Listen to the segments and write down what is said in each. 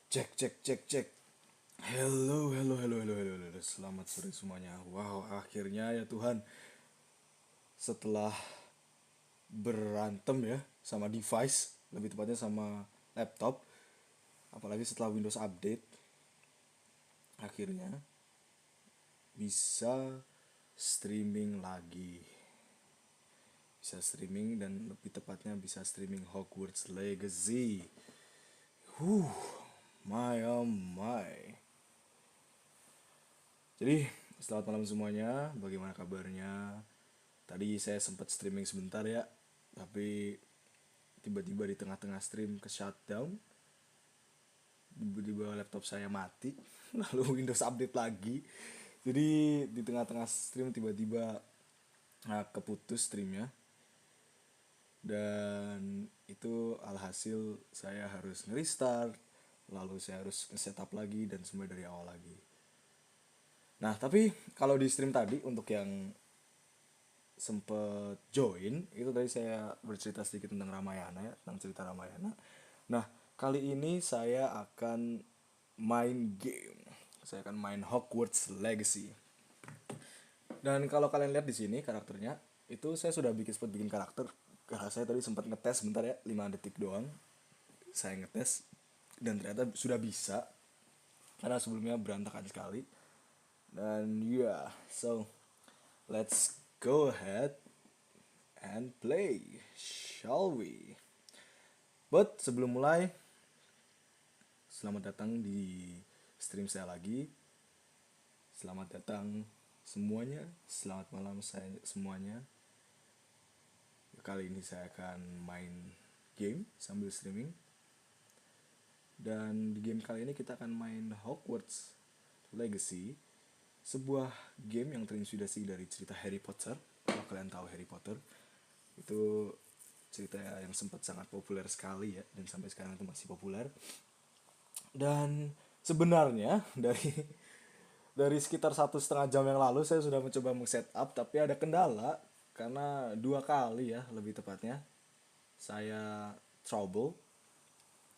Cek, cek, cek, cek. Hello, hello, hello, hello, hello, hello. Selamat sore semuanya. Wow, akhirnya ya Tuhan. Setelah berantem ya sama device, lebih tepatnya sama laptop, apalagi setelah Windows update, akhirnya bisa streaming lagi. Bisa streaming dan lebih tepatnya bisa streaming Hogwarts Legacy. Huh, my oh my. Jadi, selamat malam semuanya. Bagaimana kabarnya? Tadi saya sempat streaming sebentar ya, tapi tiba-tiba di tengah-tengah stream ke shutdown, tiba-tiba laptop saya mati, lalu Windows update lagi. Jadi di tengah-tengah stream tiba-tiba keputus streamnya, dan itu alhasil saya harus nge-restart, lalu saya harus nge-setup lagi dan semua dari awal lagi. Nah, tapi kalau di stream tadi untuk yang sempet join itu tadi saya bercerita sedikit tentang Ramayana ya, tentang cerita Ramayana. Nah, kali ini saya akan main game. Saya akan main Hogwarts Legacy. Dan kalau kalian lihat di sini karakternya, itu saya sudah bikin karakter. Karena saya tadi sempat ngetes sebentar ya, 5 detik doang. Saya ngetes dan ternyata sudah bisa. Karena sebelumnya berantakan sekali. Dan yeah, so let's go ahead and play, shall we? But sebelum mulai, selamat datang di stream saya lagi. Selamat datang semuanya. Selamat malam saya semuanya. Kali ini saya akan main game sambil streaming. Dan di game kali ini kita akan main Hogwarts Legacy, sebuah game yang terinspirasi dari cerita Harry Potter. Kalau kalian tahu Harry Potter, itu cerita yang sempat sangat populer sekali ya, dan sampai sekarang itu masih populer. Dan sebenarnya dari sekitar 1,5 jam yang lalu saya sudah mencoba meng-setup, tapi ada kendala karena 2 kali ya lebih tepatnya saya trouble,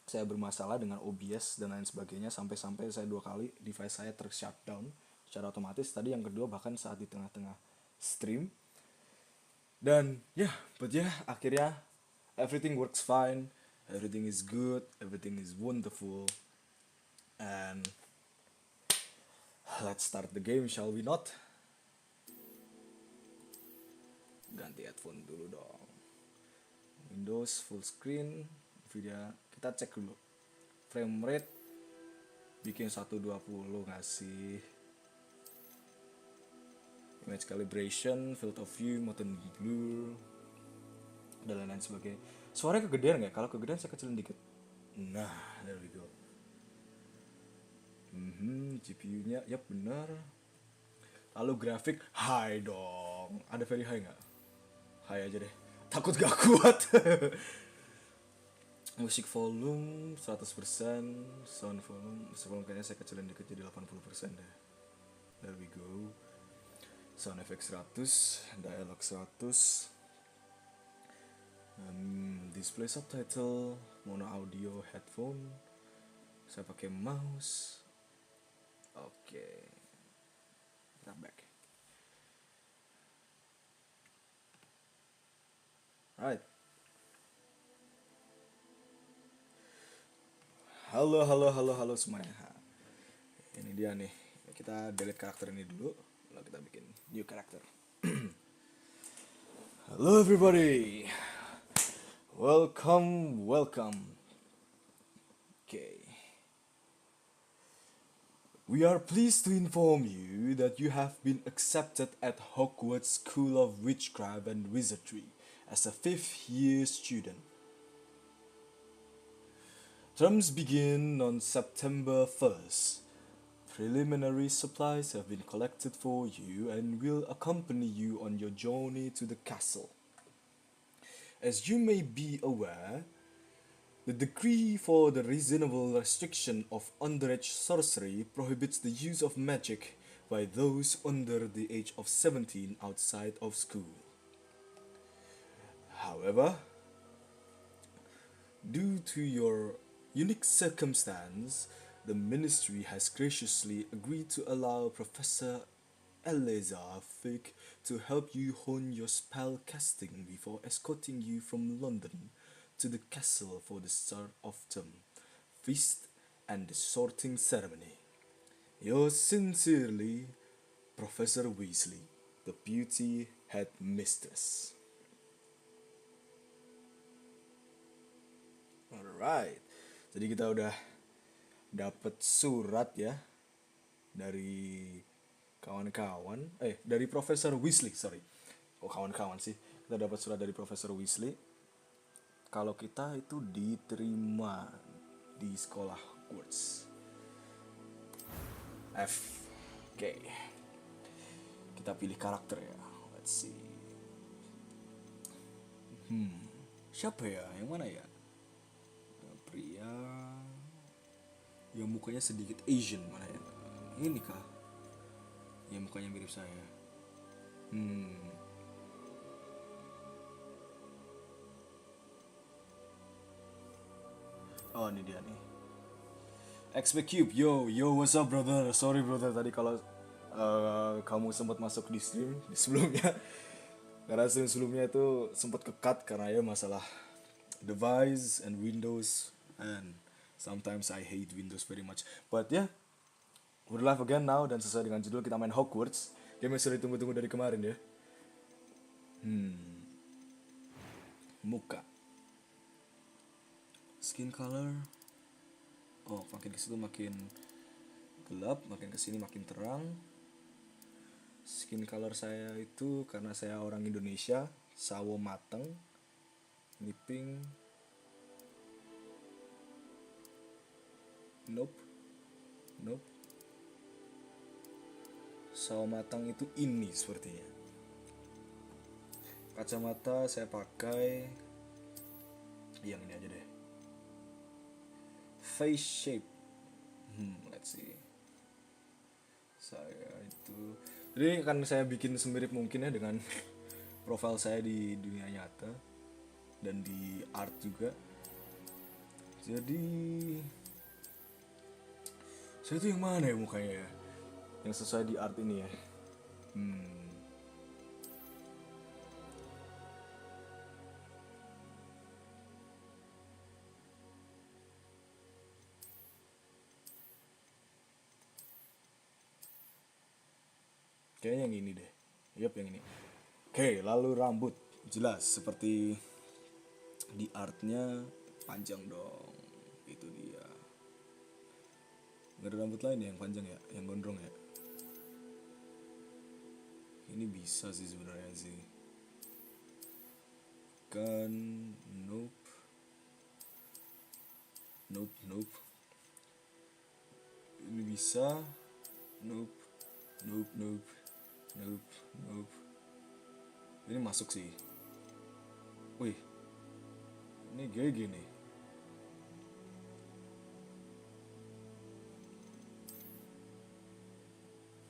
saya bermasalah dengan OBS dan lain sebagainya, sampai-sampai saya 2 kali device saya ter-shutdown secara otomatis. Tadi yang kedua bahkan saat di tengah-tengah stream. Dan ya, but ya, akhirnya everything works fine, everything is good, everything is wonderful, and let's start the game, shall we not? Ganti headphone dulu dong. Windows full screen, video kita cek dulu. Frame rate bikin 120 ngasih. Image calibration, field of view, motion blur, dan lain-lain sebagainya. Suaranya kegedean nggak? Kalau kegedean saya kecilin dikit. Nah, there we go. GPU-nya, yap benar. Lalu grafik high dong. Ada very high nggak? High aja deh. Takut gak kuat. Musik volume 100%, sound volume, kayaknya saya kecilin dikit jadi 80% deh. There we go. Sound effect 100, dialog 100. Display subtitle, mono audio headphone. Saya pakai mouse. Oke. Kita back. Right. Halo, halo, halo, halo semuanya. Ini dia nih. Kita delete karakter ini dulu, lalu kita bikin new karakter. Hello everybody. Welcome, welcome. Okay. We are pleased to inform you that you have been accepted at Hogwarts School of Witchcraft and Wizardry as a 5th-year student. Terms begin on September 1st. Preliminary supplies have been collected for you and will accompany you on your journey to the castle. As you may be aware, the decree for the reasonable restriction of underage sorcery prohibits the use of magic by those under the age of 17 outside of school. However, due to your unique circumstance, the ministry has graciously agreed to allow Professor Eliza Fick to help you hone your spell casting before escorting you from London to the castle for the start of term feast and the sorting ceremony. Yours sincerely, Professor Weasley, the beauty headmistress. Alright, jadi kita udah dapet surat ya dari kawan-kawan, dari Profesor Weasley, sorry. Oh kawan-kawan sih, kita dapat surat dari Profesor Weasley. Kalau kita itu diterima di sekolah Hogwarts. F. Oke. Kita pilih karakter ya. Let's see. Siapa ya? Yang mana ya? Pria yang mukanya sedikit Asian mana ya? Ini kah? Yang mukanya mirip saya. Oh ini dia nih. XP Cube, yo what's up brother? Sorry brother tadi kalau kamu sempat masuk di stream di sebelumnya. Karena stream sebelumnya itu sempat ke-cut karena ya masalah device and Windows, and sometimes I hate Windows very much. But yeah, we're live again now dan sesuai dengan judul kita main Hogwarts. Game yang sudah ditunggu-tunggu dari kemarin ya. Muka. Skin color. Oh, makin kesitu makin gelap, makin kesini makin terang. Skin color saya itu karena saya orang Indonesia, sawo mateng, ini pink. Nope. Sawo matang itu ini sepertinya. Kacamata saya pakai yang ini aja deh. Face shape. Let's see. Saya itu, jadi akan saya bikin semirip mungkin ya dengan profil saya di dunia nyata dan di art juga. Jadi saya itu yang mana ya mukanya ya? Yang sesuai di art ini ya. Kayaknya yang ini deh. Yup, yang ini. Oke, lalu rambut. Jelas seperti di artnya panjang dong. Itu dia. Gak ada rambut lain ya yang panjang ya, yang gondrong ya. Ini bisa sih sebenarnya sih. Kan nope. Ini bisa. Nope. Ini masuk sih. Wih. Ini GG nih.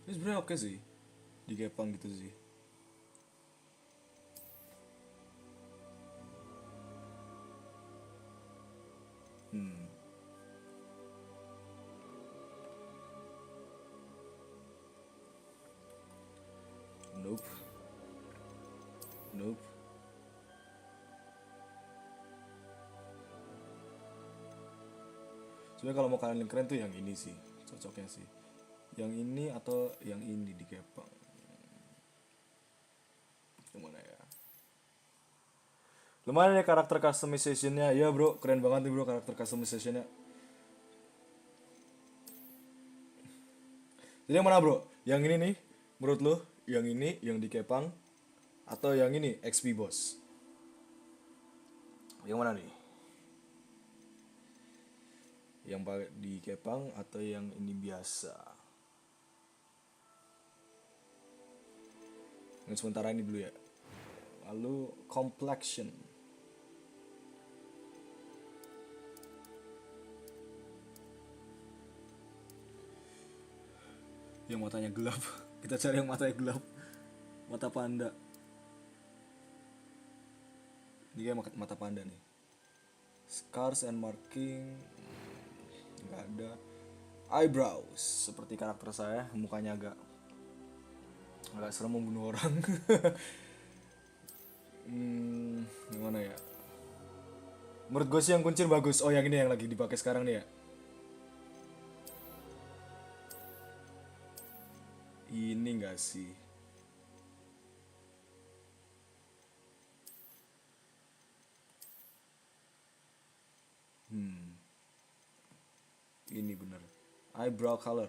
Ini sebenarnya oke sih. Digepang gitu sih. Nope. Sebenarnya kalau mau kalian yang keren tuh yang ini sih, cocoknya sih. Yang ini atau yang ini digepang. Gimana ya? Lumayan ya karakter customization-nya. Ya bro, keren banget nih bro karakter customization-nya. Jadi yang mana bro? Yang ini nih, menurut lo? Yang ini, yang dikepang? Atau yang ini, XP Boss? Yang mana nih? Yang dikepang atau yang ini biasa? Yang sementara ini dulu ya. Lalu complexion. Yang matanya gelap. Kita cari yang matanya gelap. Mata panda. Ini kayak mata panda nih. Scars and marking nggak ada. Eyebrows seperti karakter saya, mukanya agak serem membunuh orang. Gimana ya? Menurut gue sih yang kuncir bagus. Oh, yang ini yang lagi dipakai sekarang nih ya. Ini enggak sih? Ini bener. Eyebrow color.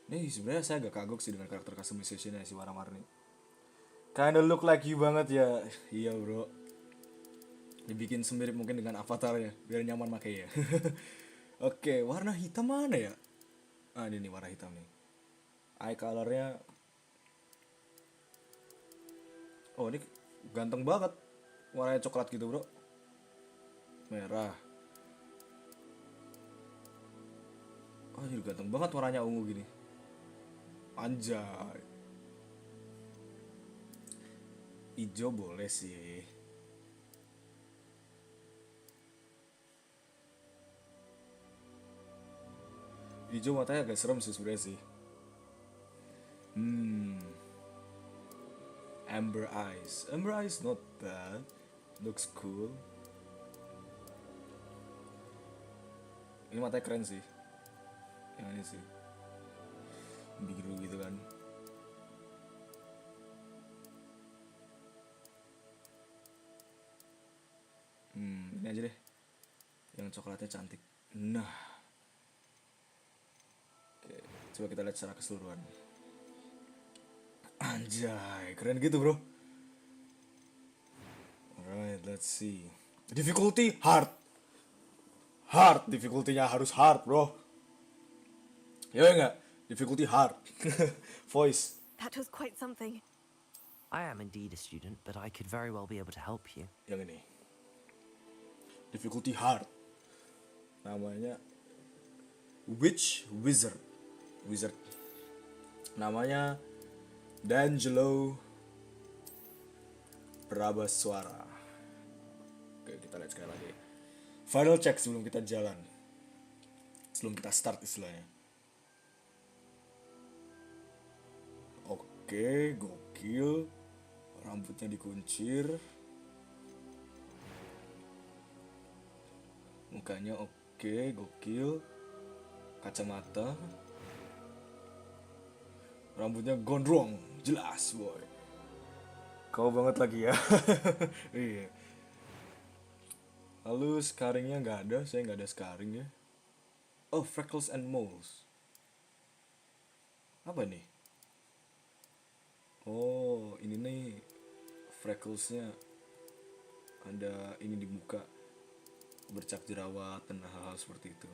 Nih sebenarnya saya agak kagok sih dengan karakter customization-nya si warna-warni. Kinda look like you banget ya. Iya bro. Dibikin semirip mungkin dengan avatarnya biar nyaman pakai ya. Oke, warna hitam mana ya? Ah, ini nih warna hitam nih. Eye colornya. Oh, ini ganteng banget. Warnanya coklat gitu bro. Merah. Oh, ini ganteng banget warnanya ungu gini. Anjay. Ijo boleh sih. Ijo matanya agak serem sih sebenarnya sih. Amber eyes. Amber eyes not bad. Looks cool. Ini matanya keren sih. Yang ini sih. Biru gitu kan. Ini aja deh. Yang coklatnya cantik. Nah. Oke, coba kita lihat secara keseluruhan. Anjay, keren gitu bro. Alright, let's see. Difficulty hard. Hard, difficulty-nya harus hard bro. Ya enggak? Difficulty hard. Voice. That was quite something. I am indeed a student, but I could very well be able to help you. Yang ini. Difficulty hard. Namanya Wizard. Namanya D'Angelo Prabaswara. Oke, kita lihat sekali lagi. Final check sebelum kita jalan. Sebelum kita start istilahnya. Oke, gokil. Rambutnya dikuncir. Mukanya oke, gokil. Kacamata. Rambutnya gondrong, jelas boy. Kau banget lagi ya. Iya. Lalu scarringnya nggak ada, saya nggak ada scarring ya. Oh, freckles and moles. Apa nih? Oh, ini nih frecklesnya ada ini di muka, bercak jerawat dan hal-hal seperti itu.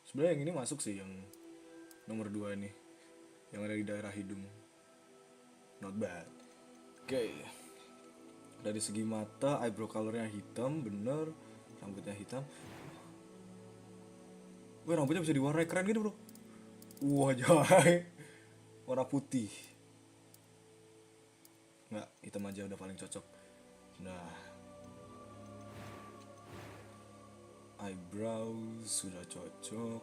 Sebenarnya yang ini masuk sih, yang nomor 2 ini, yang ada di daerah hidung. Not bad. Oke. Dari segi mata, eyebrow colornya hitam, bener. Rambutnya hitam. Wah, rambutnya bisa diwarnai keren gitu bro. Wah, jay. Warna putih. Nggak, hitam aja udah paling cocok. Nah, eyebrows sudah cocok.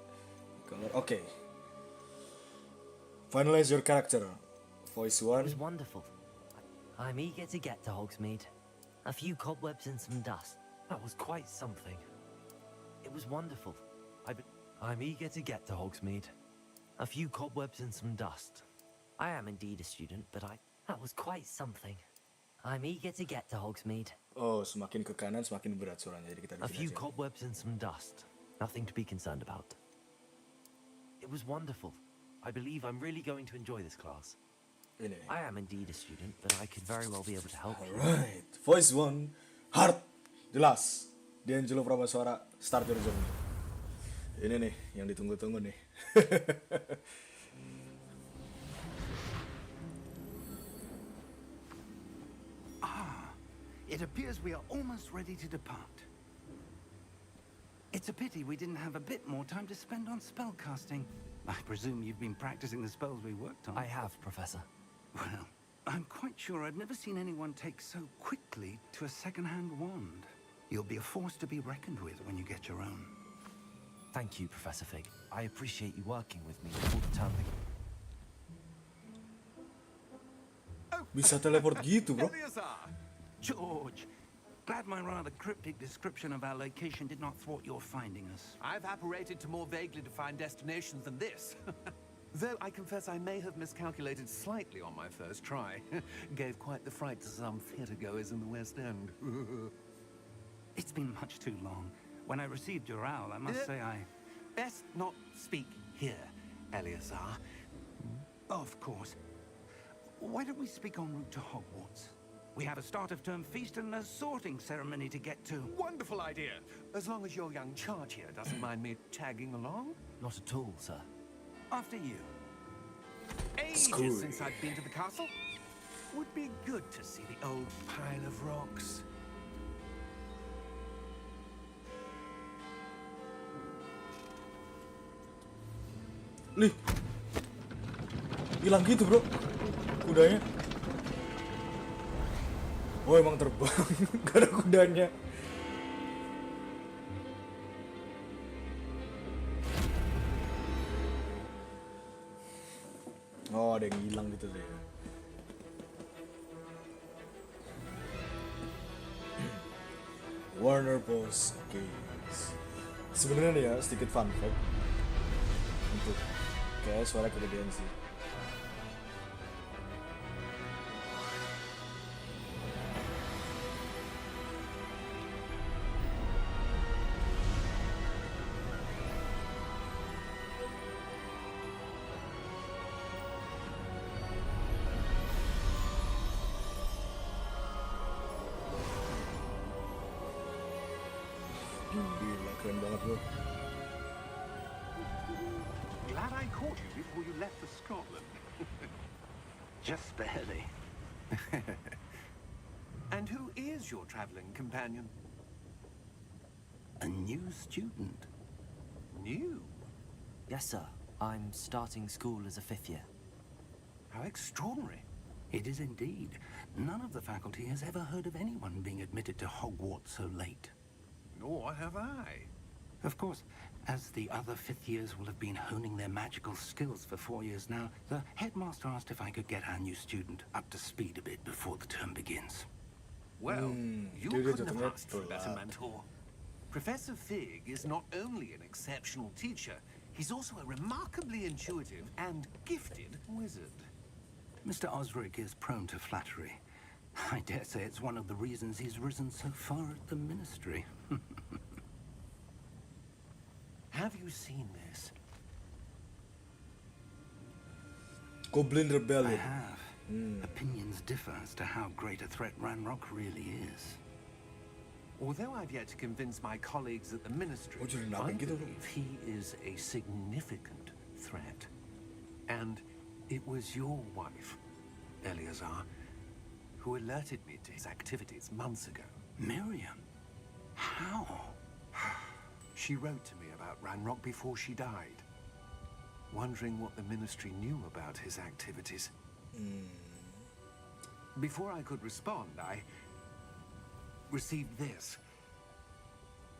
Color, oke. Finalize your character. Voice It 1. was wonderful. I'm eager to get to Hogsmeade. A few cobwebs and some dust. That was quite something. It was wonderful. I'm eager to get to Hogsmeade. A few cobwebs and some dust. I am indeed a student, but That was quite something. I'm eager to get to Hogsmeade. Oh, semakin ke kanan semakin berat suaranya. Jadi kita A bikin few aja. cobwebs and some dust. Nothing to be concerned about. It was wonderful. I believe I'm really going to enjoy this class. Ini. I am indeed a student, but I could very well be able to help you. Alright. Voice 1. Hard. Jelas. D'Angelo Prabaswara. Start your journey. Ini nih yang ditunggu-tunggu nih. It appears we are almost ready to depart. It's a pity we didn't have a bit more time to spend on spellcasting. I presume you've been practicing the spells we worked on. I have, Professor. Well, I'm quite sure I've never seen anyone take so quickly to a second-hand wand. You'll be a force to be reckoned with when you get your own. Thank you, Professor Fig. I appreciate you working with me all the time. Bisa teleport gitu, bro. George, glad my rather cryptic description of our location did not thwart your finding us. I've apparated to more vaguely defined destinations than this. Though I confess I may have miscalculated slightly on my first try. Gave quite the fright to some theatre-goers in the West End. It's been much too long. When I received your owl, I must say I... Best not speak here, Eleazar. Of course. Why don't we speak en route to Hogwarts? We have a start-of-term feast and a sorting ceremony to get to. Wonderful idea. As long as your young charge here doesn't mind me tagging along. Not at all, sir. After you. Ages School. since I've been to the castle. Would be good to see the old pile of rocks. Lih, hilang gitu, bro, kudanya. Oh, emang terbang. Gak ada kudanya. Oh, ada yang hilang gitu deh. Warner Bros. Games. Sebenarnya nih ya, sedikit fun fact untuk kayak suara kegedean sih. Gila, keren banget bro. Glad I caught you before you left for Scotland. Just barely. And who is your traveling companion? A new student. New? Yes, sir. I'm starting school as a 5th year. How extraordinary. It is indeed. None of the faculty has ever heard of anyone being admitted to Hogwarts so late. Nor have I. Of course, as the other 5th years will have been honing their magical skills for 4 years now, the headmaster asked if I could get our new student up to speed a bit before the term begins. Well, you dia couldn't have jatuhnya asked for a better telat. mentor. Professor Fig is not only an exceptional teacher, he's also a remarkably intuitive and gifted wizard. Mr. Osric is prone to flattery. I dare say it's one of the reasons he's risen so far at the ministry. Have you seen this? Goblin I Rebellion. have. Opinions differ as to how great a threat Ranrock really is. Although I've yet to convince my colleagues at the ministry, Oh, jadi I kenapa gitu? believe he is a significant threat. And it was your wife, Eleazar, who alerted me to his activities months ago. Miriam? How? She wrote to me about Ranrock before she died, wondering what the ministry knew about his activities. Before I could respond, I received this.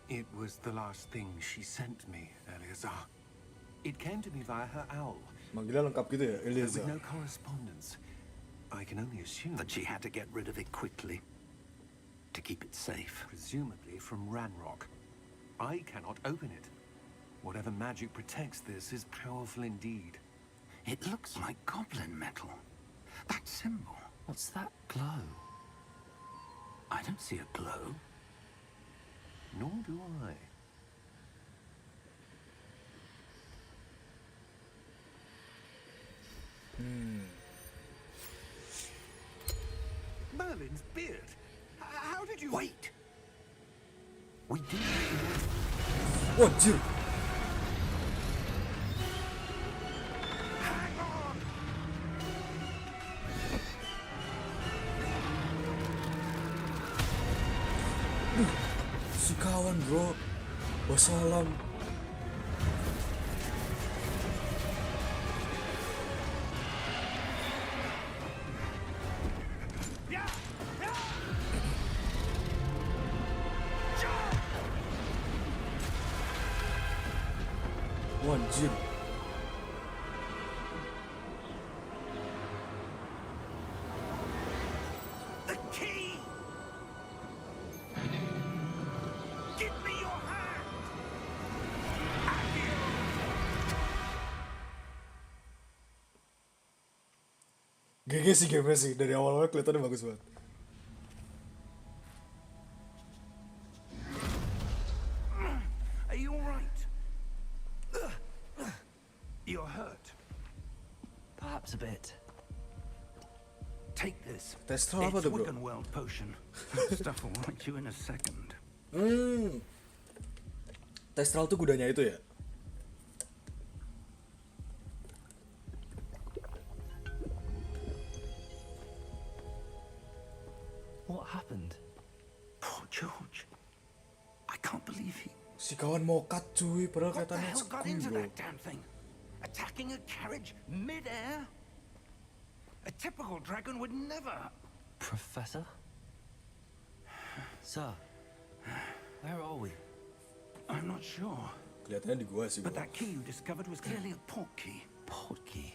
It was the last thing she sent me, Eleazar. It came to me via her owl, Manggilnya lengkap gitu ya, but Eliza. with no correspondence. I can only assume That she had to get rid of it quickly. To keep it safe. presumably from Ranrock. I cannot open it. Whatever magic protects this is powerful indeed. It looks like goblin metal. That symbol. What's that glow? I don't see a glow. Nor do I. Merlin's beard. How did you... Wait! We did. Oh, anjir. Hang on! Si kawan bro. Wassalam. Anjir. The key! Give me your hand! GG sih game sih, dari awal-awal kelihatannya bagus banget. Are you alright? You're hurt. Perhaps a bit. Take this. Setelah apa It's tuh bro? Wiccan World potion. Stuff will right you in a second. Setelah tuh kudanya itu ya? What happened? Poor George. I can't believe he... Si kawan mokat cuy, padahal What the katanya hell got sekui into bro. that damn thing? Attacking a carriage mid-air? A typical dragon would never... Professor? Sir, where are we? I'm not sure. Kelihatannya di gua sih But bro. that key you discovered was clearly a port key. Port key.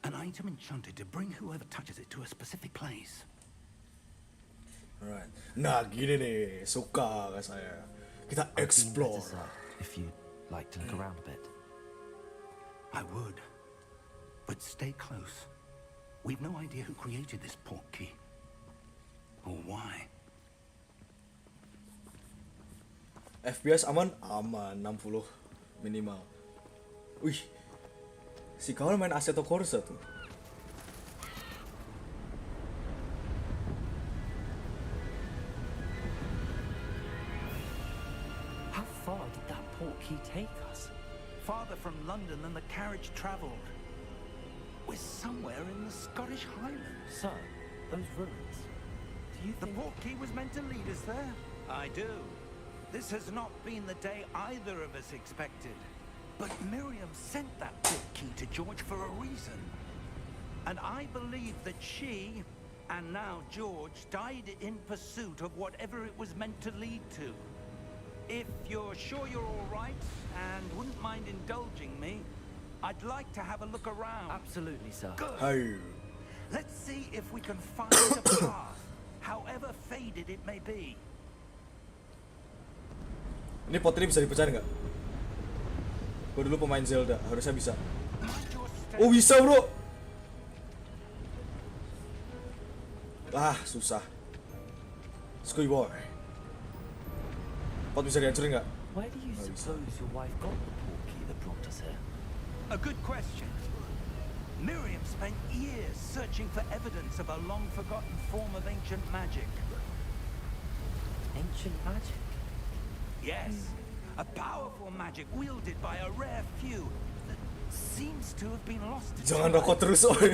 An item enchanted to bring whoever touches it to a specific place. Alright. Nah gini nih, suka gak saya. Kita I'd be better, explore. sir, if you'd like to look around a bit. I would. But stay close. We've no idea who created this port key. Or why. FPS aman? Aman, 60 minimal. Wih, si kawan main Assetto Corsa tuh. How far did that port key take us? Farther from London than the carriage travelled. We're somewhere in the Scottish Highlands. Sir, those ruins. Do you The think... port key was meant to lead us there? I do. This has not been the day either of us expected. But Miriam sent that port key to George for a reason. And I believe that she, and now George, died in pursuit of whatever it was meant to lead to. If you're sure you're all right and wouldn't mind indulging me, I'd like to have a look around. Absolutely, sir. Good. Hai. Let's see if we can find a path, however faded it may be. Ini pot ini bisa dipecahin nggak? Gue dulu pemain Zelda, harusnya bisa. Mind your step. Oh bisa bro. Ah susah. Skuy boy. Pot bisa dihancurin nggak? Where do you suppose your wife got the port key that brought us here? A good question. Miriam spent years searching for evidence of a long-forgotten form of ancient magic. Ancient magic? Yes, a powerful magic wielded by a rare few that seems to have been lost to Jangan time. rokok terus, oi.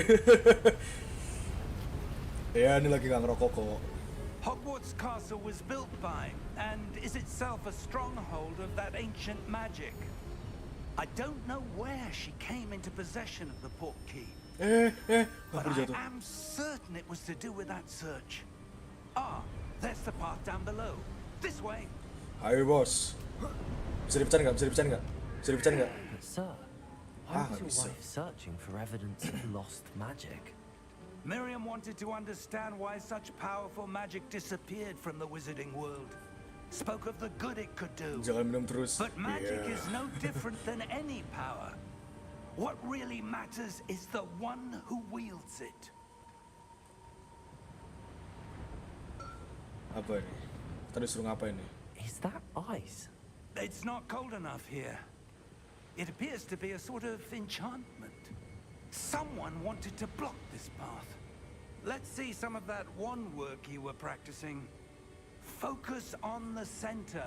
Ya ini lagi nggak ngerokok kok. Hogwarts Castle was built by, and is itself a stronghold of that ancient magic. I don't know where she came into possession of the port key, but Hampir I jatuh. am certain it was to do with that search. Ah, there's the path down below. This way. Ayo bos. Bisa dipecahin nggak? Bisa dipecahin nggak? Bisa dipecahin nggak? But sir, why Ah, was your bisa. wife searching for evidence of lost magic? Miriam wanted to understand why such powerful magic disappeared from the wizarding world. Spoke of the good it could do. Jangan minum terus. But magic Iya. is no different than any power. What really matters is the one who wields it. Apa ini? Tadi suruh ngapain nih? Is that ice? It's not cold enough here. It appears to be a sort of enchantment. Someone wanted to block this path. Let's see some of that wand work you were practicing. Focus on the center.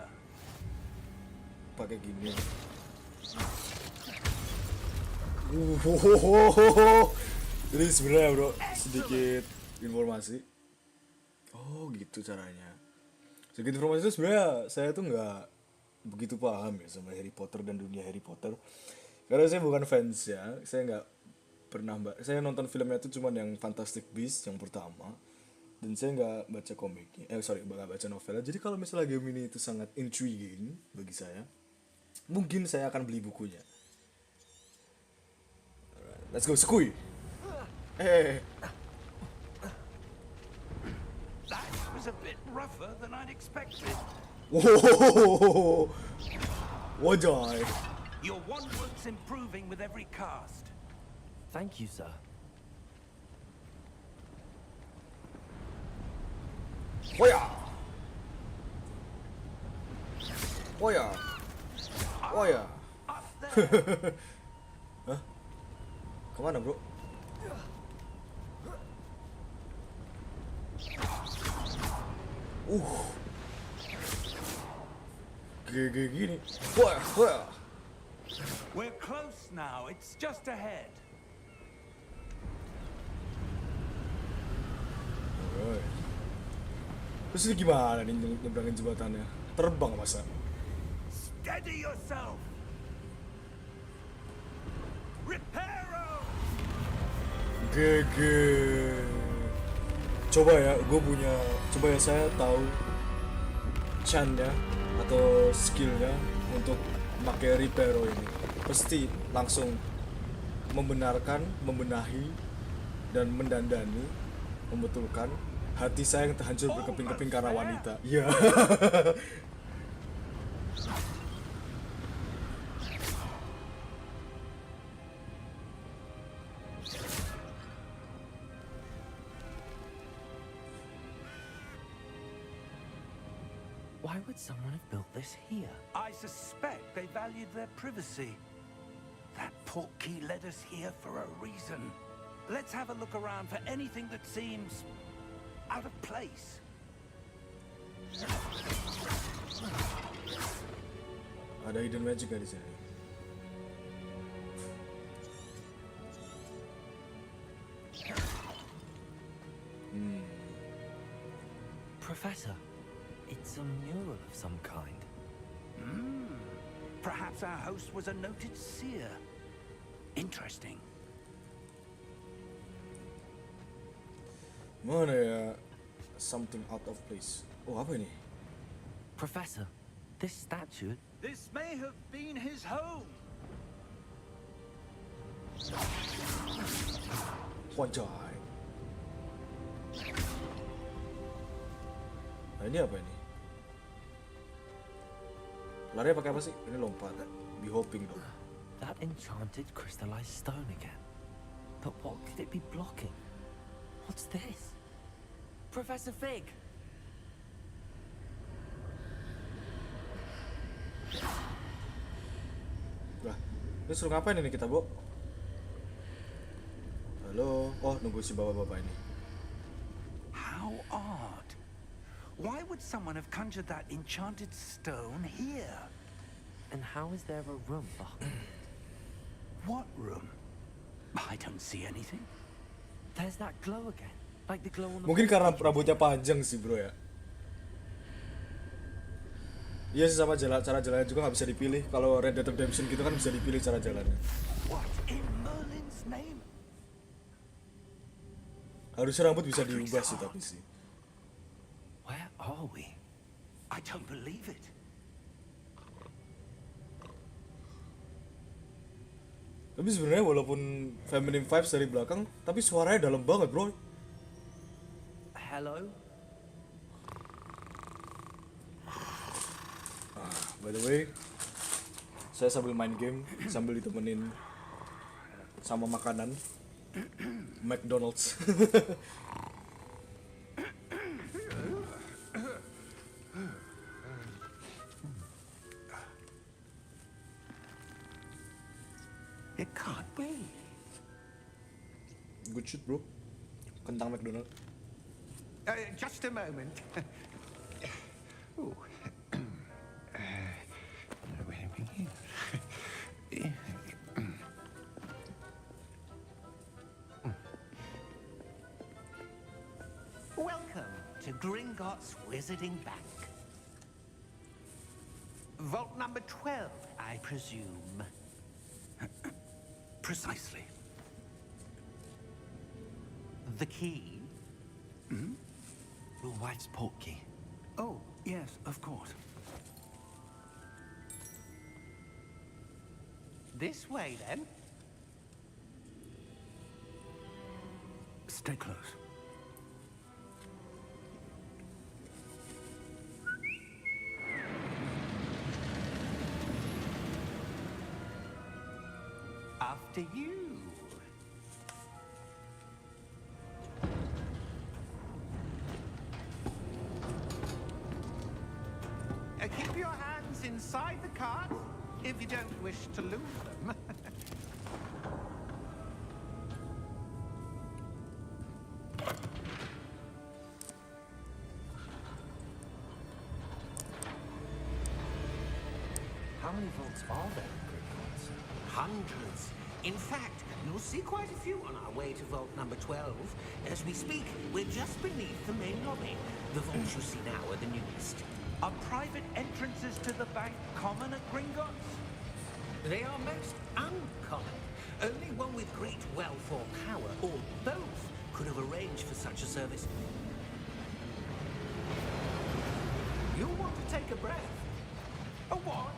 Pakai gini. Jadi sebenarnya bro sedikit informasi. Oh gitu caranya. Sedikit informasi itu sebenarnya saya tuh nggak begitu paham ya sama Harry Potter dan dunia Harry Potter. Karena saya bukan fans ya, saya nggak pernah saya nonton filmnya itu cuma yang Fantastic Beasts yang pertama, dan saya nggak baca komiknya, nggak baca novelnya. Jadi kalau misalnya game ini itu sangat intriguing bagi saya, mungkin saya akan beli bukunya. Alright, let's go Skui. That was a bit rougher than I'd expected. Wow, wajay. Your one-work's improving with every cast. Thank you, sir. Woya, woya, woya. Up there! Hah? Kemana bro? Gini. Wah. We're close now. It's just ahead. Alright. Terus ini gimana nih nyebrangin jembatannya? Terbang masa? Steady yourself. Reparo. GG. Coba ya saya tahu chance-nya atau skill-nya untuk pakai reparo ini. Pasti langsung membenahi dan mendandani, membetulkan hati saya yang terhancur berkeping-keping karena wanita. Iya. Why would someone have built this here? I suspect they valued their privacy. That portkey led us here for a reason. Let's have a look around for anything that seems out of place. Ada hidden magic nggak di sini? Professor, it's a mural of some kind. Perhaps our host was a noted seer. Interesting. Mana ya? Something out of place. Oh, apa ini? Professor, this statue... This may have been his home. Wajay. Nah, ini apa ini? Lari pakai apa sih? Ini lompat. Be hopping dong. That enchanted crystallized stone again. But what could it be blocking? What's this? Professor Fig! Lah, ini suruh ngapain ini kita, Bo? Halo? Oh, nunggu si bapak-bapak ini. How odd. Why would someone have conjured that enchanted stone here? And how is there a room behind? What room? I don't see anything. There's that glow again. Like the glow on the... Mungkin karena rambutnya panjang sih, bro ya. Iya sih, sama cara jalannya juga nggak bisa dipilih. Kalau Red Dead Redemption gitu kan bisa dipilih cara jalannya. What in Merlin's name? Harusnya rambut bisa diubah sih tapi sih. Where are we? I don't believe it. Tapi sebenarnya walaupun feminine vibes dari belakang, tapi suaranya dalam banget, bro. Hello? By the way, saya sambil main game, sambil ditemenin sama makanan McDonald's. It can't be. Good shit, bro. Kentang McDonald. Just a moment. Ooh. Welcome to Gringotts Wizarding Bank. Vault number 12, I presume. Precisely. The key? Your wife's portkey. Oh, yes, of course. This way, then. Stay close. After you. Keep your hands inside the cart if you don't wish to lose them. How many vaults are there in Gringotts? Hundreds. In fact, you'll see quite a few on our way to vault number 12. As we speak, we're just beneath the main lobby. The vaults you see now are the newest. Are private entrances to the bank common at Gringotts? They are most uncommon. Only one with great wealth or power, or both, could have arranged for such a service. You'll want to take a breath. A what?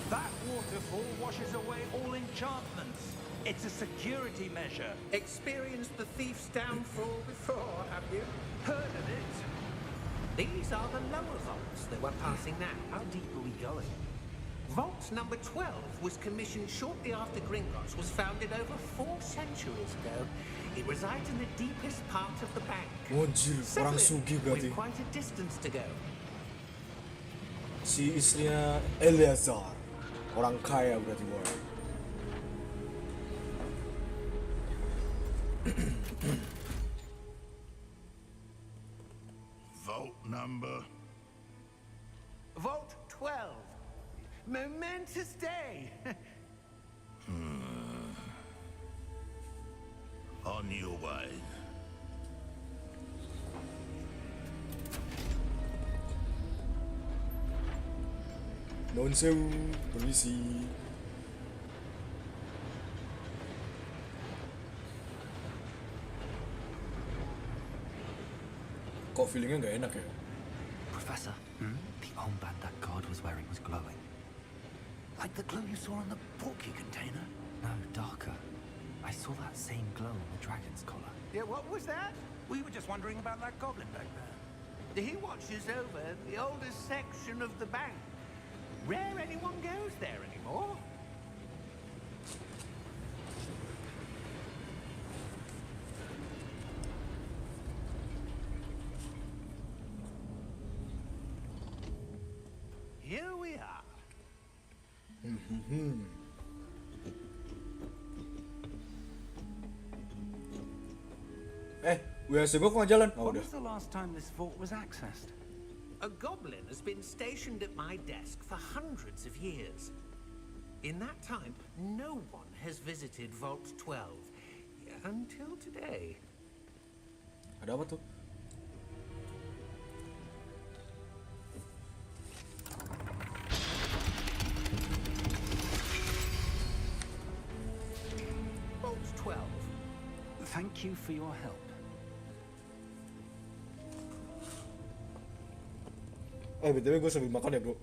That waterfall washes away all enchantments. It's a security measure. Experienced the thief's downfall before, have you? Heard of it? These are the lower vaults that we're passing now. How deep are we going? Vault number 12 was commissioned shortly after Gringotts was founded over 4 centuries ago. It resides in the deepest part of the bank. Anjir, orang sugih berarti. With quite a distance to go. Si istrinya Eleazar, orang kaya berarti boy. Vault number. Vault 12. Momentous day. On your way. Non sewu, permisi. Kok feelingnya nggak enak ya? Professor, the armband that guard was wearing was glowing. Like the glow you saw on the porky container? No, darker. I saw that same glow on the dragon's collar. Yeah, what was that? We were just wondering about that goblin back there. He watches over the oldest section of the bank. Rare anyone goes there anymore. Here we are. Udah sibuk nggak jalan? Oh, When udah. was the last time this vault was accessed? A goblin has been stationed at my desk for hundreds of years. In that time, no one has visited Vault 12 until today. Ada apa tuh? Vault 12. Thank you for your help. BTW gue sambil makan ya bro.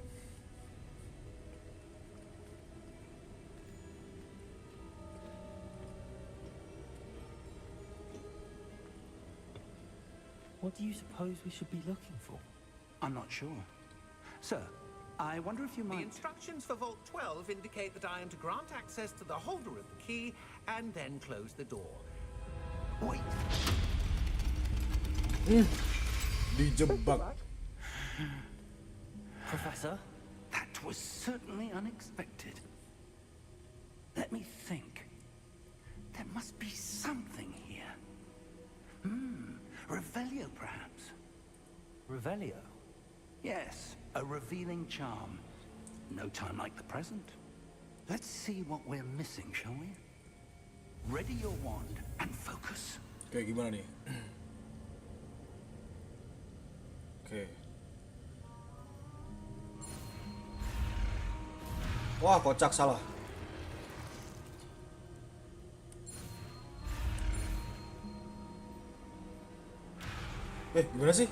What do you suppose we should be looking for? I'm not sure. Sir, I wonder if you The might... instructions for Vault 12 indicate that I am to grant access to the holder of the key and then close the door. Wait. Dijebak. Professor? That was certainly unexpected. Let me think. There must be something here. Revelio, perhaps. Revelio? Yes, a revealing charm. No time like the present. Let's see what we're missing, shall we? Ready your wand and focus. Kayak gimana nih? Oke. Wah, kocak salah. Gimana sih?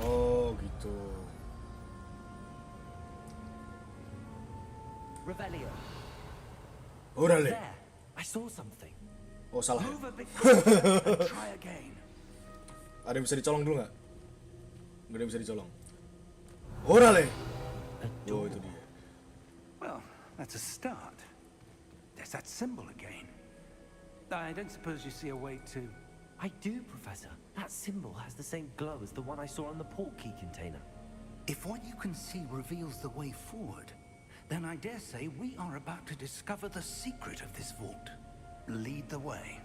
Oh, gitu. Revelio. Orale. There, I saw something. Oh, salah. Move a bit closer and try again. Ada yang bisa dicolong dulu nggak? Nggak ada yang bisa dicolong. Orale. Oh, itu dia. Well, that's a start. There's that symbol again. I don't suppose you see a way to... I do, Professor. That symbol has the same glow as the one I saw on the port key container. If what you can see reveals the way forward, then I dare say we are about to discover the secret of this vault. Lead the way.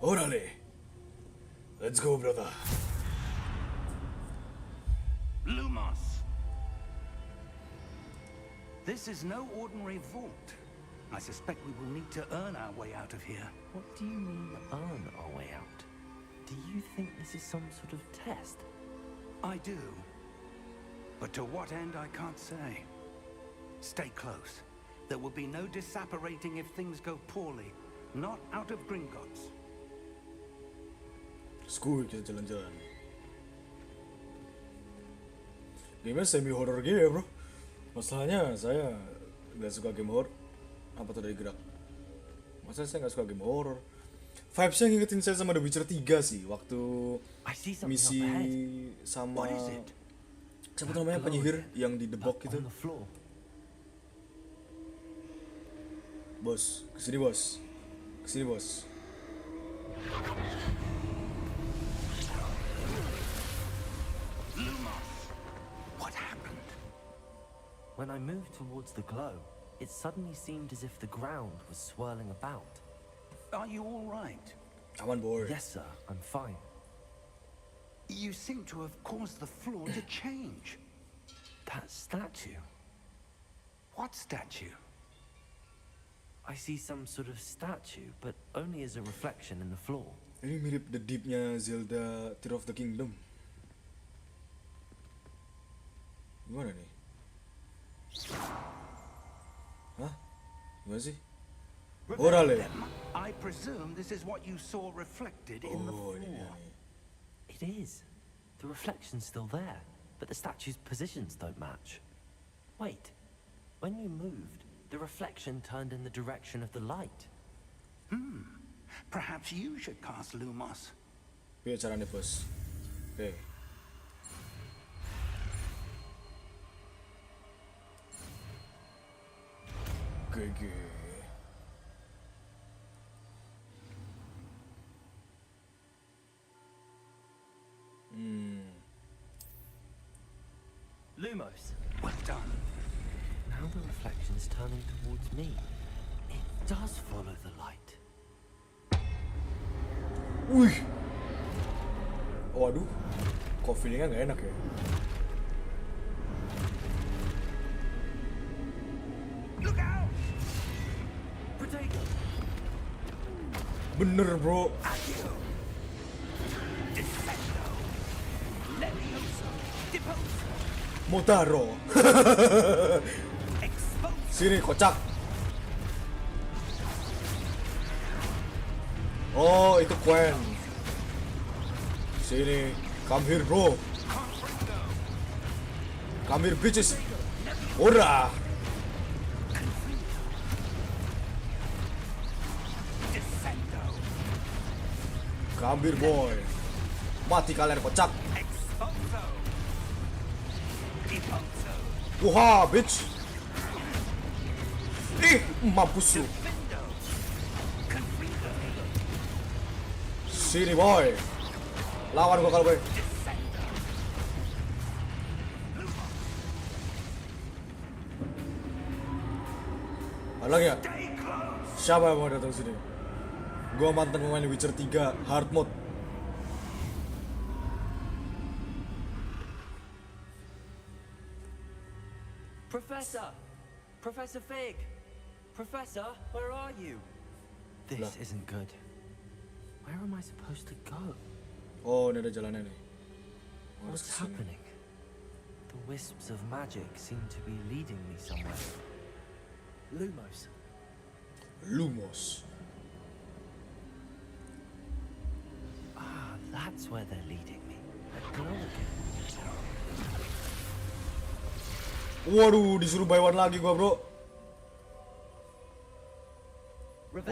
Orale. Let's go, brother. Lumos. This is no ordinary vault. I suspect we will need to earn our way out of here. What do you mean, earn our way out? Do you think this is some sort of test? I do. But to what end, I can't say. Stay close. There will be no disapparating if things go poorly. Not out of Gringotts. Skuy, kita jalan-jalan. Game semi horror gitu ya, bro. Masalahnya saya nggak suka game horror. Apa tuh dari gerak? Masalahnya saya nggak suka game horror. Vibes-nya ngingetin saya sama The Witcher 3 sih, waktu misi sama siapa tuh namanya penyihir yang di debok gitu. Bos, kesini bos. Kesini bos. What happened? When I moved towards the glow, it suddenly seemed as if the ground was swirling about. Are you all right? Aman, boy. Yes, sir, I'm fine. You seem to have caused the floor to change. That statue. What statue? I see some sort of statue, but only as a reflection in the floor. Ini mirip The Deep-nya Zelda Tears of the Kingdom. Gimana nih? Hah? Gimana sih? Orale. I presume this is what you saw reflected in the floor. Ini dia nih. It is. The reflection's still there, but the statue's positions don't match. Wait, when you moved, the reflection turned in the direction of the light. Perhaps you should cast Lumos. Piye caranya, bos? Oke. GG. Lumos. Well done. Now the reflection's turning towards me. It does follow the light. Wih. Waduh. Kok feelingnya nggak enak ya? Look out! Potato. Bener, bro. Accio! Defendo! Levioso! Deposo! Motaro. Expose! Sini, kocak. Oh, itu Quen. Sini, come here, bro. Come here, bitches. Ora. Defendo! Come here, boy. Mati kalian, kocak. Exposo! Deposo! Wah, bitch. Ih, mampus lu. Defendo! Confrido! Sini, boy. Lawan gua kalau boy. Defendo! Ada lagi ya? Stay close! Siapa yang mau datang sini? Gua mantan pemain Witcher 3 hard mode. Professor! Professor Fig! Professor, where are you? This Lah. isn't good. Where am I supposed to go? Oh, ini ada jalannya nih. Harus What's kesini. happening? The wisps of magic seem to be leading me somewhere. Lumos. Lumos. Ah, that's where they're leading me. A glow again. Waduh, disuruh buy one lagi gua, bro.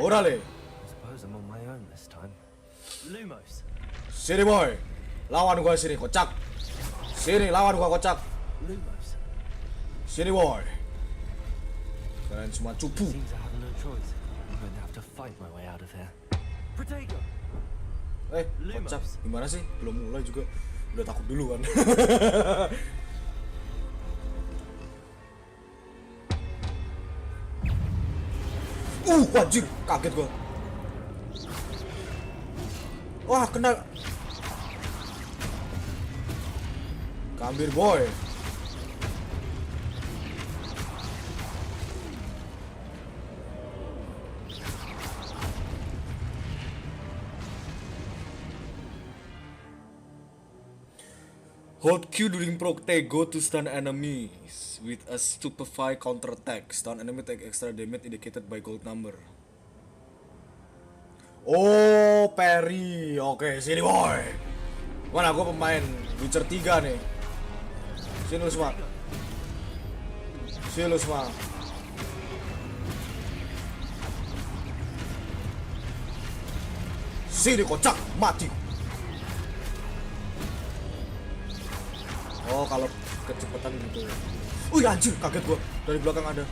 Orale. I suppose I'm on my own this time. Lumos. Sini boy. Lawan gua sini, kocak. Sini, lawan gua, kocak. Lumos. Sini boy. Kalian semua cupu. Seems I have no choice. I'm going to have to fight my way out of here. Protego. Kocak. Gimana sih? Belum mulai juga. Udah takut duluan. Wajib, kaget gua. Wah, kena. Kambir boy. Hold Q during Protego to stun enemies with a stupefy counter attack. Stun enemy take extra damage indicated by gold number. Oh, parry. Oke, sini boy. Mana gue pemain Witcher 3 nih. Sini lu semua. Sini lu semua. Sini kocak, mati. Oh, kalau kecepatan gitu. Wih, anjir, kaget gua. Dari belakang ada.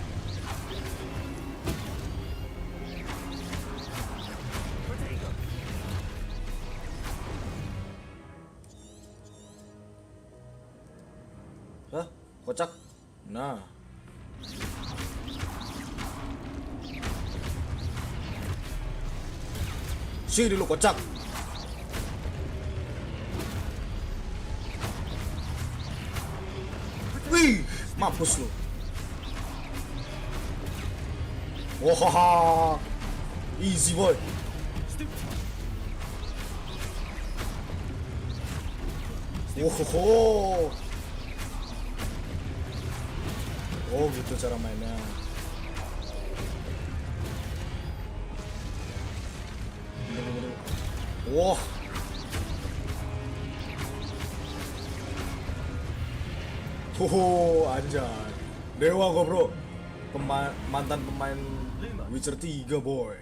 Hah? Kocak? Nah. Sini lu kocak. Wih, mampus lu. Wah, easy boy. Oh, oh gitu cara mainnya. Wah. Anjay. Dewa gua, bro. Mantan pemain Witcher 3, boy.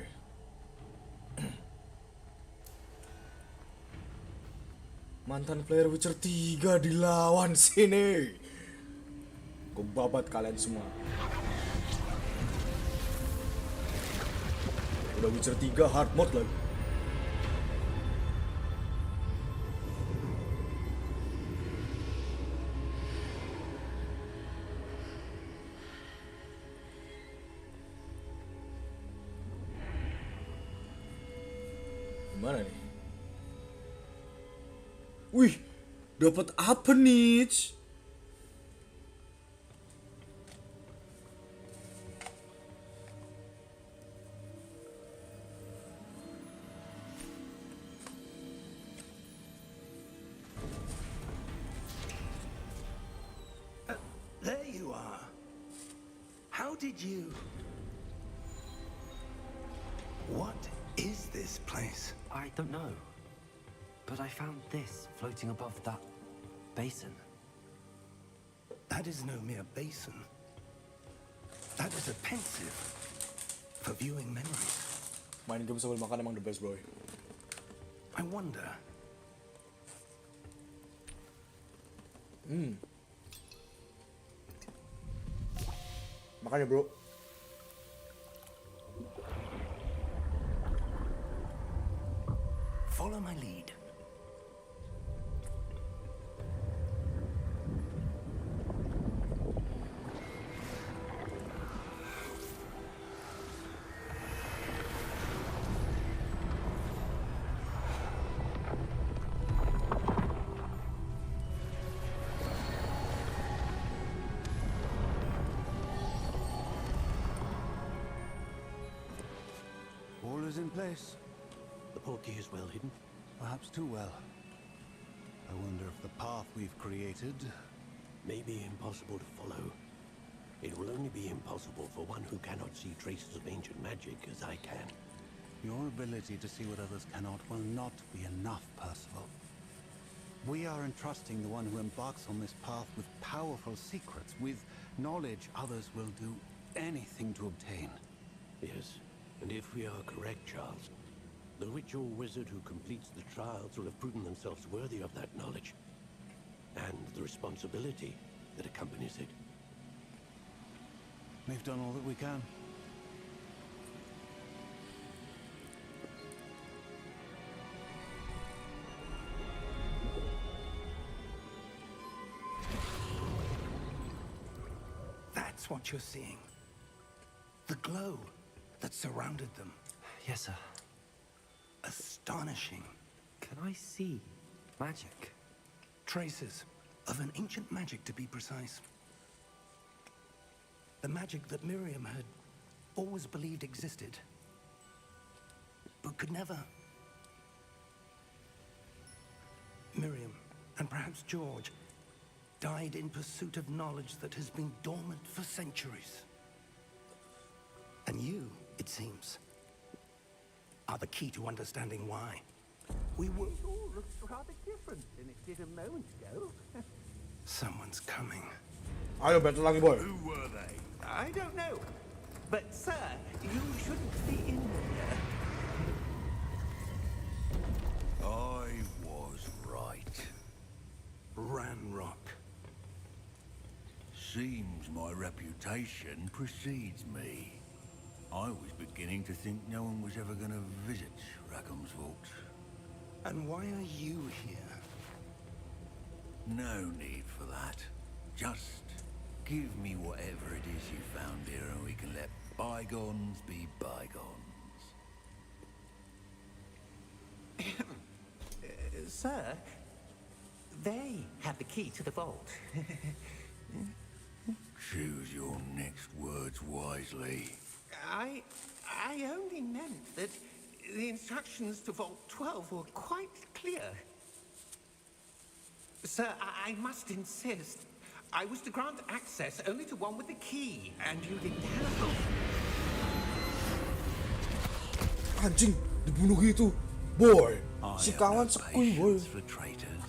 Mantan player Witcher 3 dilawan sini. Gua babat kalian semua. Udah Witcher 3 hard mode lagi. Gimana nih? Wih, dapat apa nih? There you are. How did you... What is this place? I don't know. But I found this floating above that basin. That is no mere basin. That is a pensive for viewing memories. Main game sambil makan emang the best, bro. I wonder. Makan ya, bro. Follow my lead. All is in place. The portkey is well hidden. Perhaps too well. I wonder if the path we've created... Maybe impossible to follow. It will only be impossible for one who cannot see traces of ancient magic as I can. Your ability to see what others cannot will not be enough, Percival. We are entrusting the one who embarks on this path with powerful secrets, with knowledge others will do anything to obtain. Yes, and if we are correct, Charles, the witch or wizard who completes the trials will have proven themselves worthy of that knowledge, and the responsibility that accompanies it. We've done all that we can. That's what you're seeing. The glow that surrounded them. Yes, sir. Astonishing. Can I see magic? Traces of an ancient magic, to be precise. The magic that Miriam had always believed existed, but could never. Miriam, and perhaps George, died in pursuit of knowledge that has been dormant for centuries. And you, it seems, are the key to understanding why. We would all look rather different than it did a moment ago. Someone's coming. Ayo battle lagi boy. Who were they? I don't know. But, sir, you shouldn't be in here. I was right. Ranrock. Seems my reputation precedes me. I was beginning to think no one was ever going to visit Rackham's vault. And why are you here? No need for that. Just give me whatever it is you found here and we can let bygones be bygones. Sir, they have the key to the vault. Choose your next words wisely. I only meant that the instructions to Vault 12 were quite clear. Sir, I must insist. I was to grant access only to one with the key, and you didn't have. Anjing, dibunuh gitu. Boy, I si have kawan no sekui boy. patience for traitors.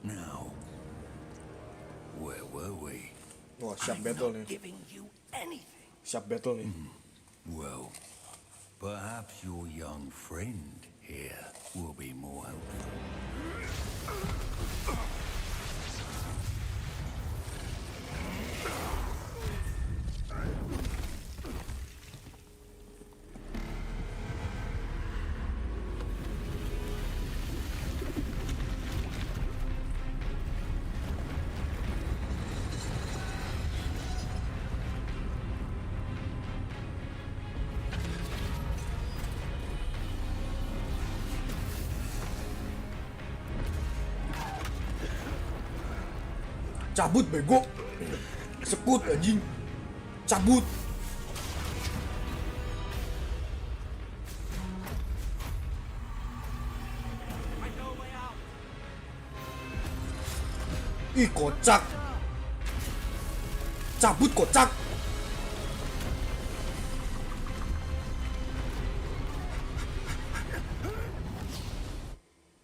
Now, where were we? Wah, siap I'm battle not nih. giving you anything. Siap battle nih. Well, perhaps your young friend here will be more helpful. Cabut bego. Sekut anjing. Cabut. Ih, kocak. Cabut kocak.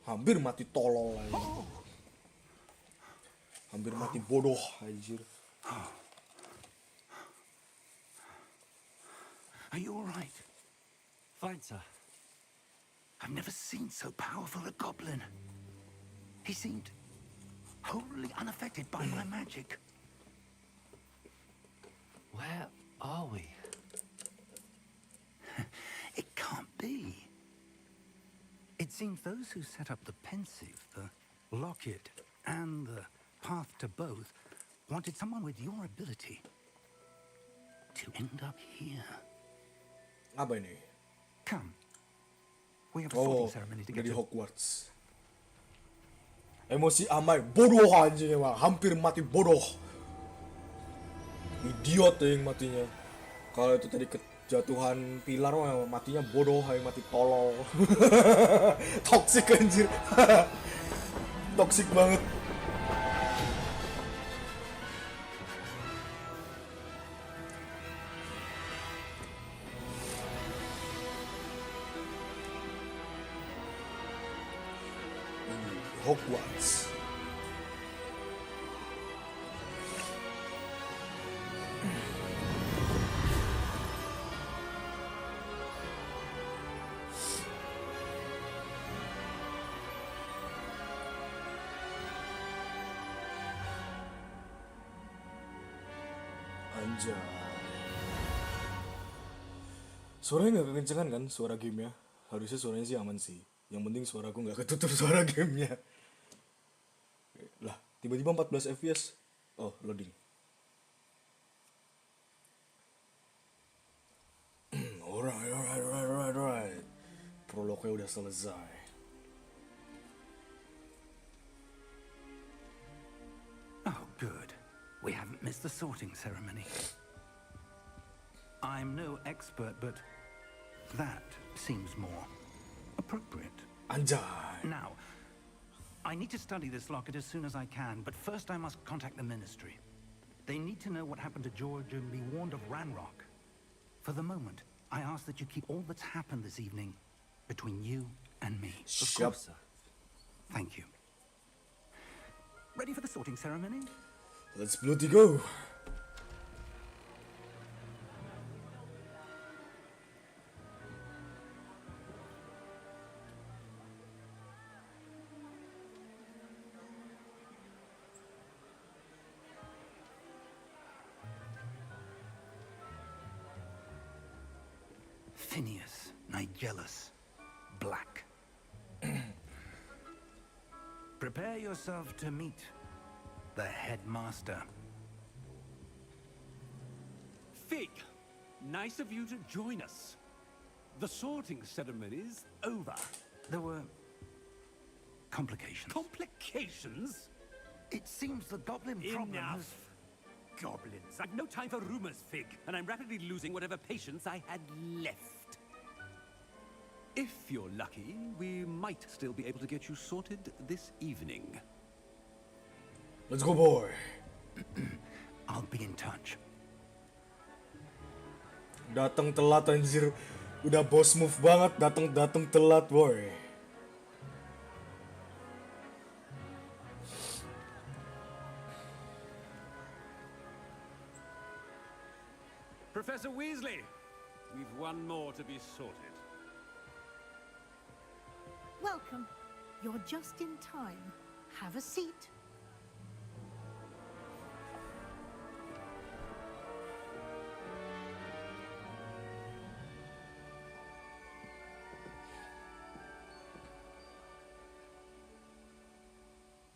Hampir mati tolol anjing. Hampir mati bodoh anjir. Are you all right? Fine, sir. I've never seen so powerful a goblin. He seemed wholly unaffected by my magic. Where are we? It can't be. It seems those who set up the pensive, the locket, and the path to both wanted someone with your ability to end up here. Apa ini? Come. We have a Oh, sorting ceremony to get dari to. Hogwarts. Emosi Amai bodoh anjing emang, hampir mati bodoh. Idiot yang matinya. Kalau itu tadi jatuhan pilar wah, matinya bodoh, hay mati tolol. Toxic anjir. Toxic banget. Hogwarts. Anjay. Suaranya nggak kekencengan kan suara gamenya? Harusnya suaranya sih aman sih. Yang penting suaraku nggak ketutup suara gamenya. Lah, tiba-tiba 14 fps. Oh, loading. Alright. Prolognya udah selesai. Oh, good. We haven't missed the sorting ceremony. I'm no expert, but that seems more appropriate. Anjay. Now, I need to study this locket as soon as I can, but first I must contact the Ministry. They need to know what happened to George and be warned of Ranrock. For the moment, I ask that you keep all that's happened this evening between you and me. Of course, sir. Thank you. Ready for the sorting ceremony? Let's bloody go. Phineas, Nigellus, Black. Prepare yourself to meet the headmaster. Fig, nice of you to join us. The sorting ceremony's over. There were complications. Complications? It seems the goblin problem Enough. has... Goblins. I've no time for rumors, Fig, and I'm rapidly losing whatever patience I had left. If you're lucky, we might still be able to get you sorted this evening. Let's go, boy. I'll be in touch. Datang telat anjir. Udah boss move banget, datang telat, boy. Professor Weasley, we've one more to be sorted. Welcome. You're just in time. Have a seat.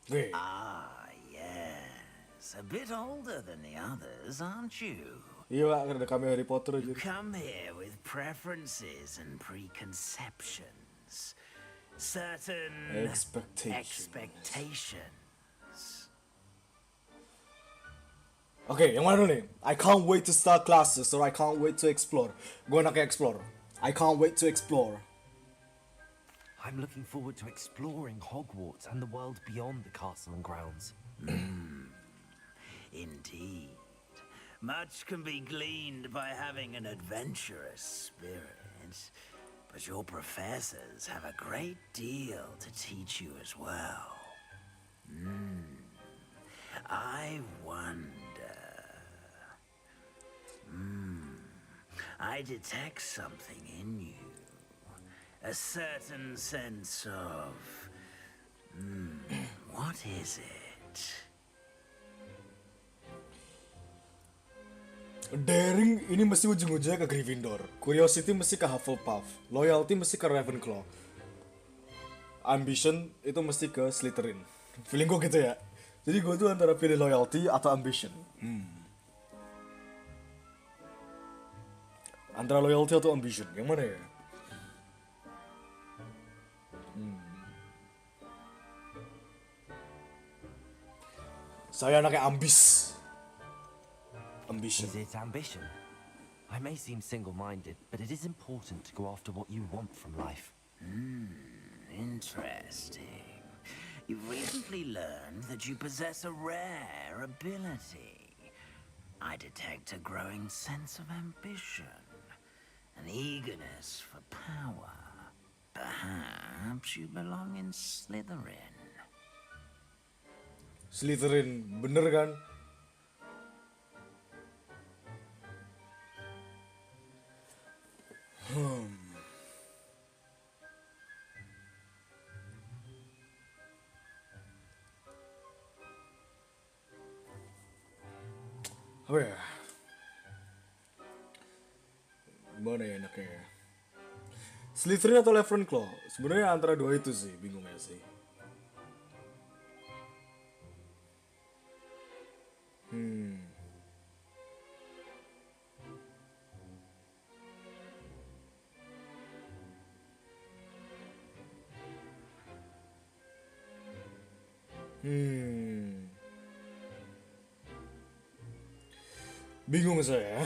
Wait. Ah, yes. A bit older than the others, aren't you? Iya Pak, ada cameo Harry Potter aja. You come here with preferences and preconceptions. Certain expectations. Oke, yang mana nih? I can't wait to start classes or I can't wait to explore. Gue anaknya explore. I can't wait to explore. I'm looking forward to exploring Hogwarts and the world beyond the castle and grounds. Indeed. Much can be gleaned by having an adventurous spirit. But your professors have a great deal to teach you as well. I wonder... I detect something in you. A certain sense of... what is it? Daring ini mesti ujung-ujungnya ke Gryffindor. Curiosity mesti ke Hufflepuff. Loyalty mesti ke Ravenclaw. Ambition itu mesti ke Slytherin. Feeling gue gitu ya. Jadi gue tuh antara pilih loyalty atau ambition. Antara loyalty atau ambition, yang mana ya? Saya anaknya ambis. Ambition. Is it ambition? I may seem single-minded, but it is important to go after what you want from life. Interesting. You've recently learned that you possess a rare ability. I detect a growing sense of ambition, an eagerness for power. Perhaps you belong in Slytherin. Slytherin, bener kan? Apa ya? Gimana ya enaknya ya? Slytherin atau Ravenclaw? Sebenarnya antara dua itu sih, bingung ya sih. Bingung saya.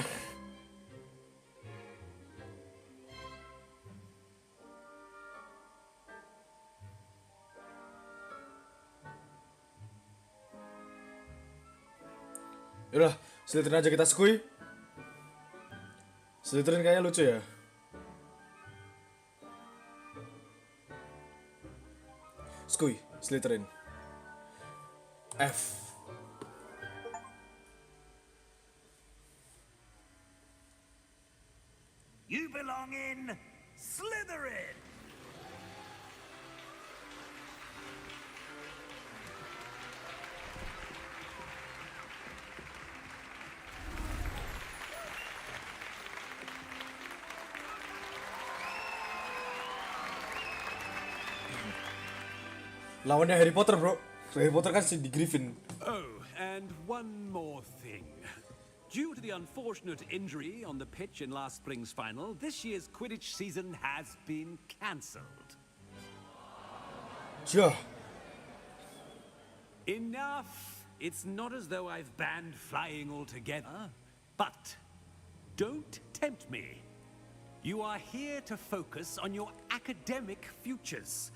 Yaudah, Slytherin aja kita skui. Slytherin kayaknya lucu ya. Skui, Slytherin. F. You belong in Slytherin! Lawannya Harry Potter, bro. Harry Potter kan si di Griffin. Oh, and one more thing. Due to the unfortunate injury on the pitch in last spring's final, this year's Quidditch season has been cancelled. Jah. Enough! It's not as though I've banned flying altogether. But don't tempt me. You are here to focus on your academic futures.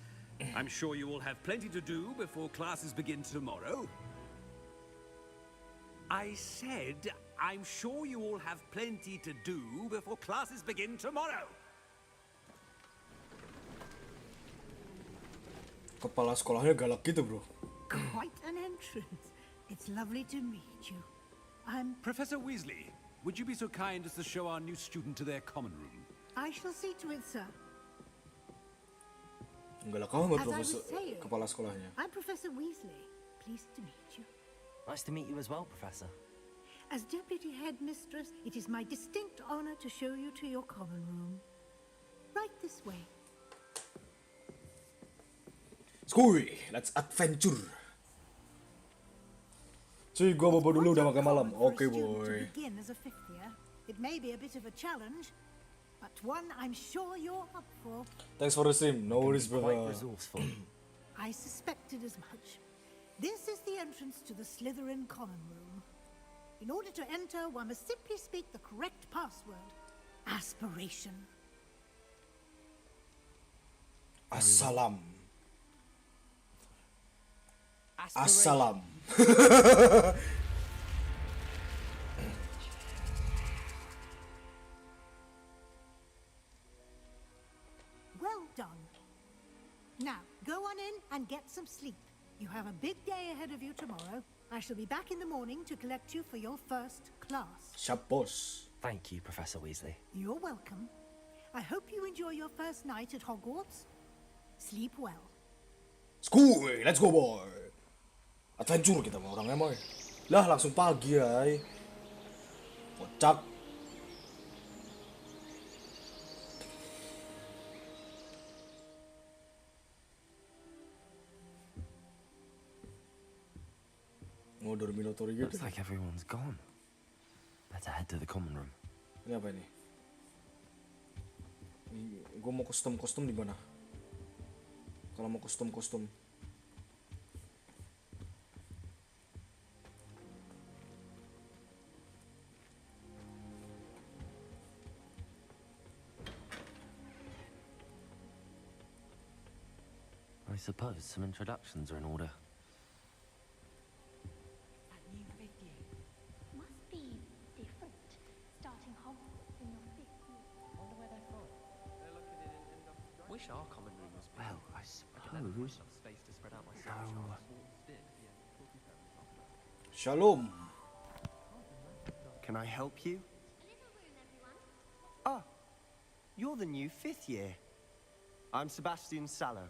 I'm sure you will have plenty to do before classes begin tomorrow. I said, I'm sure you all have plenty to do before classes begin tomorrow. Kepala sekolahnya galak gitu, bro. Quite an entrance. It's lovely to meet you. I'm... Professor Weasley, would you be so kind as to show our new student to their common room? I shall see to it, sir. Galak banget As I was profesor saying, kepala sekolahnya. I'm Professor Weasley. Pleased to meet you. Nice to meet you as well, Professor. As Deputy Headmistress, it is my distinct honor to show you to your common room. Right this way. Skui, let's adventure. Cuy, gua bobo dulu udah makan malam. Oke, boy. Begin as a fifth year. It may be a bit of a challenge, but one I'm sure you're up for. Thanks for the stream. No worries, Quite brother. resourceful. I suspected as much. This is the entrance to the Slytherin common room. In order to enter, one must simply speak the correct password. Aspiration. Assalam. Assalam. Well done. Now, go on in and get some sleep. You have a big day ahead of you tomorrow. I shall be back in the morning to collect you for your first class. Siapos. Thank you, Professor Weasley. You're welcome. I hope you enjoy your first night at Hogwarts. Sleep well. Skui, let's go, boy. Adventure kita mau orangnya, boy. Lah, langsung pagi, ay. Kocak. Oh, dormitory gitu. Looks like everyone's gone. Better head to the common room. Ini apa ini? Gue mau kostum di mana? Kalau mau kostum. suppose some introductions are in order. Must be different. Starting Hogwarts in your 5th year. Wonder where they're from. They're looking in Wish our common room was big. Well, I suppose. Enough space to spread out my sunshine. Shalom. Can I help you? A little room, everyone. Ah, you're the new 5th year. I'm Sebastian Sallow.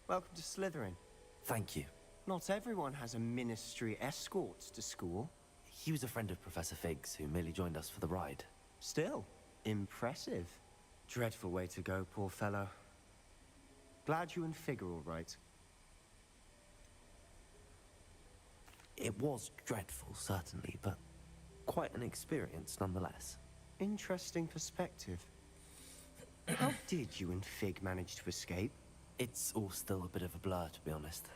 Welcome to Slytherin. Thank you. Not everyone has a ministry escort to school. He was a friend of Professor Fig's who merely joined us for the ride. Still, impressive. Dreadful way to go, poor fellow. Glad you and Fig are all right. It was dreadful, certainly, but quite an experience nonetheless. Interesting perspective. How did you and Fig manage to escape? It's all still a bit of a blur, to be honest.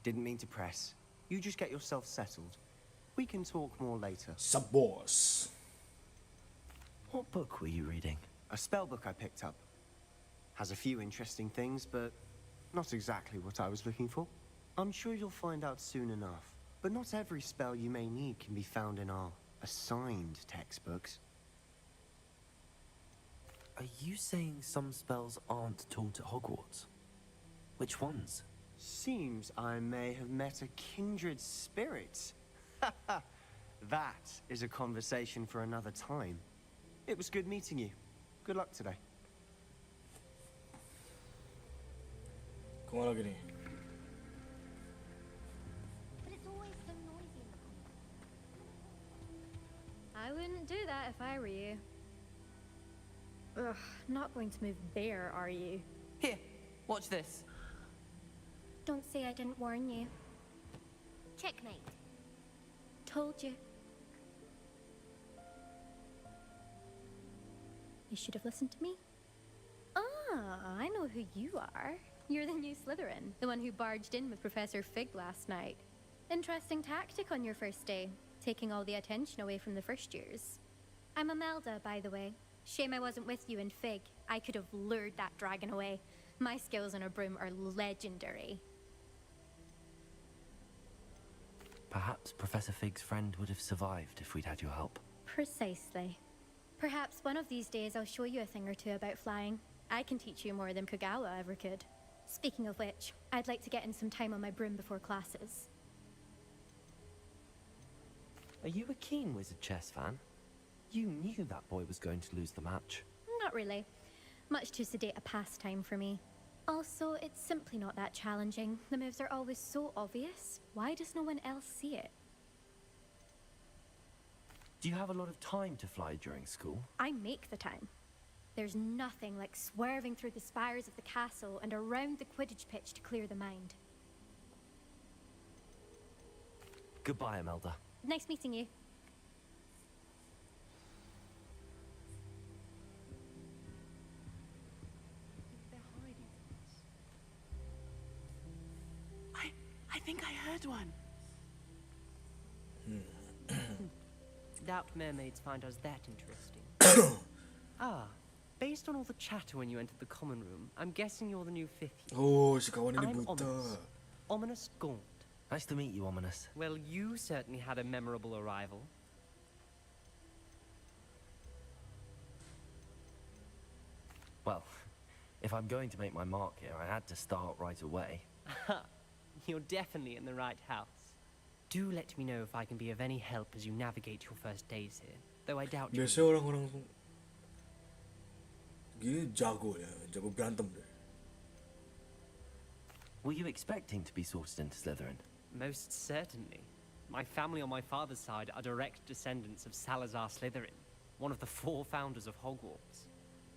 Didn't mean to press. You just get yourself settled. We can talk more later. Sup, boss. What book were you reading? A spell book I picked up. Has a few interesting things, but not exactly what I was looking for. I'm sure you'll find out soon enough. But not every spell you may need can be found in our assigned textbooks. Are you saying some spells aren't taught at Hogwarts? Which ones? Seems I may have met a kindred spirit. That is a conversation for another time. It was good meeting you. Good luck today. Kemana lagi nih? But it's always so noisy in the common. I wouldn't do that if I were you. Ugh, not going to move there, are you? Here, watch this. Don't say I didn't warn you. Checkmate. Told you. You should have listened to me. Ah, I know who you are. You're the new Slytherin, the one who barged in with Professor Fig last night. Interesting tactic on your first day, taking all the attention away from the first years. I'm Imelda, by the way. Shame I wasn't with you in Fig. I could have lured that dragon away. My skills on a broom are legendary. Perhaps Professor Fig's friend would have survived if we'd had your help. Precisely. Perhaps one of these days I'll show you a thing or two about flying. I can teach you more than Kogawa ever could. Speaking of which, I'd like to get in some time on my broom before classes. Are you a keen Wizard chess fan? You knew that boy was going to lose the match. Not really. Much too sedate a pastime for me. Also, it's simply not that challenging. The moves are always so obvious. Why does no one else see it? Do you have a lot of time to fly during school? I make the time. There's nothing like swerving through the spires of the castle and around the Quidditch pitch to clear the mind. Goodbye, Imelda. Nice meeting you. I think I heard one. Doubt mermaids find us that interesting. Based on all the chatter when you entered the common room, I'm guessing you're the new 5th year. Oh, si kawan ini I'm buta. Ominous Gaunt. Nice to meet you, Ominous. Well, you certainly had a memorable arrival. Well, if I'm going to make my mark here, I had to start right away. You're definitely in the right house. Do let me know if I can be of any help as you navigate your first days here, though I doubt you. Biasanya orang-orang gini jago ya, jago berantem deh. Were you expecting to be sorted into Slytherin? Most certainly. My family on my father's side are direct descendants of Salazar Slytherin, one of the 4 founders of Hogwarts.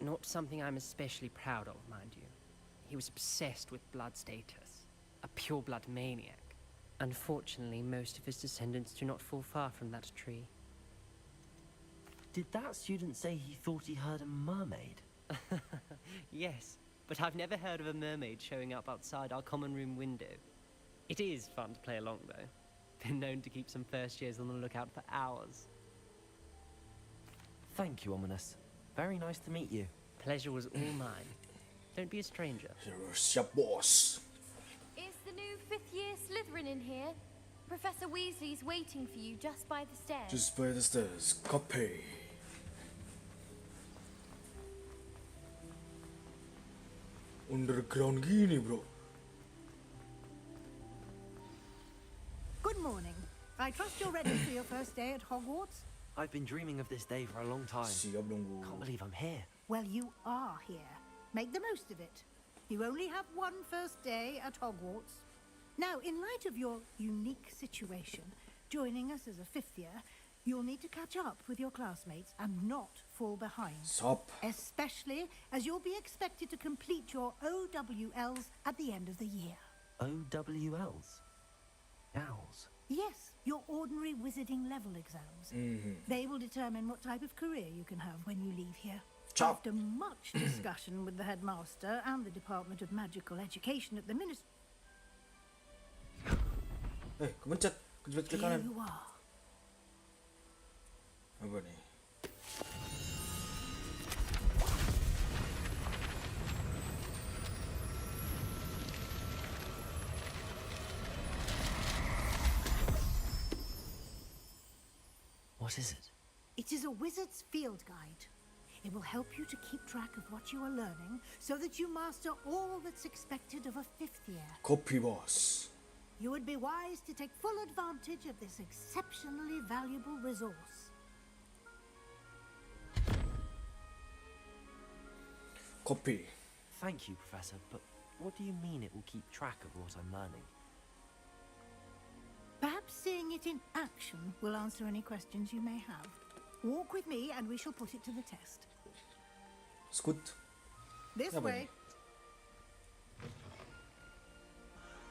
Not something I'm especially proud of, mind you. He was obsessed with blood status, a pure-blood maniac. Unfortunately, most of his descendants do not fall far from that tree. Did that student say he thought he heard a mermaid? Yes, but I've never heard of a mermaid showing up outside our common room window. It is fun to play along, though. Been known to keep some first years on the lookout for hours. Thank you, Ominous. Very nice to meet you. Pleasure was all mine. Don't be a stranger. Siap, bos. Slytherin in here? Professor Weasley's waiting for you just by the stairs. Just by the stairs. Copy. Underground gini, bro. Good morning. I trust you're ready for your first day at Hogwarts. I've been dreaming of this day for a long time. Siap dong, Bu. Can't believe I'm here. Well, you are here. Make the most of it. You only have one first day at Hogwarts. Now, in light of your unique situation, joining us as a fifth year, you'll need to catch up with your classmates and not fall behind. Stop. Especially as you'll be expected to complete your OWLs at the end of the year. OWLs? Owls? Yes, your ordinary wizarding level exams. They will determine what type of career you can have when you leave here. Chop. After much discussion with the headmaster and the Department of Magical Education at the ministry, Kepencet. Kejepit ke here kanan. you are. Apa nih? What is it? It is a wizard's field guide. It will help you to keep track of what you are learning so that you master all that's expected of a fifth year. Copy, boss. You would be wise to take full advantage of this exceptionally valuable resource. Copy. Thank you, Professor, but what do you mean it will keep track of what I'm learning? Perhaps seeing it in action will answer any questions you may have. Walk with me and we shall put it to the test. Scoot. This Apa way. nih?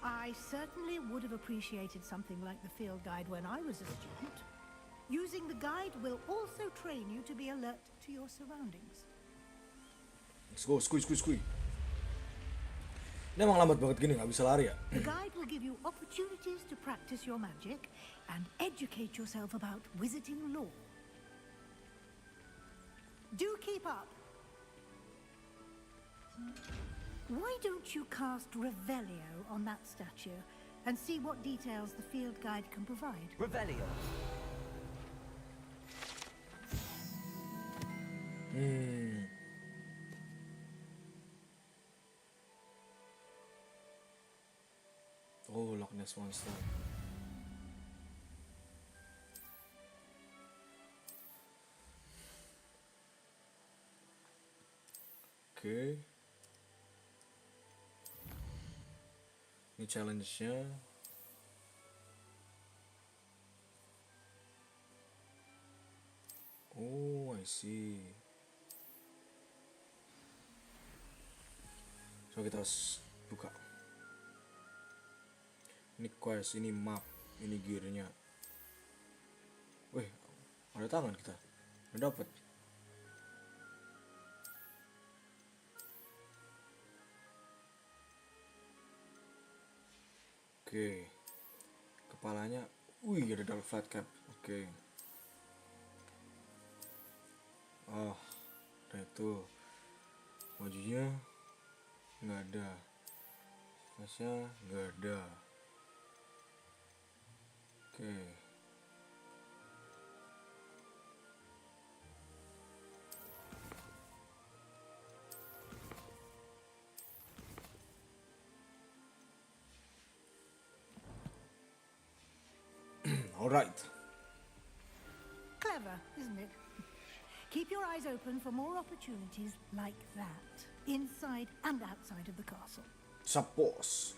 I certainly would have appreciated something like the field guide when I was a student. Using the guide will also train you to be alert to your surroundings. Let's go, skui. Ini emang lambat banget gini, nggak bisa lari ya? The guide will give you opportunities to practice your magic and educate yourself about wizarding lore. Do keep up. Why don't you cast Revelio on that statue and see what details the field guide can provide? Revelio. Oh, Loch Ness Monster. Oke. Ini challenge-nya. Oh, I see. So kita harus buka. Ini quest, ini map, ini gear-nya. Wih, ada tangan kita. Udah dapet. Oke. Kepalanya, wih, ada double flat cap. Oke. Oh, ada itu. Bajunya nggak ada. Tasnya nggak ada. Oke. All right. Clever, isn't it? Keep your eyes open for more opportunities like that, inside and outside of the castle. Suppose.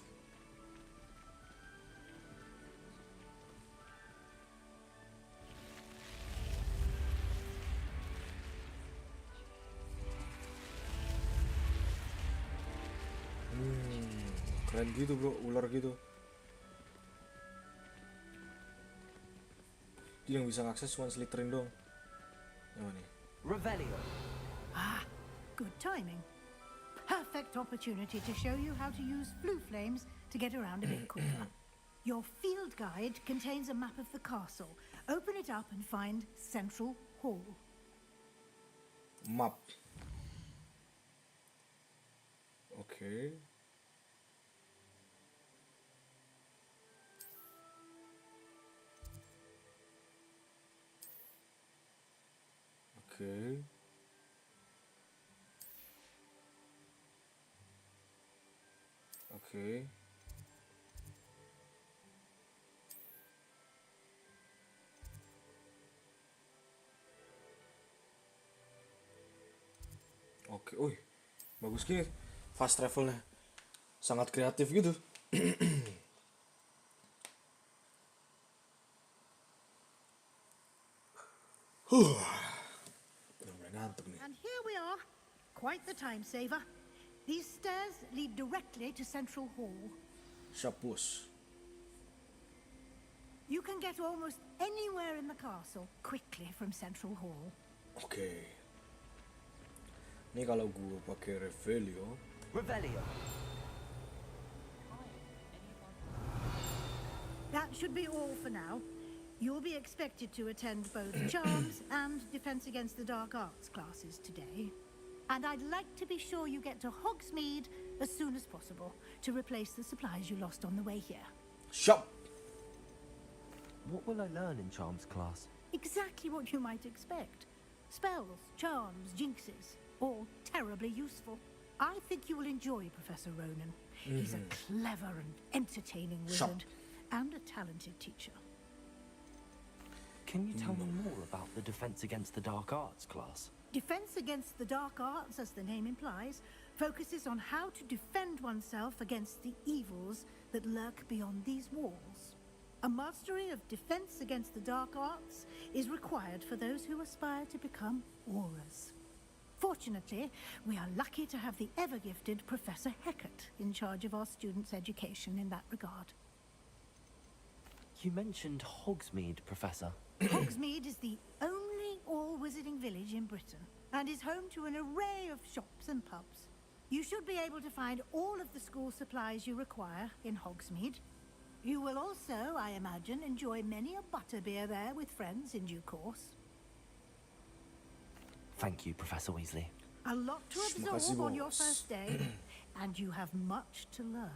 Keren gitu bro, ular gitu. Dia yang bisa ngakses cuma Slytherin dong. Yang nih? Revelio. Ah, good timing. Perfect opportunity to show you how to use blue flames to get around a bit quicker. Your field guide contains a map of the castle. Open it up and find Central Hall. Map. Oke. Oke. Oke. Oke, bagus ki, fast travelnya, sangat kreatif gitu. Udah ngantuk nih. And here we are, quite the time saver. These stairs lead directly to Central Hall. Syapus. You can get almost anywhere in the castle quickly from Central Hall. Oke. Ini kalau gue pakai Revelio. That should be all for now. You'll be expected to attend both Charms and Defense Against the Dark Arts classes today. And I'd like to be sure you get to Hogsmeade as soon as possible to replace the supplies you lost on the way here. Shop! What will I learn in Charms class? Exactly what you might expect. Spells, charms, jinxes, all terribly useful. I think you will enjoy Professor Ronan. He's a clever and entertaining wizard and a talented teacher. Can you tell me more about the Defense Against the Dark Arts class? Defense Against the Dark Arts, as the name implies, focuses on how to defend oneself against the evils that lurk beyond these walls. A mastery of Defense Against the Dark Arts is required for those who aspire to become Aurors. Fortunately, we are lucky to have the ever-gifted Professor Hecat in charge of our students' education in that regard. You mentioned Hogsmeade, Professor. Hogsmeade is the only all-wizarding village in Britain and is home to an array of shops and pubs. You should be able to find all of the school supplies you require in Hogsmeade. You will also, I imagine, enjoy many a butterbeer there with friends in due course. Thank you, Professor Weasley. A lot to absorb on your first day, and you have much to learn.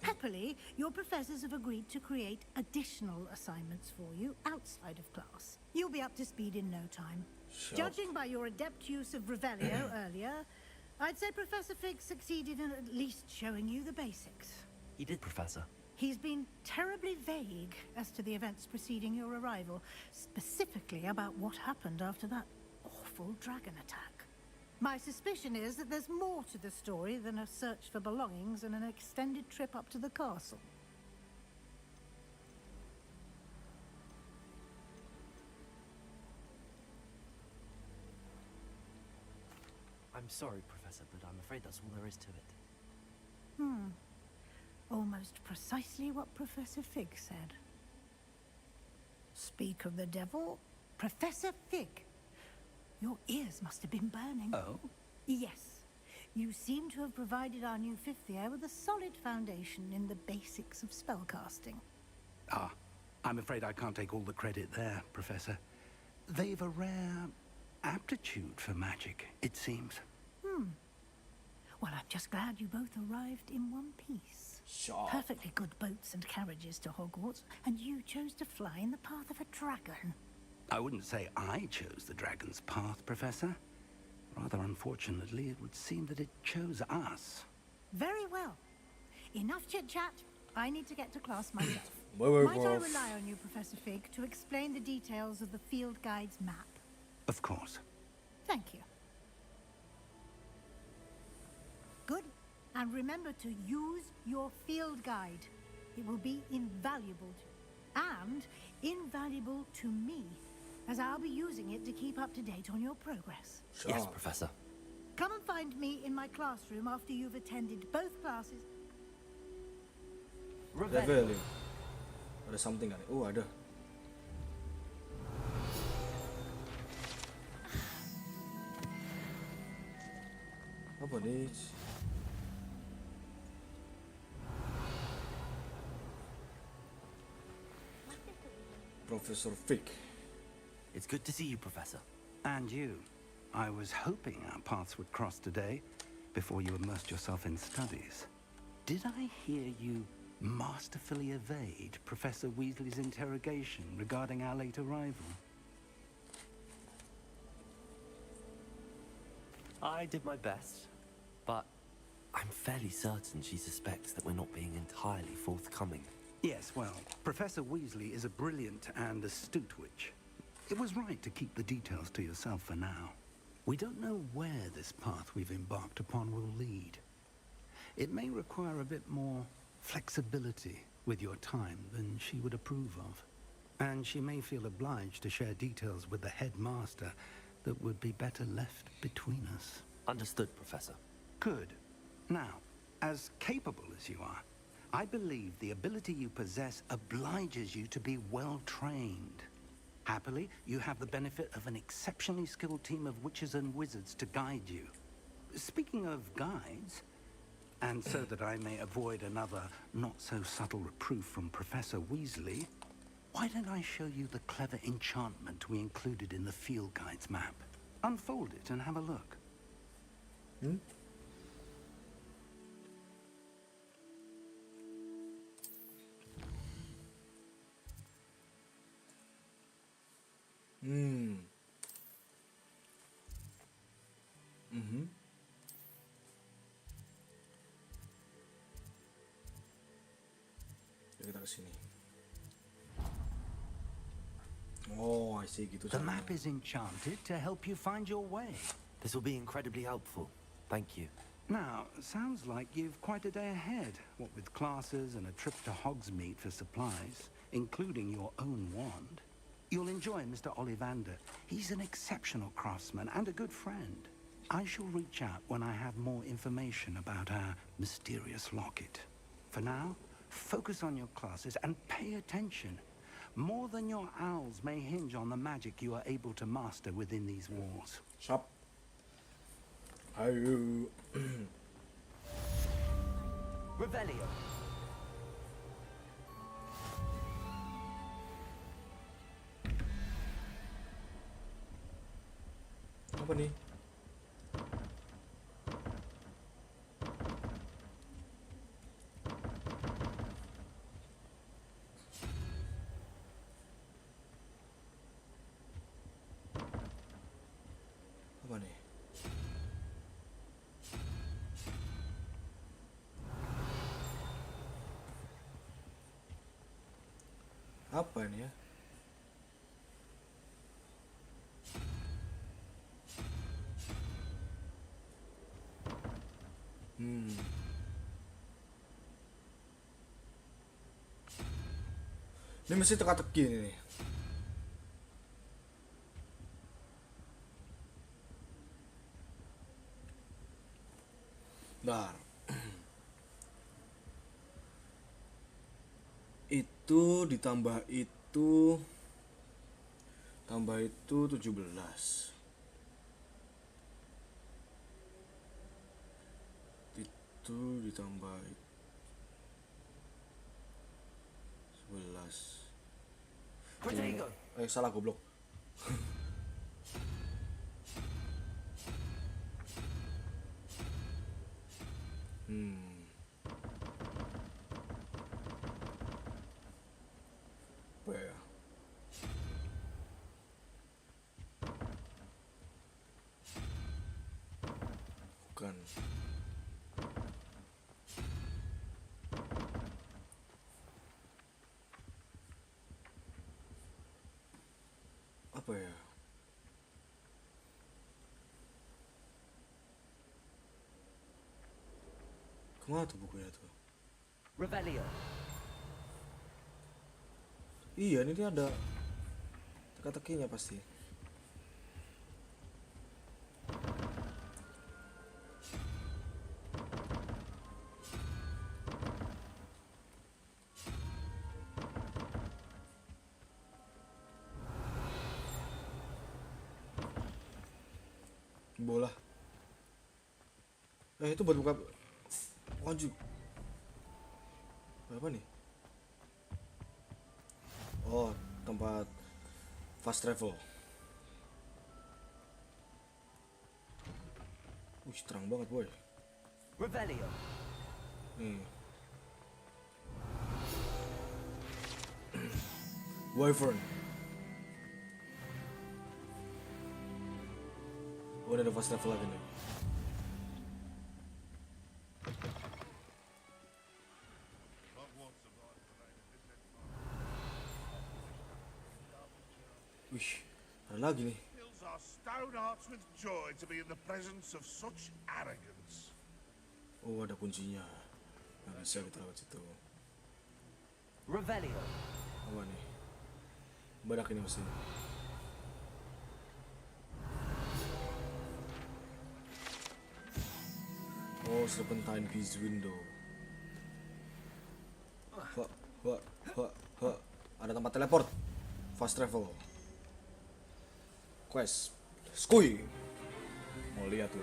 Happily, your professors have agreed to create additional assignments for you outside of class. You'll be up to speed in no time. Judging by your adept use of Revelio earlier, I'd say Professor Fig succeeded in at least showing you the basics. He did, Professor. He's been terribly vague as to the events preceding your arrival, specifically about what happened after that awful dragon attack. My suspicion is that there's more to the story than a search for belongings and an extended trip up to the castle. I'm sorry, Professor, but I'm afraid that's all there is to it. Almost precisely what Professor Fig said. Speak of the devil, Professor Fig. Your ears must have been burning. Oh? Yes. You seem to have provided our new fifth year with a solid foundation in the basics of spellcasting. I'm afraid I can't take all the credit there, Professor. They've a rare aptitude for magic, it seems. Well, I'm just glad you both arrived in one piece. Perfectly good boats and carriages to Hogwarts, and you chose to fly in the path of a dragon. I wouldn't say I chose the dragon's path, Professor. Rather unfortunately, it would seem that it chose us. Very well. Enough chit-chat. I need to get to class myself. Might I rely on you, Professor Fig, to explain the details of the field guide's map? Of course. Thank you. Good. And remember to use your field guide. It will be invaluable to me, as I'll be using it to keep up to date on your progress. Yes, Professor. Come and find me in my classroom after you've attended both classes. Revelio. Ada something kan? Oh, ada. Apa nih? Professor Fig. It's good to see you, Professor. And you. I was hoping our paths would cross today, before you immersed yourself in studies. Did I hear you masterfully evade Professor Weasley's interrogation regarding our late arrival? I did my best, but I'm fairly certain she suspects that we're not being entirely forthcoming. Yes, well, Professor Weasley is a brilliant and astute witch. It was right to keep the details to yourself for now. We don't know where this path we've embarked upon will lead. It may require a bit more flexibility with your time than she would approve of. And she may feel obliged to share details with the headmaster that would be better left between us. Understood, Professor. Good. Now, as capable as you are, I believe the ability you possess obliges you to be well trained. Happily, you have the benefit of an exceptionally skilled team of witches and wizards to guide you. Speaking of guides, and so that I may avoid another not-so-subtle reproof from Professor Weasley, why don't I show you the clever enchantment we included in the field guide's map? Unfold it and have a look. Kita ke sini. Oh, I see gitu. The map is enchanted to help you find your way. This will be incredibly helpful. Thank you. Now, sounds like you've quite a day ahead, what with classes and a trip to Hogsmeade for supplies, including your own wand. You'll enjoy Mr. Ollivander. He's an exceptional craftsman and a good friend. I shall reach out when I have more information about our mysterious locket. For now, focus on your classes and pay attention. More than your owls may hinge on the magic you are able to master within these walls. Shop. Ayo. Revelio. Apa nih? Apa nih? Apa ini ya? Ini mesti teka-teki nih. Bentar. Itu ditambah itu tambah itu 17. Itu ditambah 11. Salah goblok. Apa ya? Bukan. Apa ya? Kemana tuh bukunya tuh? Revelio. Iya, ini ada teka-tekinya pasti. Bola. Itu buat buka wajib. Apa nih? Oh, tempat fast travel. Wih, terang banget, boy. Revelio. Nih. Wyvern. Oh, ada fast travel lagi nih. Wih, ada lagi nih. Fills our stout hearts with joy to be in the presence of such arrogance. Oh, ada kuncinya. Nggak bisa kita lewat situ. Revelio. Apa nih? Badak ini mesti. Oh, serpentine piece window. Wah. Ada tempat teleport. Fast travel. Quest. Skui. Mau lihat tuh.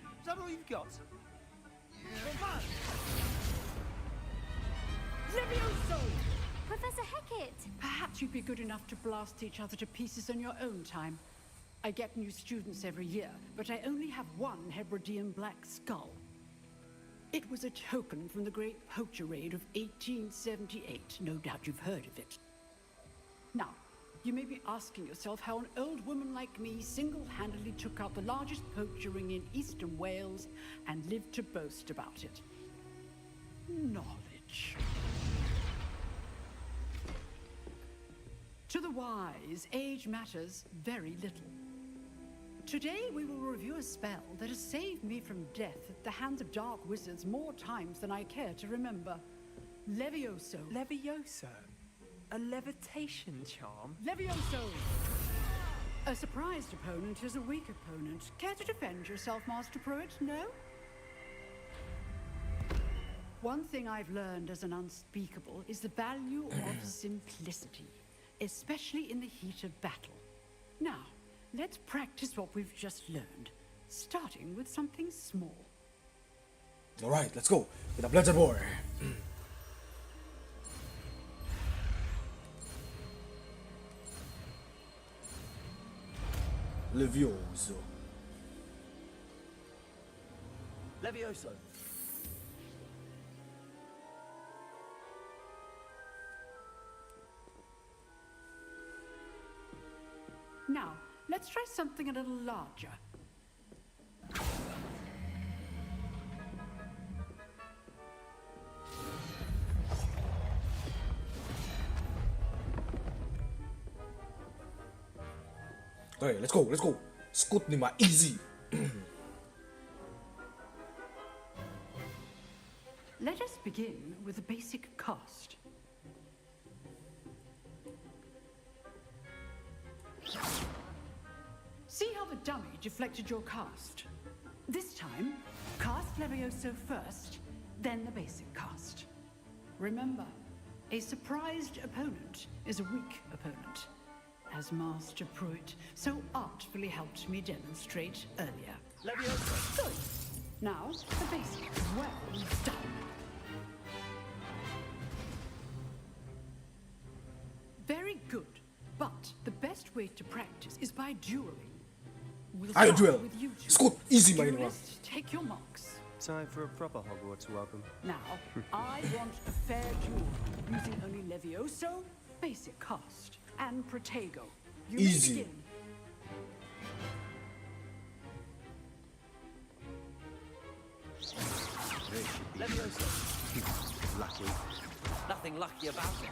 Is that all you've got? Levioso! Professor Hecat! Perhaps you'd be good enough to blast each other to pieces on your own time. I get new students every year, but I only have one Hebridean black skull. It was a token from the Great Poacher Raid of 1878. No doubt you've heard of it. Now, you may be asking yourself how an old woman like me single-handedly took out the largest poacher ring in eastern Wales and lived to boast about it. Knowledge. To the wise, age matters very little. Today we will review a spell that has saved me from death at the hands of dark wizards more times than I care to remember. Levioso. Levioso? A levitation charm? Levioso! A surprised opponent is a weak opponent. Care to defend yourself, Master Pruitt? No? One thing I've learned as an unspeakable is the value of simplicity, especially in the heat of battle. Now, let's practice what we've just learned, starting with something small. Alright, let's go. Kita belajar, boy. Levioso. Levioso. Now, let's try something a little larger. Okay, let's go. Scoot nih, mah easy. Let us begin with a basic cast. See how the dummy deflected your cast? This time, cast Levioso first, then the basic cast. Remember, a surprised opponent is a weak opponent, as Master Pruitt so artfully helped me demonstrate earlier. Levioso! Good. Now, the basic. Well done. Very good. But the best way to practice is by dueling. We'll Ayo start duel. with you two. Scoot, easy main mah. Duelists, take your marks. Time for a proper Hogwarts welcome. Now, I want a fair duel, using only Levioso, basic cast, and Protego. You Easy. may begin. Levioso. Lucky. Nothing lucky about it.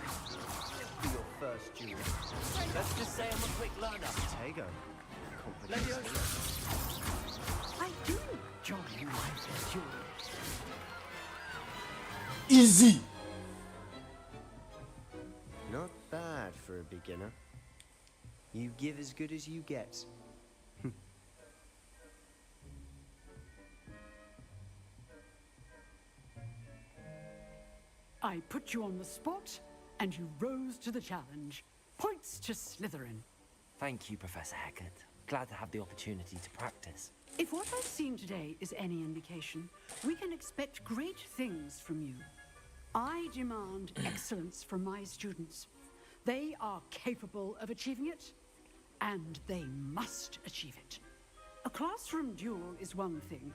For your first duel. Let's just say I'm a quick learner. Protego. Levioso. I do enjoy my first duel. Easy. Not bad for a beginner. You give as good as you get. I put you on the spot, and you rose to the challenge. Points to Slytherin. Thank you, Professor Hecat. Glad to have the opportunity to practice. If what I've seen today is any indication, we can expect great things from you. I demand excellence from my students. They are capable of achieving it, and they must achieve it. A classroom duel is one thing,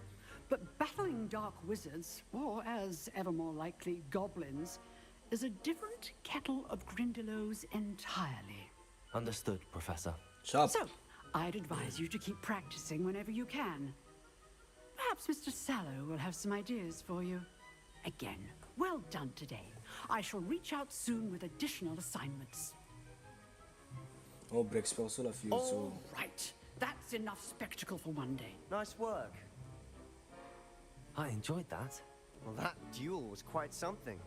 but battling dark wizards, or as ever more likely, goblins, is a different kettle of Grindylows entirely. Understood, Professor. Sharp. So, I'd advise you to keep practicing whenever you can. Perhaps Mr. Sallow will have some ideas for you. Again, well done today. I shall reach out soon with additional assignments. Oh, break spel so love you so. All right, that's enough spectacle for one day. Nice work. I enjoyed that. Well, that duel was quite something.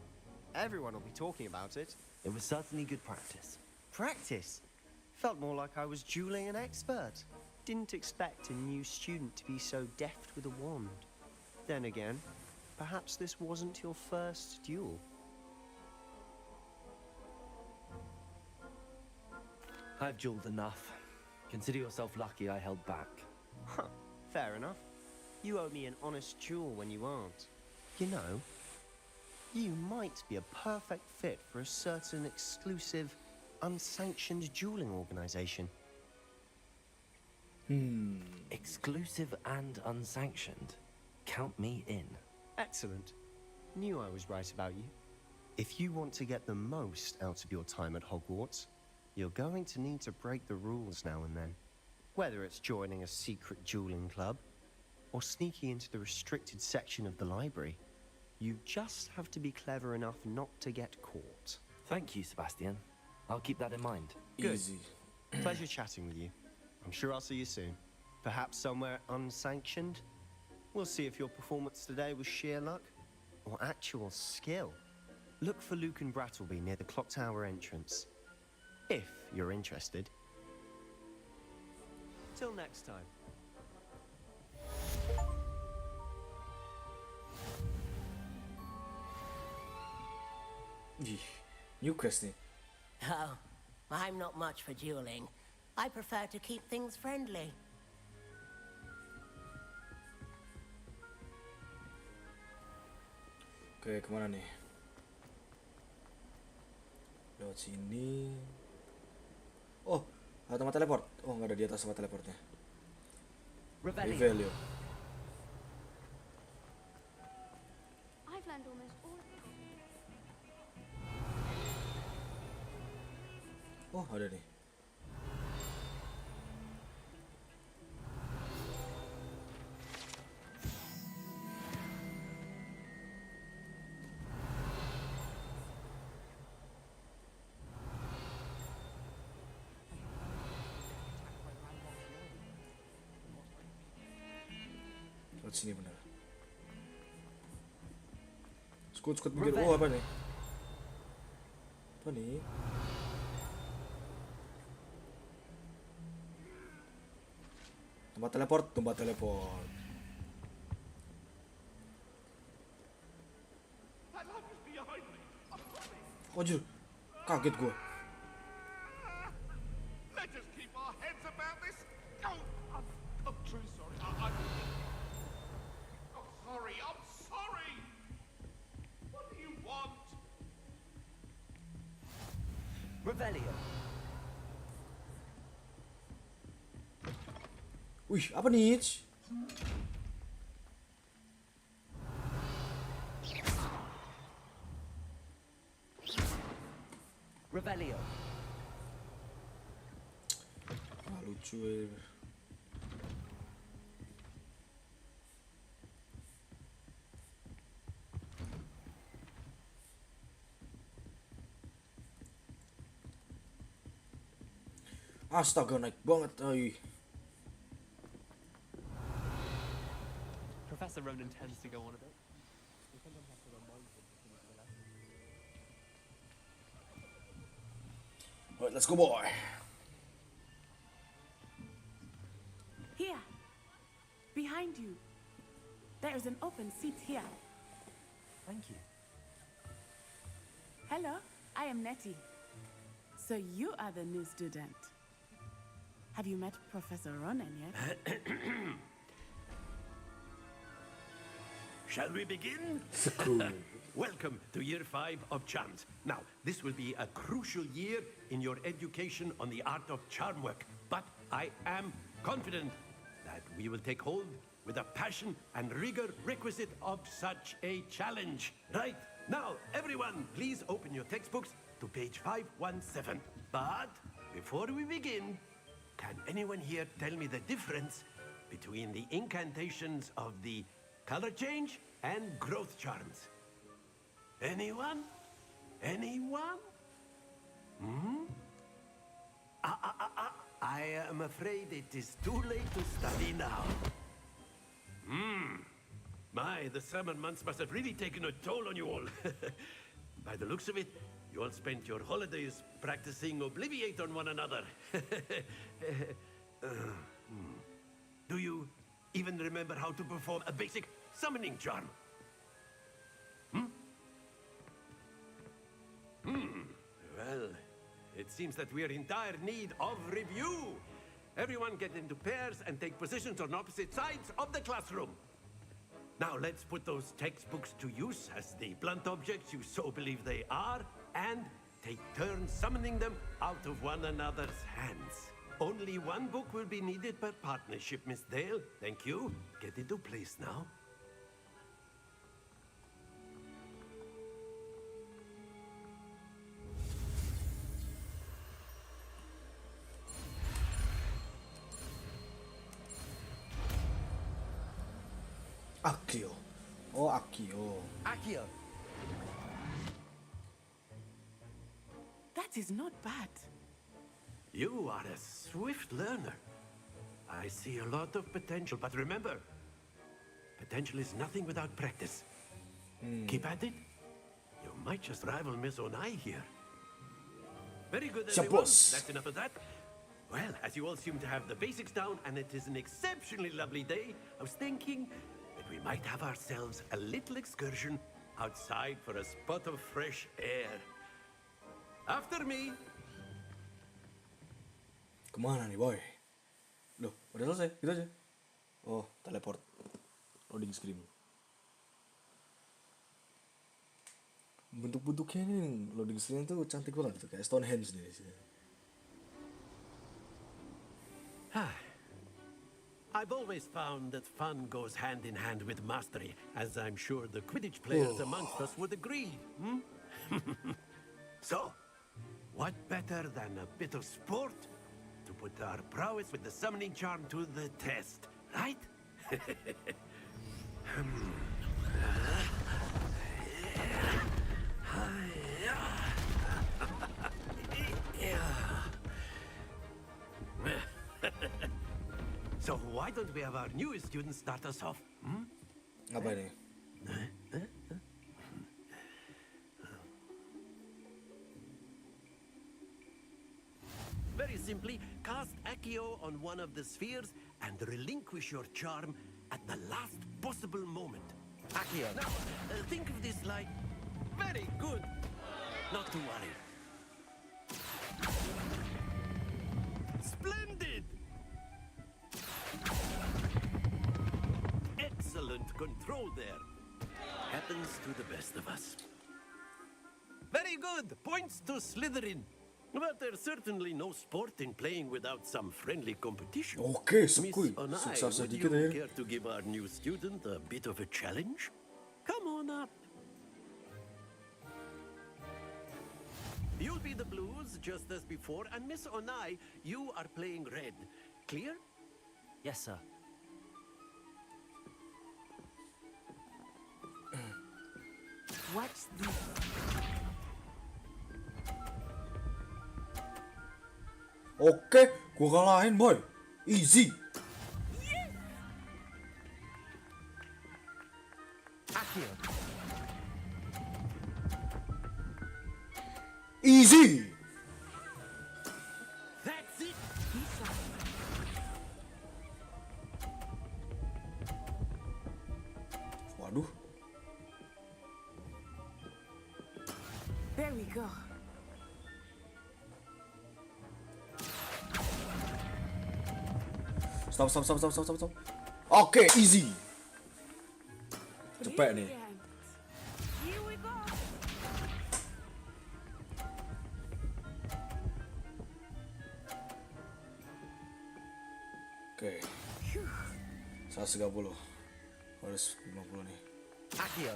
Everyone will be talking about it. It was certainly good practice. Practice? Felt more like I was dueling an expert. Didn't expect a new student to be so deft with a wand. Then again, perhaps this wasn't your first duel. I've dueled enough. Consider yourself lucky I held back. Huh, fair enough. You owe me an honest duel when you aren't. You know, you might be a perfect fit for a certain exclusive, unsanctioned dueling organization. Exclusive and unsanctioned. Count me in. Excellent. Knew I was right about you. If you want to get the most out of your time at Hogwarts, you're going to need to break the rules now and then. Whether it's joining a secret dueling club, or sneaking into the restricted section of the library, you just have to be clever enough not to get caught. Thank you, Sebastian. I'll keep that in mind. Good. Easy. Pleasure chatting with you. I'm sure I'll see you soon. Perhaps somewhere unsanctioned? We'll see if your performance today was sheer luck or actual skill. Look for Luke and Brattleby near the clock tower entrance. If you're interested. Till next time. New quest nih. Oh, I'm not much for dueling. I prefer to keep things friendly. Oke, kemana nih? Lewat sini. Oh, ada tempat teleport. Oh, nggak ada di atas tempat teleportnya. Revelio. I've learned almost all of it. Oh, ada nih. Lewat sini bener. Skut mikir, oh apa nih? Apa nih? Tempat teleport. Oh, anjir, kaget gue. Let us keep our heads about this. Oh, I'm truly sorry. I'm sorry. What do you want? Revelio. Wih, apa nih? Revelio. Ah, lucu ya. Astaga, naik banget, ay. Professor Ronan tends to go on a bit. Alright, let's go, boy. Here, behind you. There is an open seat here. Thank you. Hello, I am Nettie. So you are the new student. Have you met Professor Ronan yet? Shall we begin? Welcome to Year 5 of Charms. Now, this will be a crucial year in your education on the art of charm work, but I am confident that we will take hold with the passion and rigor requisite of such a challenge. Right, Now, everyone, please open your textbooks to page 517. But before we begin, can anyone here tell me the difference between the incantations of the color change and growth charms? Anyone? Anyone? I am afraid it is too late to study now. My, the summer months must have really taken a toll on you all. By the looks of it, you all spent your holidays practicing Obliviate on one another. Do you even remember how to perform a basic summoning charm? Well, it seems that we are in dire need of review. Everyone get into pairs and take positions on opposite sides of the classroom. Now let's put those textbooks to use as the blunt objects you so believe they are, and take turns summoning them out of one another's hands. Only one book will be needed per partnership, Miss Dale. Thank you. Get into place now. Akio. Oh, Akio. Akio. That is not bad. You are a swift learner. I see a lot of potential, but remember, potential is nothing without practice. Keep at it. You might just rival Miss Onai here. Very good, everyone. That's enough of that. Well, as you all seem to have the basics down, and it is an exceptionally lovely day, I was thinking that we might have ourselves a little excursion outside for a spot of fresh air. After me. Kemana nih, boy? Loh, udah selesai? Gitu aja? Oh, teleport. Loading screen. Bentuk-bentuknya nih, loading screen tuh cantik banget tuh, kayak Stonehenge nih. I've always found that fun goes hand in hand with mastery, as I'm sure the Quidditch players amongst us would agree. So, what better than a bit of sport to put our prowess with the summoning charm to the test, right? So why don't we have our newest student start us off? Apa ini? Very simply, cast Accio on one of the spheres and relinquish your charm at the last possible moment. Accio. Now, think of this like... Very good. Not to worry. Splendid! Excellent control there. Happens to the best of us. Very good. Points to Slytherin. But there's certainly no sport in playing without some friendly competition. Okay, Miss Onai, would you care to give our new student a bit of a challenge? Come on up. You'll be the blues, just as before, and Miss Onai, you are playing red. Clear? Yes, sir. What's this? Oke, gua kalahin, boy. Easy. Akio. Easy. That's it. Waduh. There we go. Stop. Oke, easy. Cepet nih. Here we go. Oke. 130. Harus 50 nih. Akio.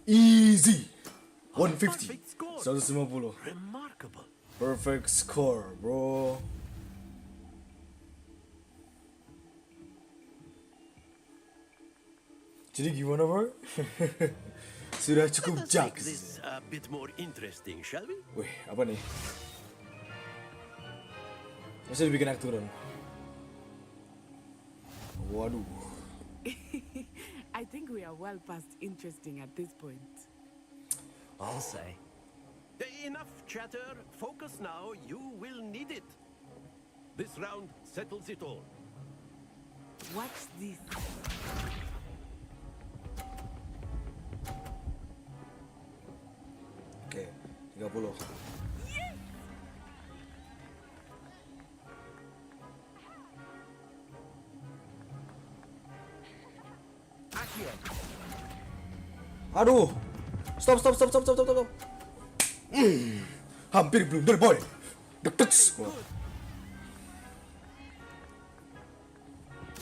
Easy. 150. 150. Remarkable. Perfect score, bro. Jadi gimana, bro? Sudah cukup Let's make jaks. this a bit more interesting, shall we? Wih, apa nih? Masih dibikin aktoran. Waduh. I think we are well past interesting at this point. I'll say. Enough chatter. Focus now. You will need it. This round settles it all. Watch this. Oke, 30. Aduh. Stop. Hampir blunder, boy. Deket.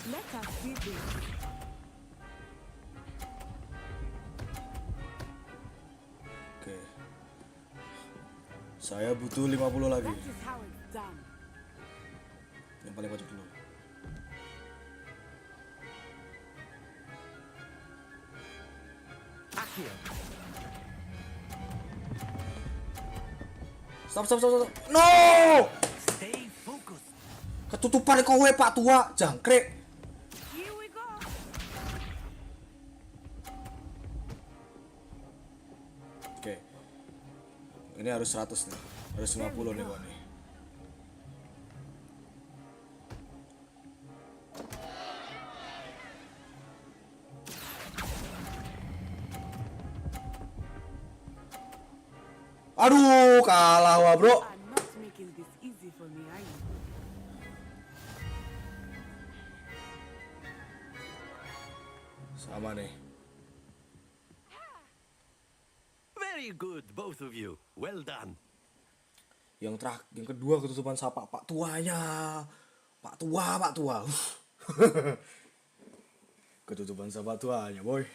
Let us see this. Oke. Saya butuh 50 lagi. That is how it's done. Yang paling pojok dulu. Akhir. Stop. No! Stay focused. Ketutupan kowe Pak Tua, jangkrik. Here we go. Oke. Ini harus 100 nih. Harus 50 nih gua nih. Aduh, kalah wah, bro. You are not making this easy for me, are you? Sama nih. Very good, both of you. Well done. Yang kedua ketutupan sapa Pak Tuanya. Pak Tua. Ketutupan sapa tuanya, boy.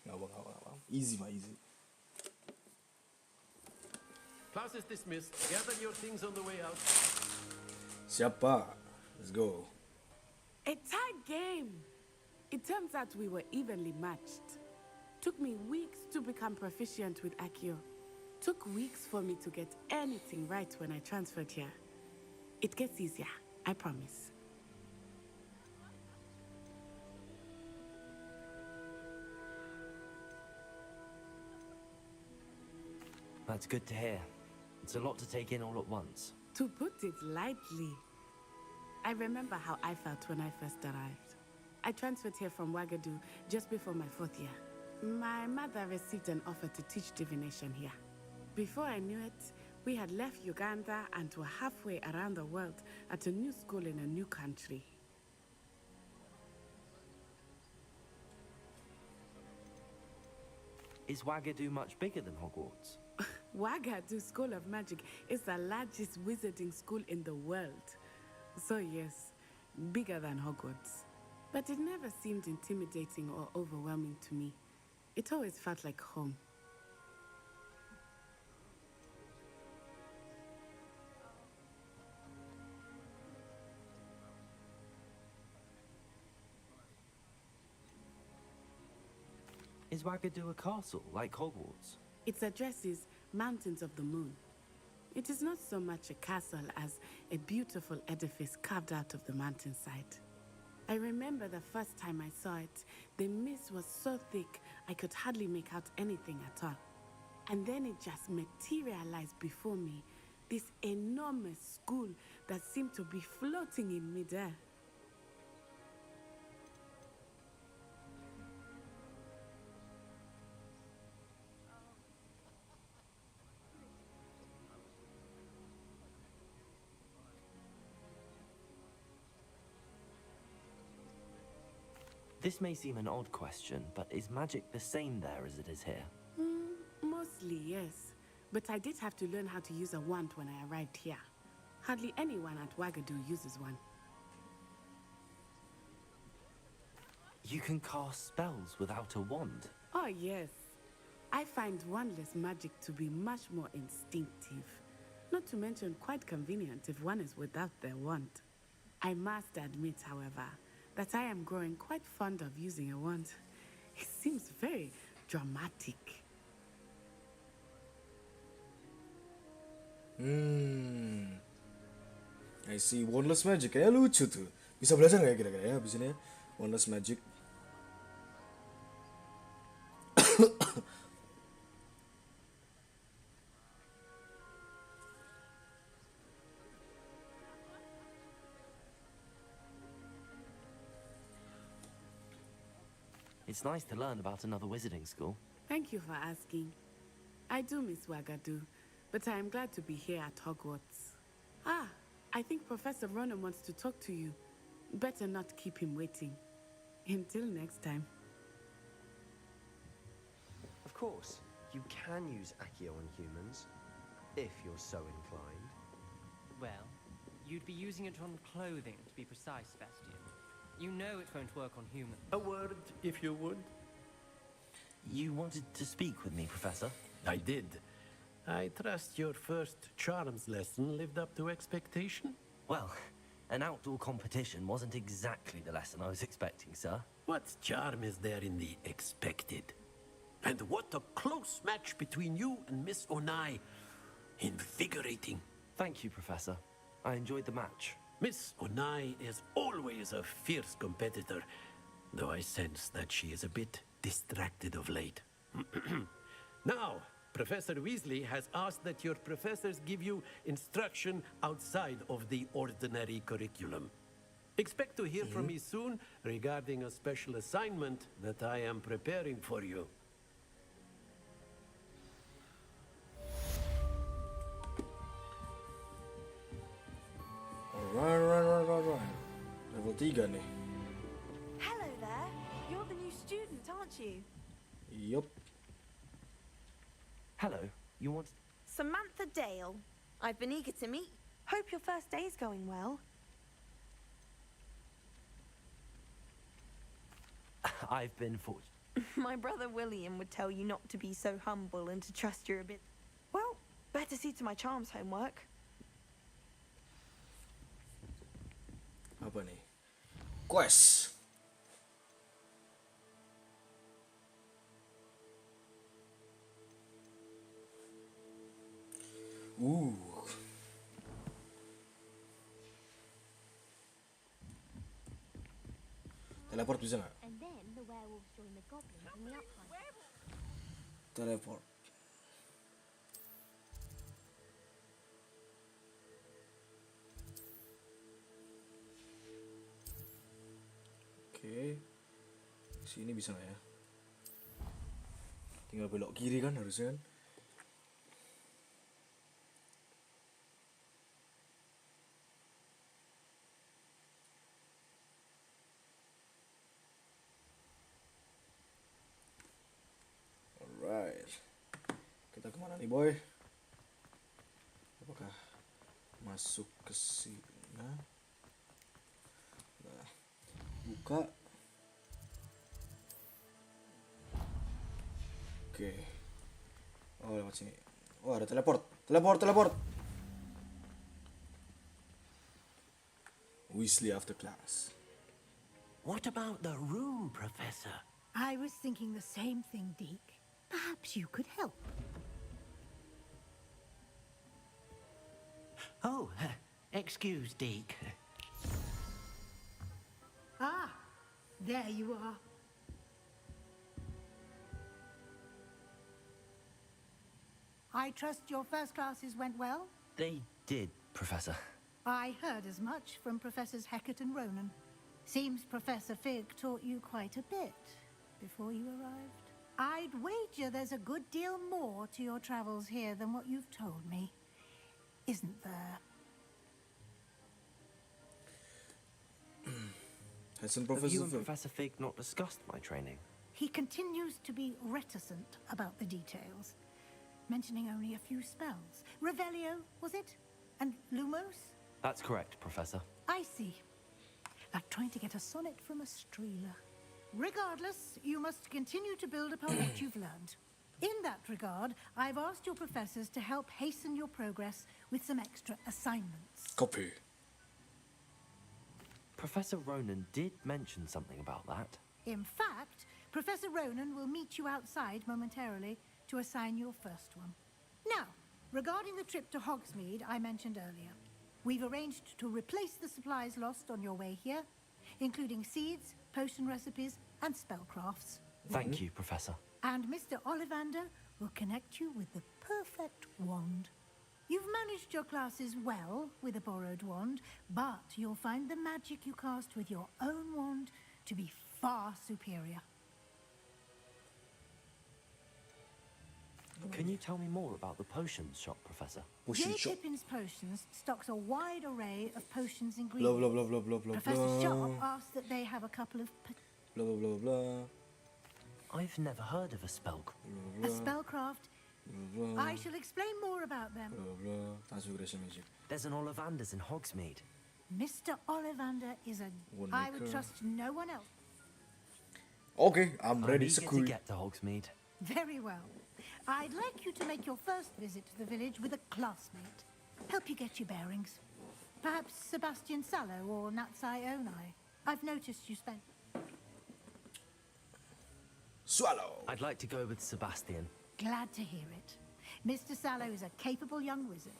Enggak apa. Easy. Class is dismissed. Gather your things on the way out. Siapa? Let's go. A tight game. It turns out we were evenly matched. Took me weeks to become proficient with Akio. Took weeks for me to get anything right when I transferred here. It gets easier, I promise. That's good to hear. It's a lot to take in all at once. To put it lightly, I remember how I felt when I first arrived. I transferred here from Wagadu just before my 4th year. My mother received an offer to teach divination here. Before I knew it, we had left Uganda and were halfway around the world at a new school in a new country. Is Wagadu much bigger than Hogwarts? Wagadu School of Magic is the largest wizarding school in the world. So yes, bigger than Hogwarts. But it never seemed intimidating or overwhelming to me. It always felt like home. Is Wagadu a castle like Hogwarts? Its address is Mountains of the Moon. It is not so much a castle as a beautiful edifice carved out of the mountainside. I remember the first time I saw it, the mist was so thick I could hardly make out anything at all. And then it just materialized before me, this enormous school that seemed to be floating in midair. This may seem an odd question, but is magic the same there as it is here? Mostly, yes. But I did have to learn how to use a wand when I arrived here. Hardly anyone at Wagadu uses one. You can cast spells without a wand? Oh, yes. I find wandless magic to be much more instinctive. Not to mention quite convenient if one is without their wand. I must admit, however, that I am growing quite fond of using a wand. It seems very dramatic. I see. Wandless magic kayaknya lucu tuh. Bisa belajar nggak ya kira-kira ya abis ini ya? Wandless magic. It's nice to learn about another wizarding school. Thank you for asking. I do miss Wagadu, but I am glad to be here at Hogwarts. Ah, I think Professor Ronan wants to talk to you. Better not keep him waiting. Until next time. Of course, you can use Accio on humans, if you're so inclined. Well, you'd be using it on clothing, to be precise, Sebastian. You know it won't work on humans. A word, if you would. You wanted to speak with me, Professor? I did. I trust your first charms lesson lived up to expectation? Well, an outdoor competition wasn't exactly the lesson I was expecting, sir. What charm is there in the expected? And what a close match between you and Miss Onai. Invigorating. Thank you, Professor. I enjoyed the match. Miss Onai is always a fierce competitor, though I sense that she is a bit distracted of late. Now, Professor Weasley has asked that your professors give you instruction outside of the ordinary curriculum. Expect to hear from me soon regarding a special assignment that I am preparing for you. Alright. Level 3 nih. Hello there. You're the new student, aren't you? Yup. Hello, you want... Samantha Dale. I've been eager to meet. Hope your first day's going well. I've been fortunate. My brother William would tell you not to be so humble and to trust you're a bit... Well, better see to my charms homework. Apa nih? Quest. Teleport bisa nggak? And then the werewolves join the goblins in the uprising. Teleport. Oke. Sini bisa nggak ya? Tinggal belok kiri kan harusnya kan? Alright. Kita kemana nih boy? Apakah masuk ke sini? Nah, buka. Oke. Oh lewat sini. Oh ada teleport. Teleport. Weasley after class. What about the room, Professor? I was thinking the same thing, Deke. Perhaps you could help. Oh, excuse, Deke. Ah, there you are. I trust your first classes went well? They did, Professor. I heard as much from Professors Hecat and Ronan. Seems Professor Fig taught you quite a bit before you arrived. I'd wager there's a good deal more to your travels here than what you've told me. Isn't there? Hasn't Have you Professor and Fig... Professor Fig not discussed my training? He continues to be reticent about the details, mentioning only a few spells. Revelio, was it? And Lumos? That's correct, Professor. I see. Like trying to get a sonnet from a streeler. Regardless, you must continue to build upon what you've learned. In that regard, I've asked your professors to help hasten your progress with some extra assignments. Copy. Professor Ronan did mention something about that. In fact, Professor Ronan will meet you outside momentarily to assign your first one. Now, regarding the trip to Hogsmeade I mentioned earlier, we've arranged to replace the supplies lost on your way here, including seeds, potion recipes, and spellcrafts. Thank you, Professor. And Mr. Ollivander will connect you with the perfect wand. You've managed your classes well with a borrowed wand, but you'll find the magic you cast with your own wand to be far superior. Can you tell me more about the potions shop, Professor? J. Pippin's Potions stocks a wide array of potions ingredients. Blah, blah, blah, blah, blah, blah, Professor blah. Sharp asked that they have a couple of... Blah, blah, blah, blah. I've never heard of a spell. A spellcraft. I shall explain more about them. Transfiguration magic. There's an Ollivander's in Hogsmeade. Mr. Ollivander is a... I would trust no one else. Okay, I'm ready. I'm eager to get to Hogsmeade. Very well. I'd like you to make your first visit to the village with a classmate. Help you get your bearings. Perhaps Sebastian Sallow or Natsai Onai. I've noticed you spent... Swallow. I'd like to go with Sebastian. Glad to hear it. Mr. Sallow is a capable young wizard,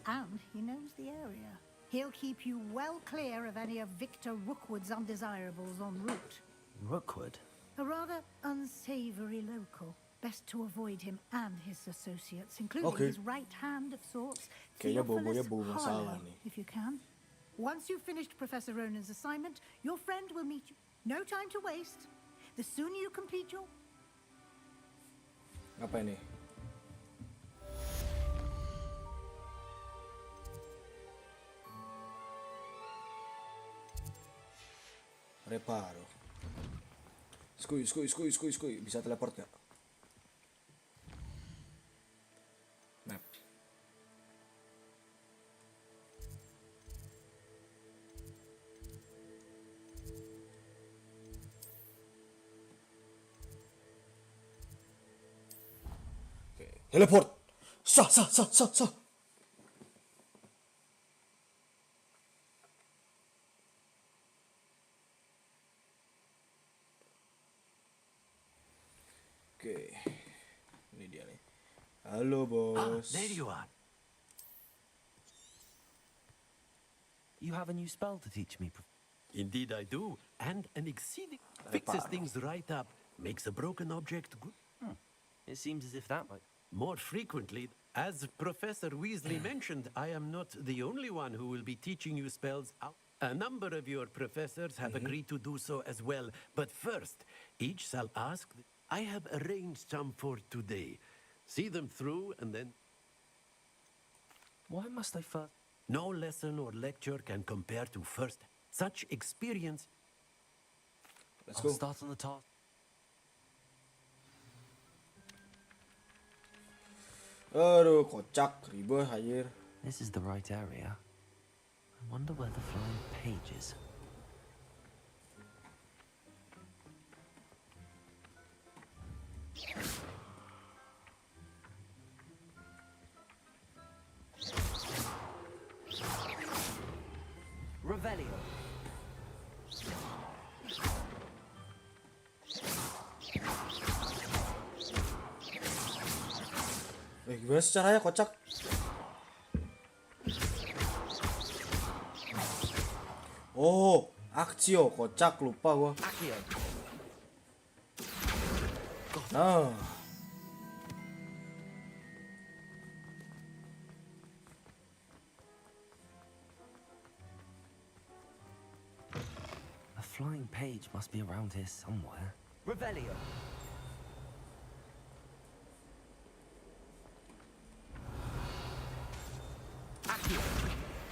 and he knows the area. He'll keep you well clear of any of Victor Rookwood's undesirables en route. Rookwood? A rather unsavory local. Best to avoid him and his associates, including his right hand of sorts, Theophilus Harlow, if you can. Once you've finished Professor Ronan's assignment, your friend will meet you. No time to waste. The sooner you complete your... Apa ini? Reparo. Skuy. Bisa teleport gak? Map. Oke, teleport. Sa. Oke, ini dia nih. Halo bos. There you are. You have a new spell to teach me. Indeed I do. And an exceeding... Fixes things right up. Makes a broken object good. It seems as if that might... More frequently, as Professor Weasley mentioned, I am not the only one who will be teaching you spells out. A number of your professors have agreed to do so as well. But first, each shall ask... I have arranged some for today. See them through and then... Why must I first... No lesson or lecture can compare to first. Such experience... I'll start on the task. Aduh, kocak, ribet, anjir. This is the right area. I wonder where the flying page is. Revelio. Gimana sih caranya, kocak? Oh, Accio, kocak, lupa gua. Nah. A flying page must be around here somewhere. Revelio.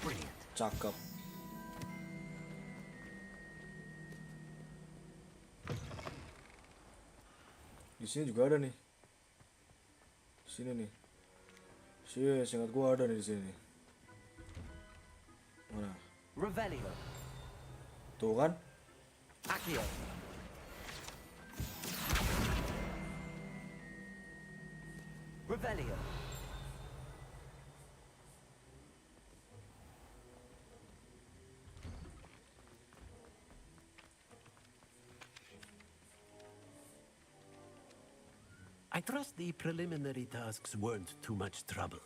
Brilliant. Cakep. Di sini juga ada nih. Di sini nih. Sih, seingat gua ada nih di sini. Mana? Revelio. Tuh kan? Accio. Revelio. I trust the preliminary tasks weren't too much trouble.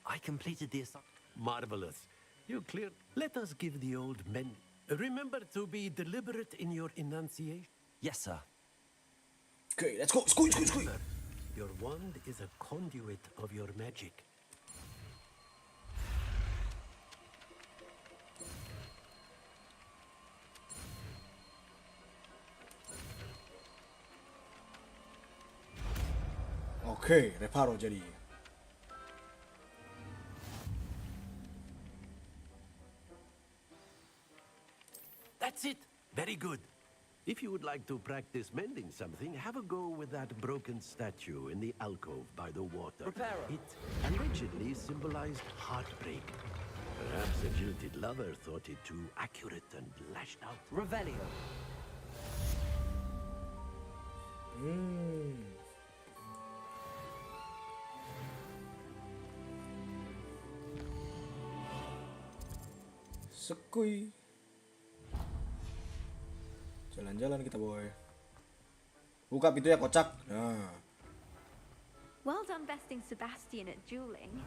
I completed the assignment. Marvelous. You cleared. Let us give the old men. Remember to be deliberate in your enunciation. Yes, sir. Okay, let's go. Squeeze. Your wand is a conduit of your magic. Oke, reparo jadi. That's it. Very good. If you would like to practice mending something, have a go with that broken statue in the alcove by the water. Reparo. It allegedly symbolized heartbreak. Perhaps a jilted lover thought it too accurate and lashed out. Revelio. Sekui. Jalan-jalan kita, boy. Buka pintunya kocak. Nah. Well done besting Sebastian at dueling.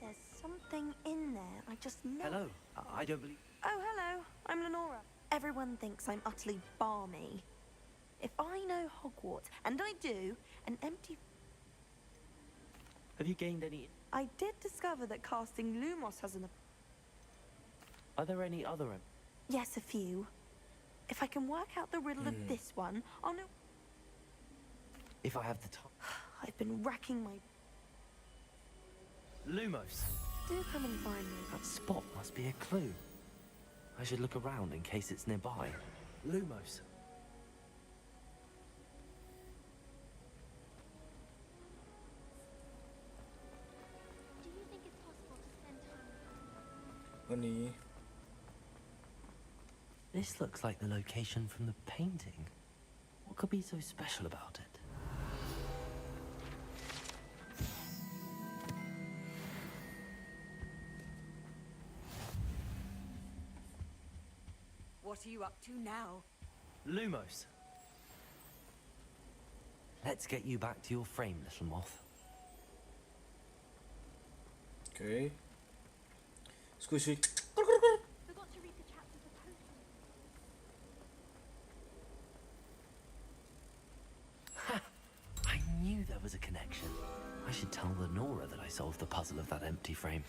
There's something in there. I just know. Hello. I don't believe... Oh, hello. I'm Lenora. Everyone thinks I'm utterly balmy. If I know Hogwarts, and I do, an empty... Have you gained any... I did discover that casting Lumos has an... Are there any other... Yes, a few. If I can work out the riddle of this one, I'll know... If I have the time... I've been racking my... Lumos. Do come and find me. That spot must be a clue. I should look around in case it's nearby. Lumos. Do you think it's possible to spend time with Ini. This looks like the location from the painting. What could be so special about it? What are you up to now? Lumos. Let's get you back to your frame, little moth. Okay. Squishy. Forgot to read the chapter for potion. I knew there was a connection. I should tell Lenora that I solved the puzzle of that empty frame.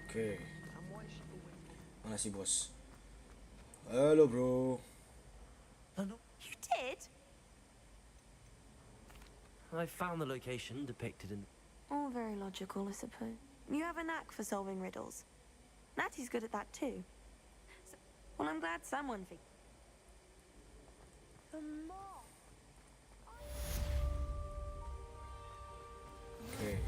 Okay. Mana sih, bos? Halo, bro. You did? I found the location depicted in... All very logical, I suppose. You have a knack for solving riddles. Natty's good at that too. Well, I'm glad someone figured. The moth. Okay.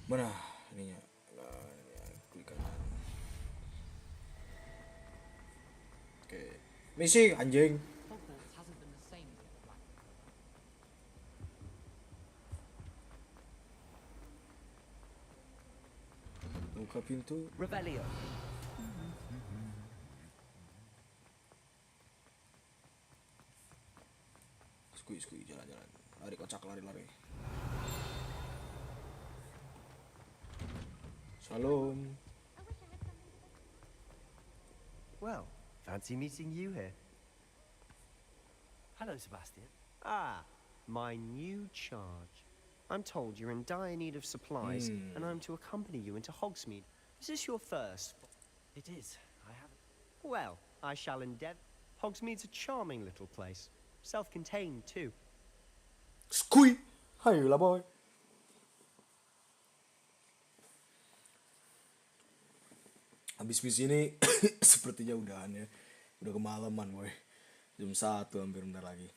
Mana ininya? Nah, ini klik kanan. Oke. Misi anjing. Hogwarts hasn't been the same since Black. Buka pintu. Revelio. Skui, jalan-jalan. Lari kocak, lari. Shalom. Well, fancy meeting you here. Hello, Sebastian. Ah, my new charge. I'm told you're in dire need of supplies, and I'm to accompany you into Hogsmeade. Is this your first? It is. I haven't... Well, I shall endeavour. Hogsmeade's a charming little place. Self-contained, too. Skui. Hayolah, boy. Habis misi ini sepertinya udahan ya. Udah kemalaman, boy. Jam 1 hampir bentar lagi.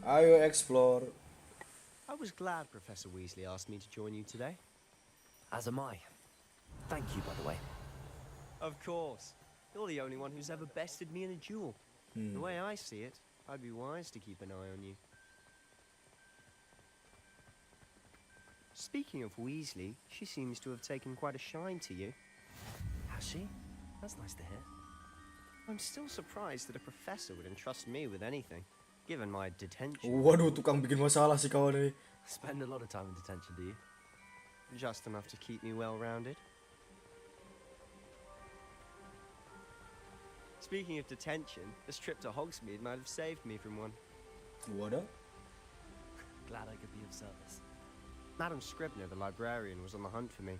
Ayo explore. I was glad Professor Weasley asked me to join you today. As am I. Thank you, by the way. Of course. You're the only one who's ever bested me in a duel. The way I see it, I'd be wise to keep an eye on you. Speaking of Weasley, she seems to have taken quite a shine to you. Has she? That's nice to hear. I'm still surprised that a professor would entrust me with anything, given my detention. Waduh, tukang bikin masalah si kawan ini. Spend a lot of time in detention, do you? Just enough to keep me well-rounded. Speaking of detention, this trip to Hogsmeade might have saved me from one. What up? Glad I could be of service. Madam Scribner, the librarian, was on the hunt for me,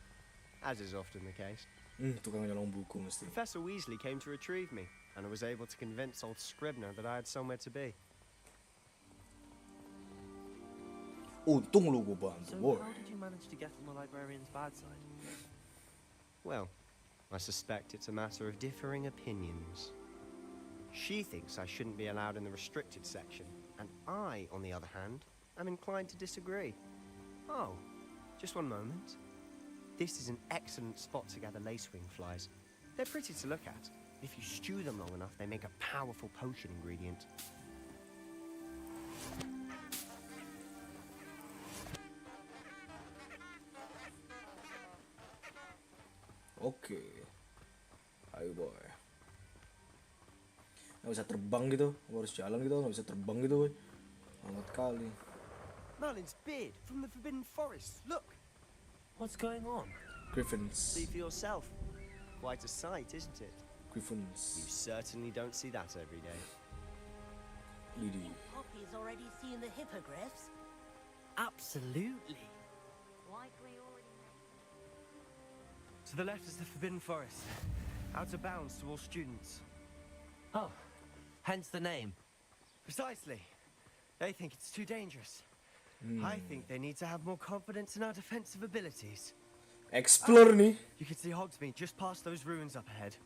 as is often the case. Tukang nyolong buku mesti. Professor Weasley came to retrieve me, and I was able to convince old Scribner that I had somewhere to be. Untung lu gue bantu, So boy. how did you manage to get on the librarian's bad side? Well, I suspect it's a matter of differing opinions. She thinks I shouldn't be allowed in the restricted section, and I, on the other hand, am inclined to disagree. Oh, just one moment. This is an excellent spot to gather lacewing flies. They're pretty to look at. If you stew them long enough, they make a powerful potion ingredient. Oke. Ayo boy. Nggak bisa terbang gitu. Gua harus jalan gitu. Nggak bisa terbang gitu boy. Amat kali. Merlin's beard from the Forbidden Forest. Look! What's going on? Griffins. See for yourself. Quite a sight, isn't it? Griffins. You certainly don't see that every day. Lidi. Poppy's already seen the hippogriffs. Absolutely. Likely already. To the left is the Forbidden Forest. Out of bounds to all students. Oh, hence the name. Precisely. They think it's too dangerous. I think they need to have more confidence in our defensive abilities. Explore nih. You can see Hogsmeade just past those ruins up ahead.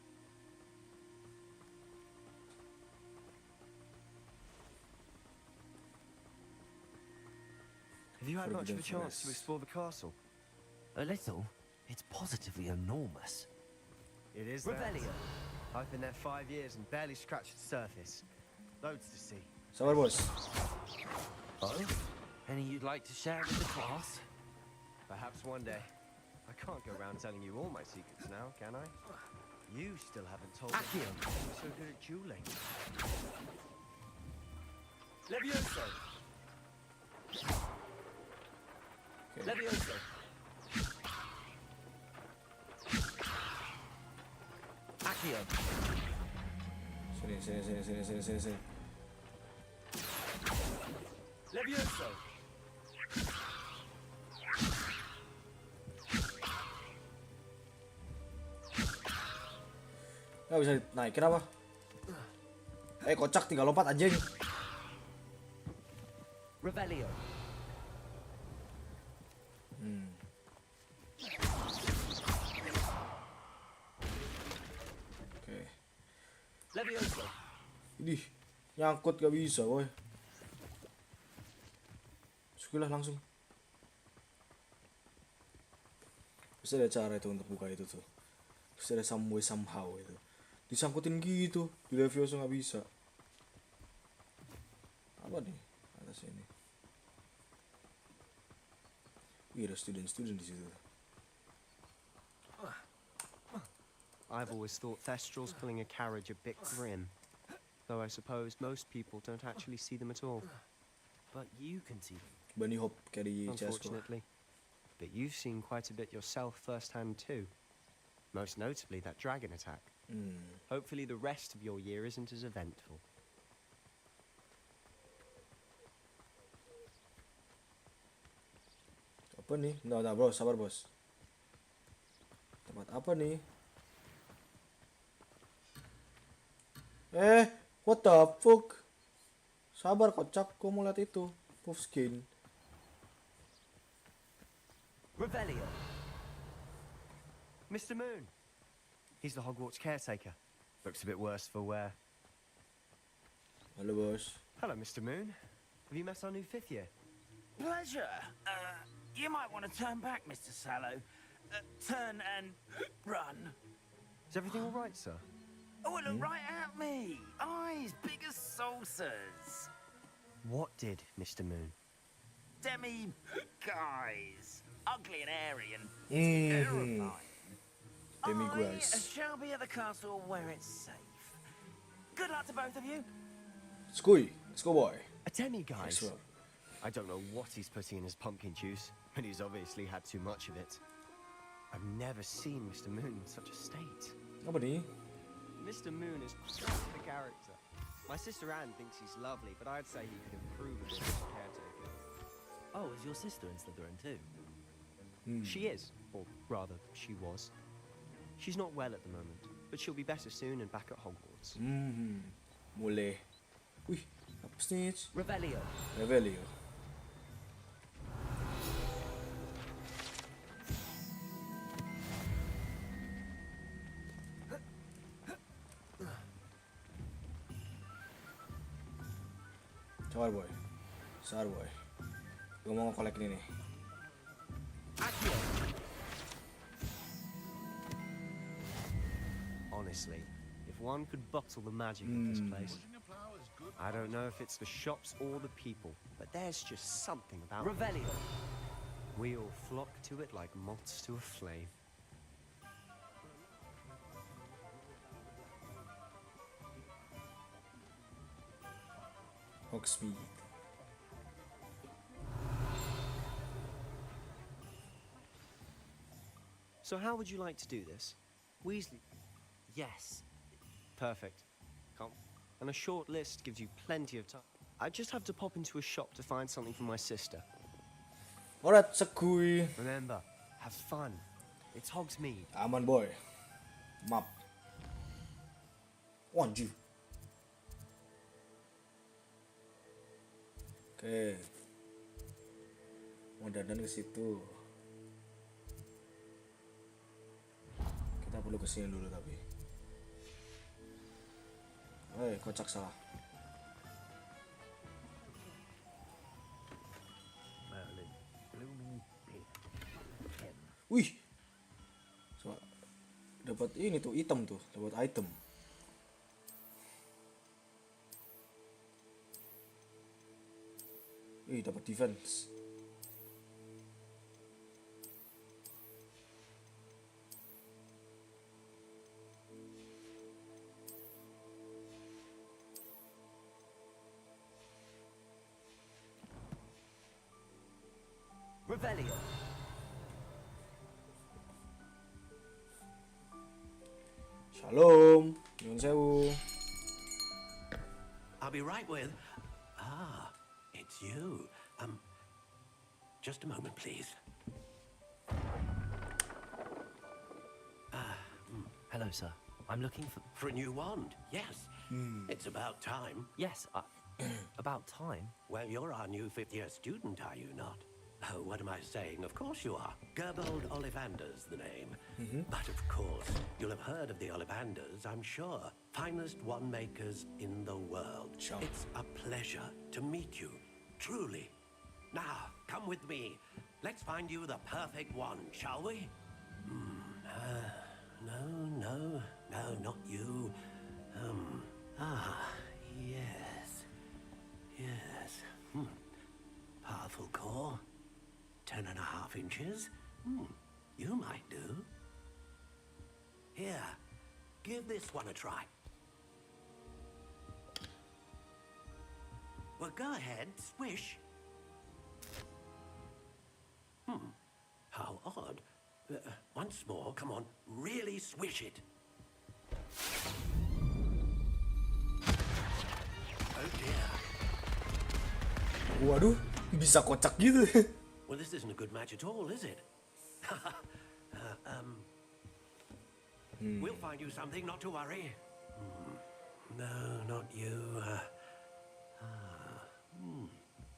Have you had much of a chance to explore the castle? A little. It's positively enormous. It is Revelio. I've been there 5 years and barely scratched the surface. Loads to see. Sabar bos. Oh? Any you'd like to share with the class? Perhaps one day. I can't go around telling you all my secrets now, can I? You still haven't told me you're so good at dueling. Levioso! Okay. Levioso! Accio. Sini. Levioso! Nggak bisa naikin apa? Kocak tinggal lompat anjing. Revelio. Oke. Levioso! Idih, nyangkut gak bisa boy. Sukilah langsung. Pasti ada cara itu untuk buka itu tuh. Pasti ada some way somehow itu. Disangkutin gitu, di Levioso nggak bisa. Apa nih atas ini? Wih, ada student di situ. I've always thought Thestrals pulling a carriage a bit grim. Though I suppose most people don't actually see them at all. But you can see them. Bunny hop kayak di CS:GO. Unfortunately. But you've seen quite a bit yourself firsthand too. Most notably that dragon attack. Hopefully the rest of your year isn't as eventful. Apa nih? Nah, bos, sabar bos. Tempat apa nih? What the fuck? Sabar kocak, gua mau lihat itu. Puff skin. Revelio. Mr. Moon. He's the Hogwarts caretaker. Looks a bit worse for wear. Halo bos. Hello, Mr. Moon. Have you met our new 5th year? Pleasure. You might want to turn back, Mr. Sallow. Turn and run. Is everything all right, sir? Oh, look right at me. Eyes big as saucers. What did, Mr. Moon? Demi guys. Ugly and airy and terrifying. Demi I guys. shall be at the castle where it's safe. Good luck to both of you. Skuy, let's go boy. A demi-guise? Yes, sir. I don't know what he's putting in his pumpkin juice, but he's obviously had too much of it. I've never seen Mr. Moon in such a state. Apa nih? Mr. Moon is quite the character. My sister Anne thinks he's lovely, but I'd say he could improve a bit as a caretaker. Oh, is your sister in Slytherin too? She is, or rather, she was. She's not well at the moment, but she'll be better soon and back at Hogwarts. Mulai. Wih, apa snitch? Revelio. Revelio. Sabar boy. Sabar boy. Gue mau nge-collect ini nih. Honestly, if one could bottle the magic of this place, I don't know if it's the shops or the people, but there's just something about it. Revelio. We all flock to it like moths to a flame. Hogsmeade. So how would you like to do this? Weasley? Yes. Perfect. Come. And a short list gives you plenty of time. I just have to pop into a shop to find something for my sister. Alright, Skuy. Remember, have fun. It's Hogsmeade. Aman boy. Map. Waju. Oke. Mau dandan ke situ. Kita perlu kesini dulu tapi. Kocak salah. Wih. So, dapat ini tuh item tuh, dapat item. Dapat defense. Revelio. Shalom. Nyun sewu. I'll be right with... It's you. Just a moment, please. Hello, sir. I'm looking For a new wand, yes. It's about time. Yes, about time? Well, you're our new 5th year student, are you not? Oh, what am I saying? Of course you are. Gerbold Ollivander's the name. But of course, you'll have heard of the Ollivanders, I'm sure. Finest wand makers in the world. Sure. It's a pleasure to meet you, truly. Now, come with me. Let's find you the perfect wand, shall we? No, not you. Yes. Powerful core. 10.5 inches. You might do. Here, give this one a try. Well, go ahead, swish. How odd. Once more, come on, really swish it. Oh dear. Waduh, bisa kocak gitu. Well, this isn't a good match at all, is it? We'll find you something, not to worry. No, not you.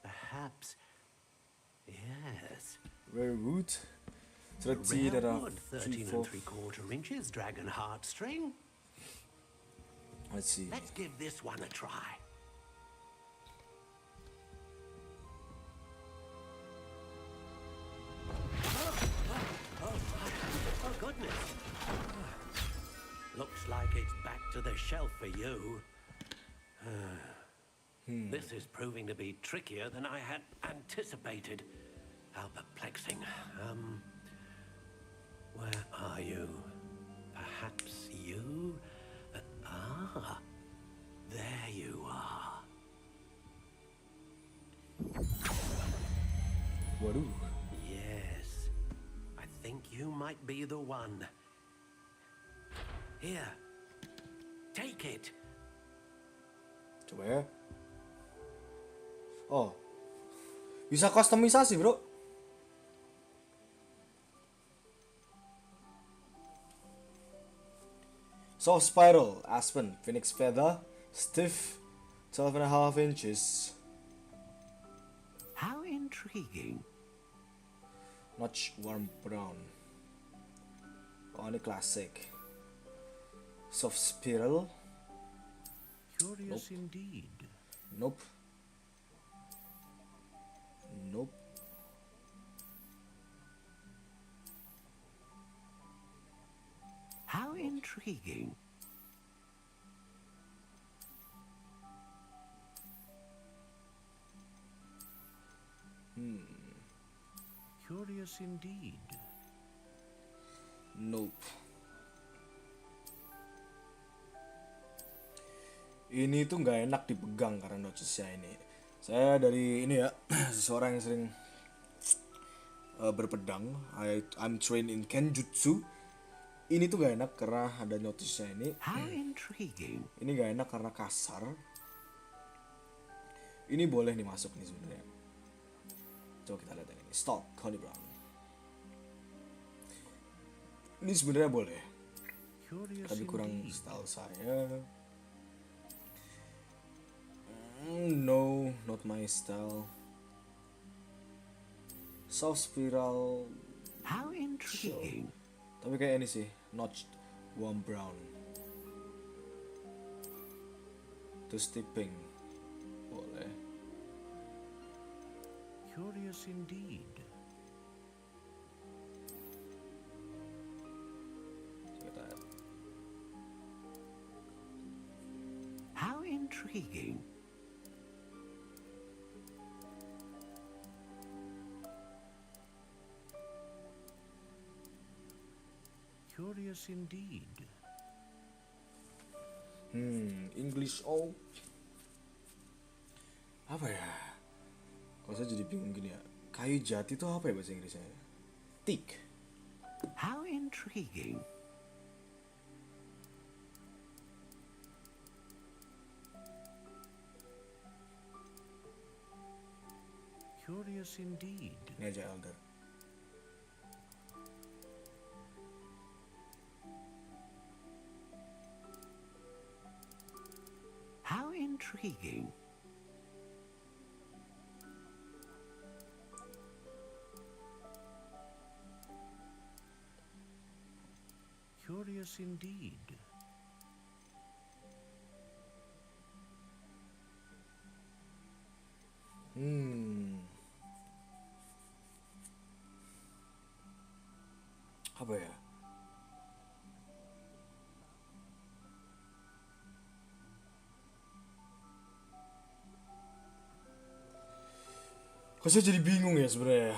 Perhaps. Yes. Very good. So let's see that Rare wood, 13 3/4 inches, dragon heartstring. Let's see. Let's give this one a try. it's back to the shelf for you. This is proving to be trickier than I had anticipated. How perplexing. Where are you? Perhaps you? There you are. Waduh. Yes, I think you might be the one. Here, take it. Coba ya. Oh, bisa kustomisasi bro. Soft spiral, aspen, phoenix feather, stiff, 12.5 inches. How intriguing. Notch warm brown. Oh, ini klasik. Soft spiral. Curious Nope. indeed. Nope. Nope. How intriguing. Curious indeed. Nope. Ini tuh nggak enak dipegang karena notchesnya ini. Saya dari ini ya, seseorang yang sering berpedang. I'm trained in kenjutsu. Ini tuh gak enak karena ada notisnya ini. How intriguing. Ini gak enak karena kasar. Ini boleh nih masuk nih sebenarnya. Coba kita lihat yang ini. Stock Connie Brown. Ini sebenarnya boleh. Curious Tapi kurang indeed. style saya. No, not my style. Soft spiral. How intriguing. Tapi kayak ini sih, notched warm brown. Terus tipping. Boleh. Curious indeed. Kita How intriguing. Curious indeed. English oh. Apa ya? Kok saya jadi bingung gini ya. Kayu jati itu apa ya bahasa Inggrisnya? Teak. How intriguing. Curious indeed. Ini aja elder. How intriguing. Curious indeed. Apa ya? Kok saya jadi bingung ya sebenarnya.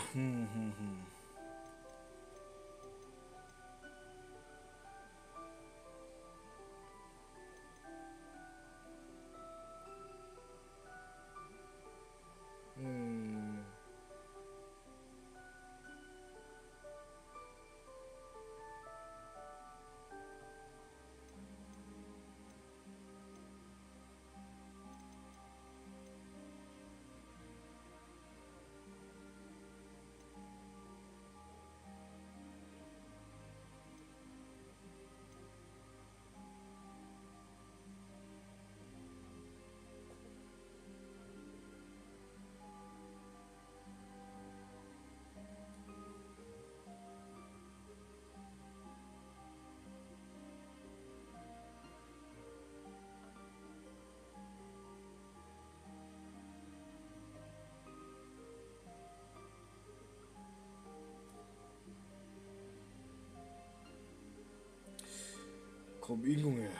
Kok bingung ya?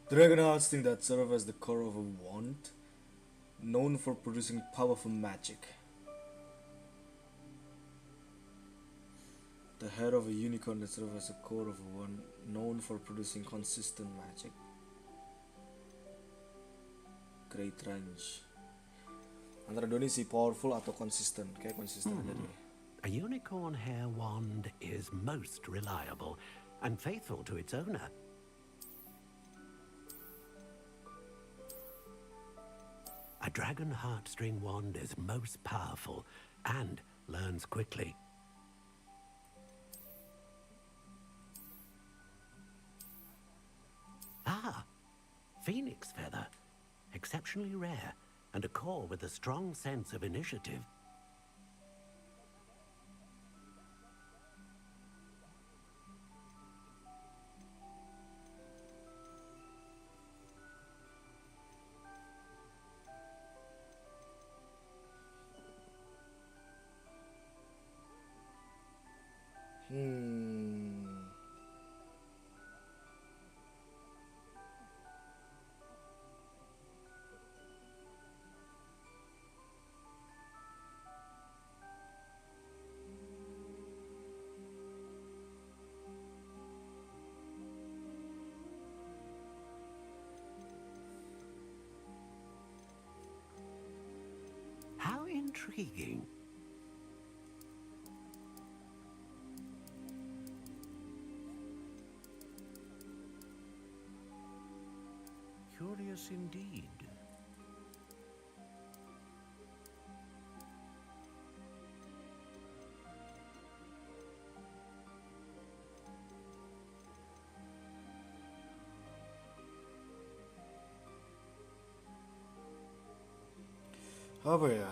Dragon hearts thing that serve as the core of a wand, known for producing powerful magic. The head of a unicorn that serves as the core of a wand, known for producing consistent magic. Great range. Antara dua ini sih, powerful atau consistent. Kayak consistent aja deh. A unicorn hair wand is most reliable and faithful to its owner. A dragon heartstring wand is most powerful and learns quickly. Ah, phoenix feather. Exceptionally rare, and a core with a strong sense of initiative. How intriguing. Curious indeed. Apa ya?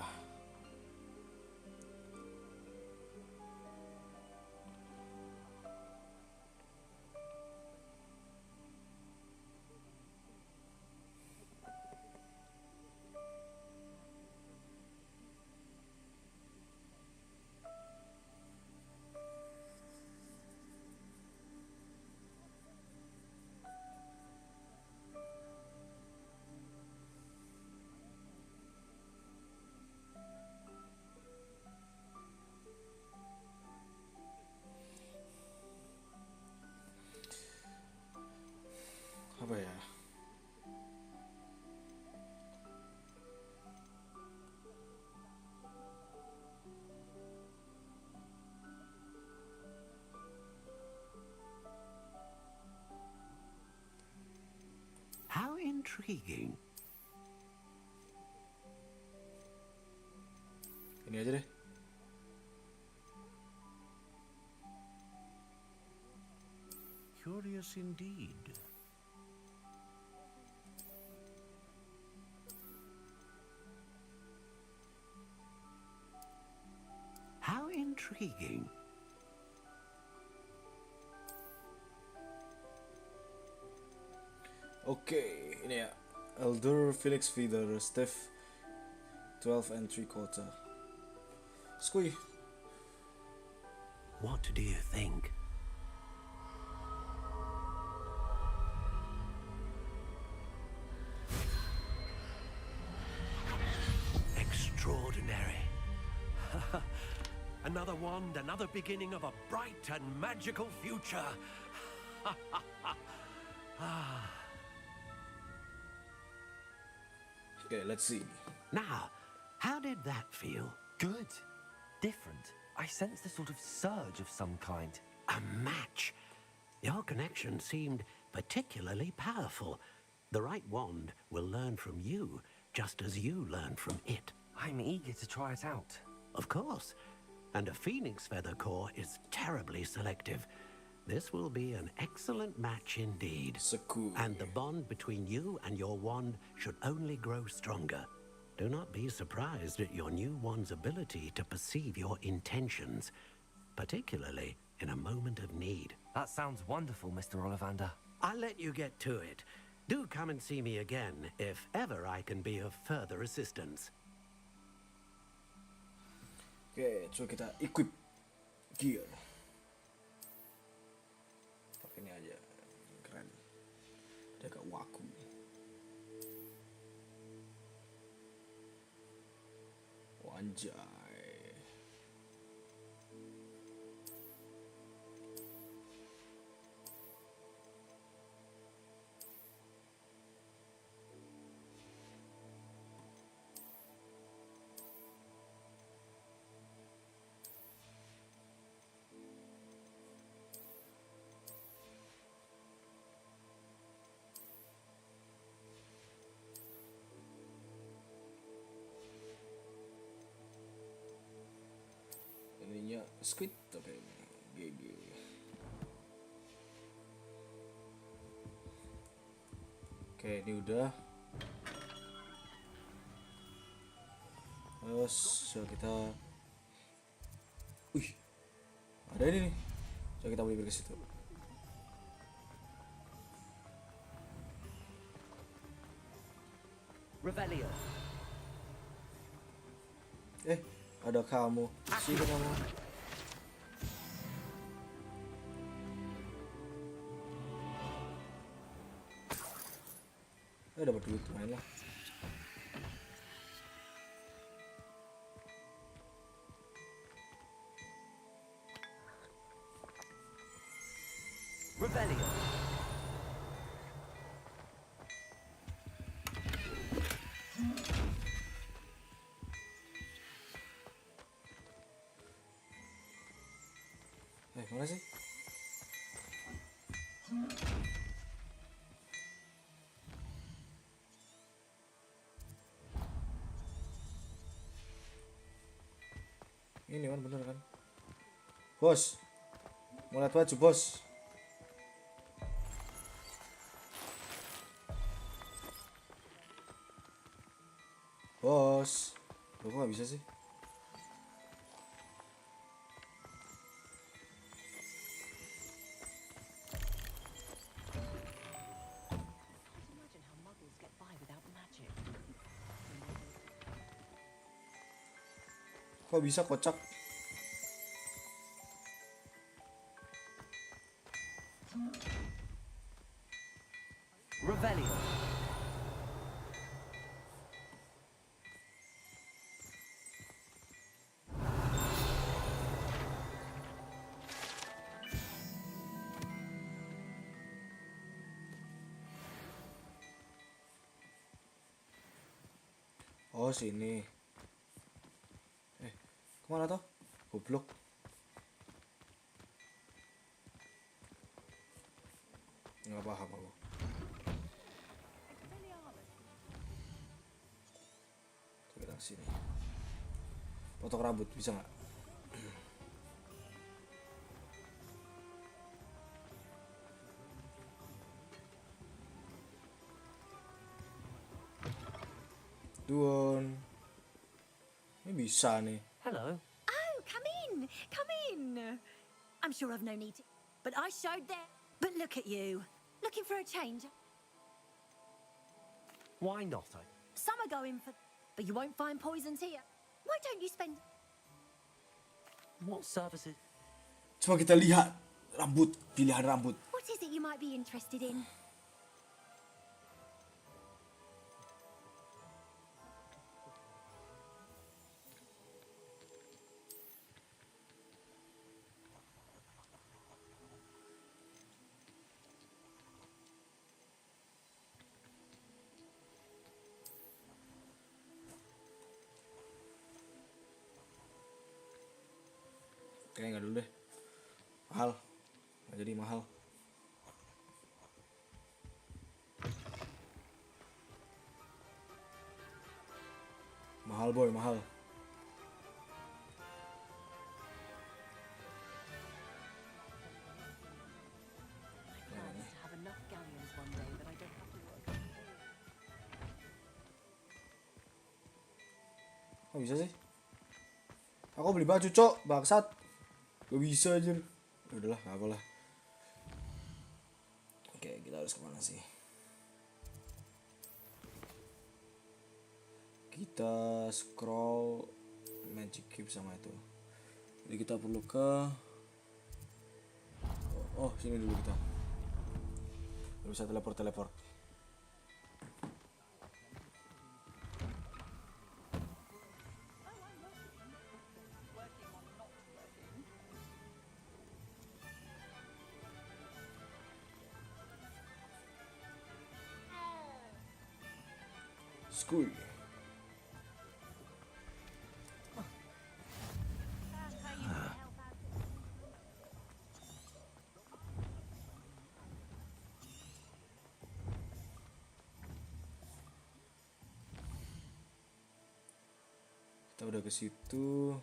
Apa ya? How intriguing. Ini aja deh. Curious indeed. How intriguing. Oke, ini ya. Elder Felix Feather, Steph 12 and 3/4. Squee. What do you think? Extraordinary. Another wand, another beginning of a bright and magical future. Okay, let's see. Now, how did that feel? Good. Different. I sensed a sort of surge of some kind. A match. Your connection seemed particularly powerful. The right wand will learn from you, just as you learn from it. I'm eager to try it out. Of course. And a phoenix feather core is terribly selective. This will be an excellent match indeed. So cool. And the bond between you and your wand should only grow stronger. Do not be surprised at your new wand's ability to perceive your intentions, particularly in a moment of need. That sounds wonderful, Mr. Ollivander. I'll let you get to it. Do come and see me again if ever I can be of further assistance. Oke, coba kita equip gear. Pakai ini aja, keren. Dia agak waku. Anjay. Ininya squid tapi GG. Oke, ini udah. Terus kita, wih, ada ini nih. Coba kita beli ke situ. Revelio. Ada kamu. Sini kamu. Dapat duit main lah. Revelio. Mana sih? Ini kan bener kan? Bos, mau lihat baju bos. Bos, kok nggak bisa sih? Kok bisa kocak? Revelio. Oh sini. Kemana toh? Goblok. Nggak paham aku. Kita sini. Potong rambut bisa nggak? Duon. Ini bisa nih. Hello. Oh, come in. Come in. I'm sure I've no need to, but I showed there. But look at you. Looking for a change? Why not? Some are going for, but you won't find poisons here. Why don't you spend... What services? Coba kita lihat rambut, pilihan rambut. What is it you might be interested in? Kayaknya nggak dulu deh, mahal, nggak jadi mahal. Mahal boy, mahal. Kok bisa sih? Aku beli baju cok, bangsat. Gak bisa aja. Udahlah, gak apalah. Oke, kita harus kemana sih? Kita scroll magic cube sama itu. Jadi kita perlu ke... Oh, sini dulu kita. Gak bisa teleport. Skuy. Kita udah ke situ,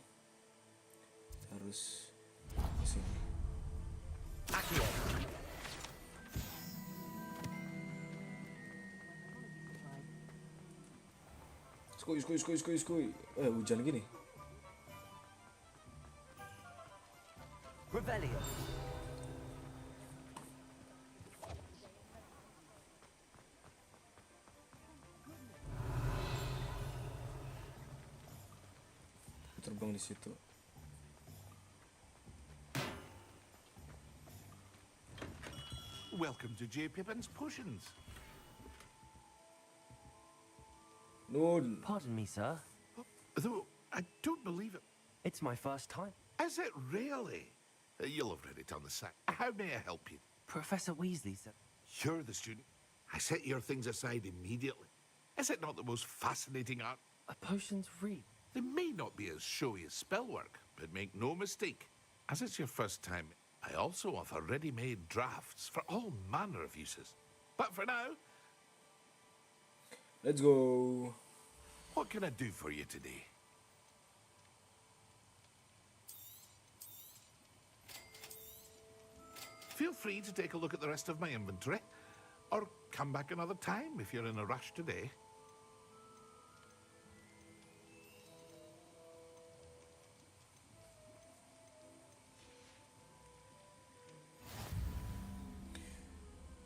harus ke sini. Skuy. Hujan gini. Rebellion. Terbang di situ. Welcome to J. Pippin's Potions. Nun. Pardon me, sir. Though I don't believe it. It's my first time. Is it really? You'll have read it on the side. How may I help you? Professor Weasley said... You're the student. I set your things aside immediately. Is it not the most fascinating art? A potion's read. They may not be as showy as spellwork, but make no mistake. As it's your first time, I also offer ready-made drafts for all manner of uses. But for now... Let's go. What can I do for you today? Feel free to take a look at the rest of my inventory, or come back another time if you're in a rush today.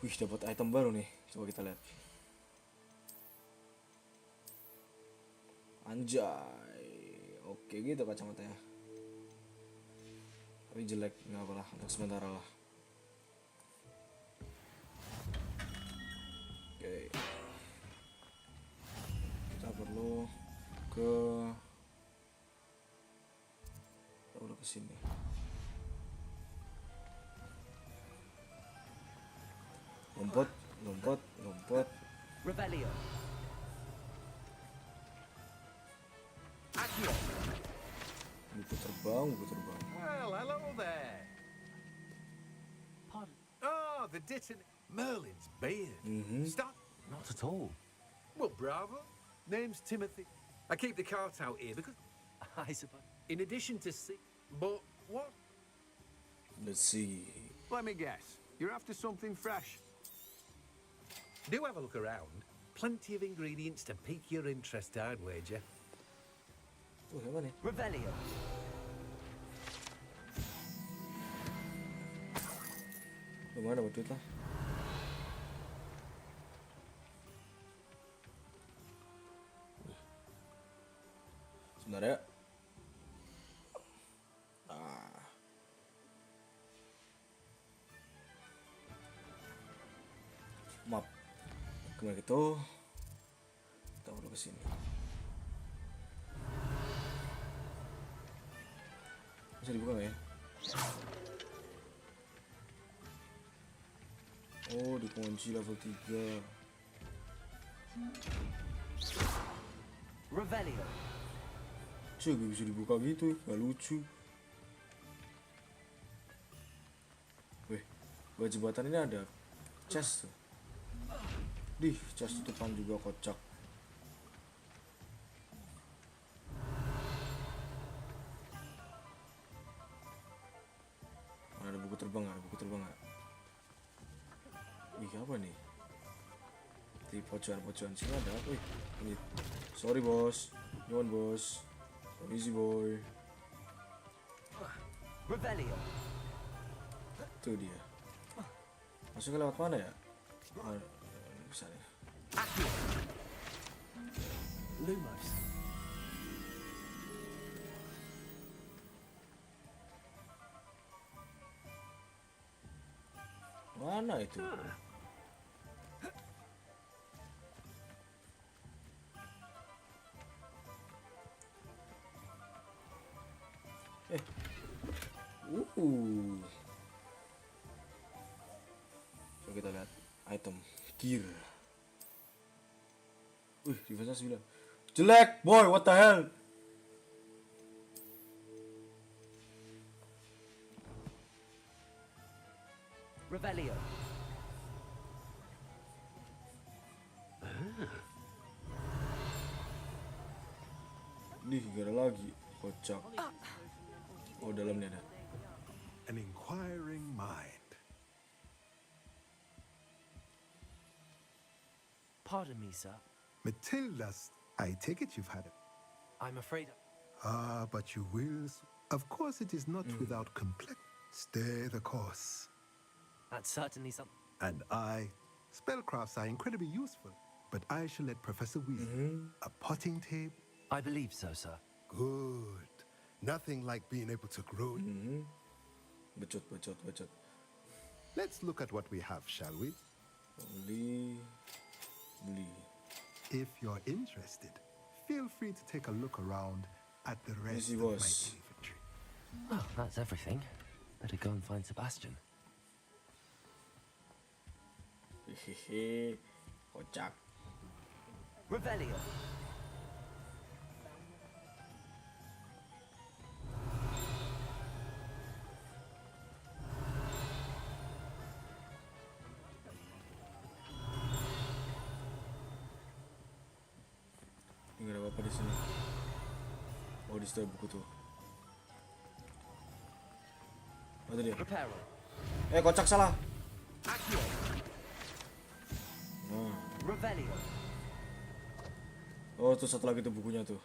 Wih, dapat item baru nih. Coba kita lihat. Anjay. Oke gitu kacamatanya. Tapi jelek, nggak apa-lah, untuk sementara lah. Oke. Kita perlu ke... Kita udah kesini. Lompat. Rebellion. Buku terbang. Well, hello there. Pardon? Oh, the Merlin's beard. Stop. Not at all. Well, bravo. Name's Timothy. I keep the cart out here because... I suppose. In addition to But what? Let's see. Let me guess. You're after something fresh. Do have a look around. Plenty of ingredients to pique your interest, I'd wager. Apa nih? Rebellion. Gimana buat duit lah? Sebentar ya. Map. Kemana gitu? Kita udah kesini. Bisa dibuka nggak ya? Oh, dikunci level 3. Rebellion. Cuk, bisa dibuka gitu, nggak lucu. Weh, buat jembatan ini ada chest tuh. Dih, chest tutupan juga kocak. Ada buku terbang nggak? Wih, apa nih? Di pojokan sini ada apa? Wih, ini. Sorry bos, nyuwun bos. Easy boy. Rebellion. Itu dia. Masuknya lewat mana ya? Bisa nih. Lumos. Mana itu? Coba kita lihat item gear. Wih, defense 9. Jelek, boy, what the hell? Revelio. Nih, gak ada lagi. Kocak. Oh, dalamnya ada. An inquiring mind. Pardon me, sir. Matilda's, I take it you've had it. I'm afraid... But you will. Of course it is not without complex. Stay the course. That's certainly something. And spellcrafts are incredibly useful. But I shall let Professor Weasley. A potting table? I believe so, sir. Good. Nothing like being able to grow. Bacot. Let's look at what we have, shall we? Beli. If you're interested, feel free to take a look around at the rest of my inventory. Well, that's everything. Better go and find Sebastian. Hehehe. Kocak. Revelio. Nggak ada apa-apa di sini. Oh, di situ buku tuh. Ada dia. Kocak salah. Nah. Revelio. Oh, tuh satu lagi tuh bukunya tuh.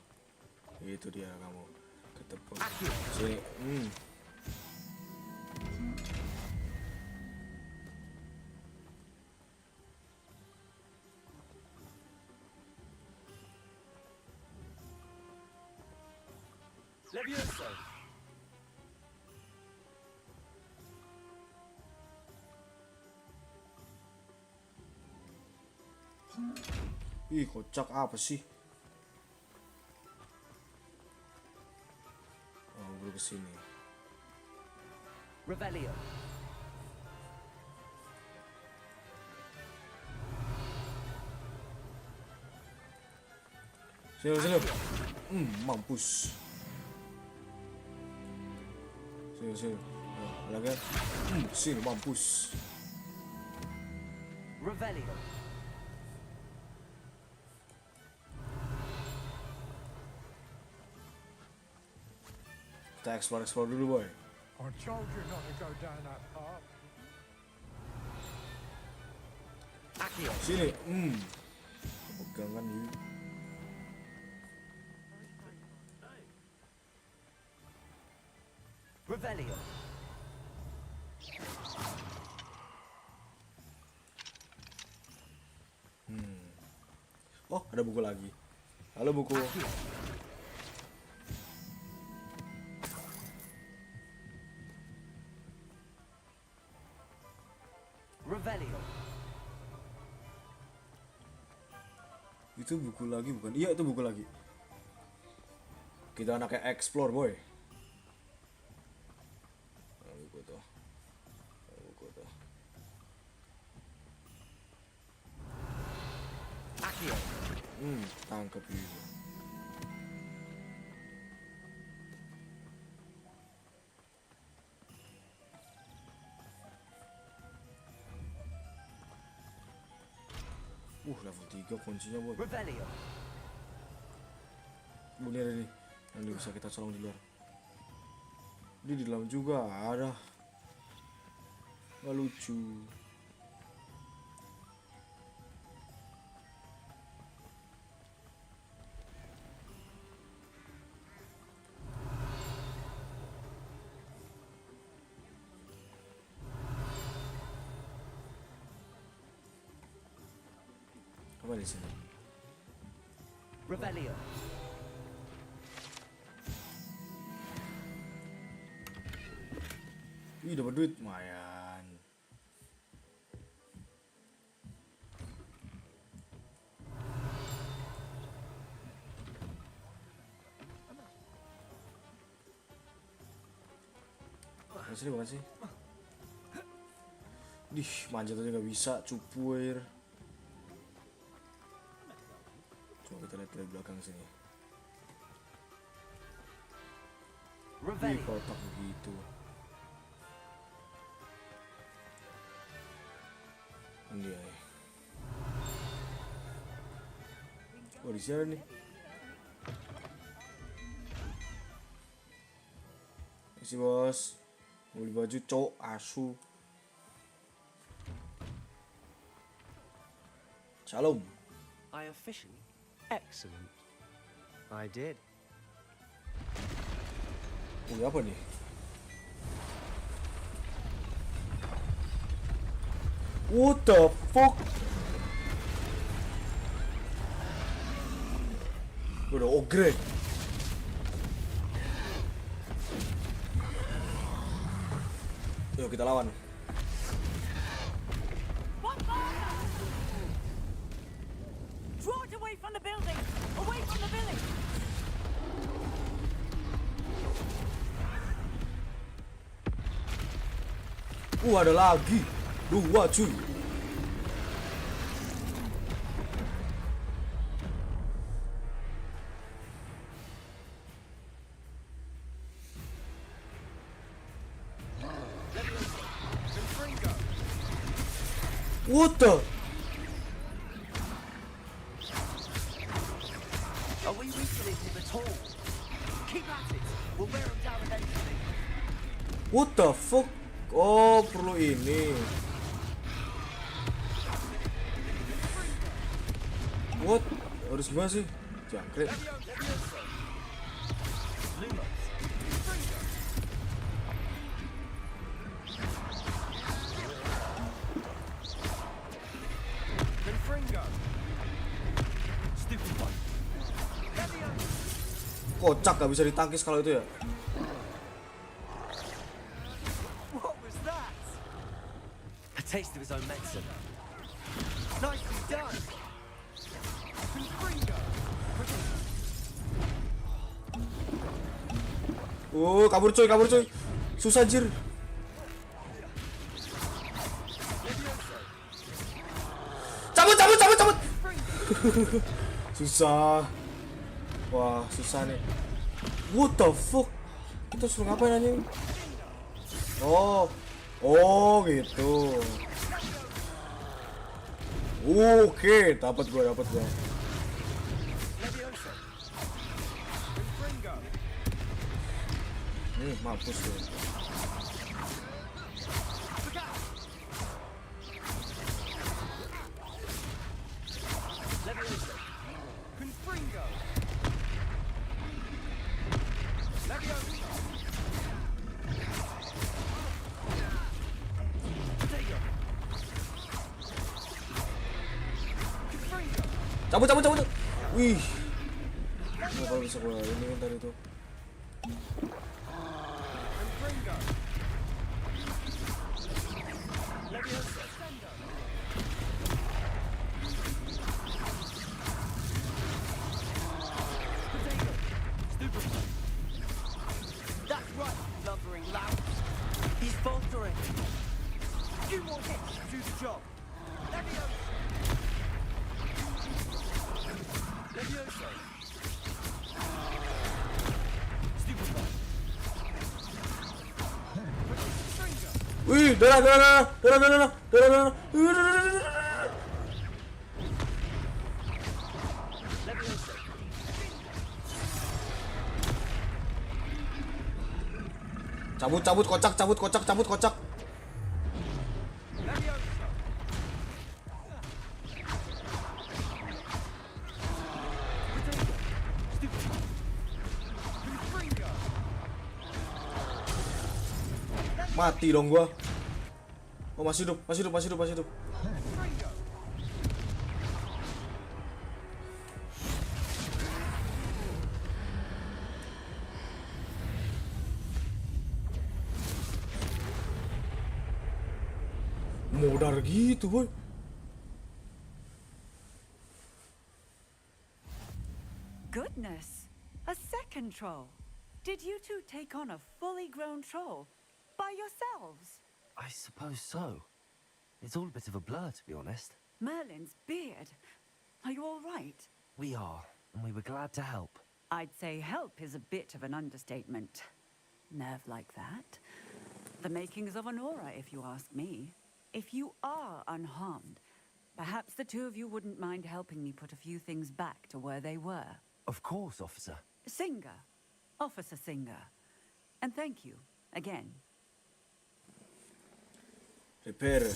Itu dia kamu. Ketepuk. Sini. Levioso. Ih, kocak apa sih? Oh, gue kesini. Revelio. Sini. Mampus. Sini. Lagi. Sini, mampus. Revelio. Kita explore dulu, boy. I told you not to go down that path. Sini. Pegangan you. Revelio. Oh, ada buku lagi. Halo buku. Revelio. Itu buku lagi bukan? Iya, itu buku lagi. Kita anaknya explore, boy. Buku tuh. Tangkap itu. Level 3 kuncinya, boy. Revelio. Ini ada nih. Yang bisa kita colong di luar. Dia di dalam juga ada. Nggak lucu. Apa di sini? Revelio. Ih, dapat duit lumayan. Sini bukan sih? Dih, manjat aja nggak bisa, cupuir. dari belakang sini. Di Revelio. kotak begitu. Anjay. Oh, di sana nih. Isi bos. Mau beli baju cowok asu. Shalom. I officially. Excellent. I did. Ini apa nih? What the fuck? Udah ogre. Yuk kita lawan. Draw it away from the building! Away from the village! Ada lagi. 2 cuy. What the? Are we weakening him at all? Keep at it. We'll wear him down eventually. What the fuck? Oh, perlu ini. What? Harus gimana sih? Jangkrik. Kocak, gak bisa ditangkis kalau itu ya. What was that? A taste of his own medicine. Nicely done. Kabur cuy. Susah jir. Cabut. Susah. Wah, susah nih. What the fuck? Kita suruh ngapain anjing? Oh gitu. Oke, dapat gua. Mampus tuh. Cabut. Wih. Kalau bisa gua ini kan tadi tuh. That's right, lumbering loud. He's faltering. Few more hits to do the job. Levioso. Wih, darah. Cabut, kocak. Mati dong gua. Oh, masih hidup. Modar gitu, boy. Goodness, a second troll. Did you two take on a fully grown troll by yourselves? I suppose so. It's all a bit of a blur, to be honest. Merlin's beard. Are you all right? We are. and we were glad to help. I'd say help is a bit of an understatement. Nerve like that. The makings of an aura, if you ask me. If you are unharmed, perhaps the two of you wouldn't mind helping me put a few things back to where they were. Of course, officer. Singer. Officer Singer. And thank you, again. Repair.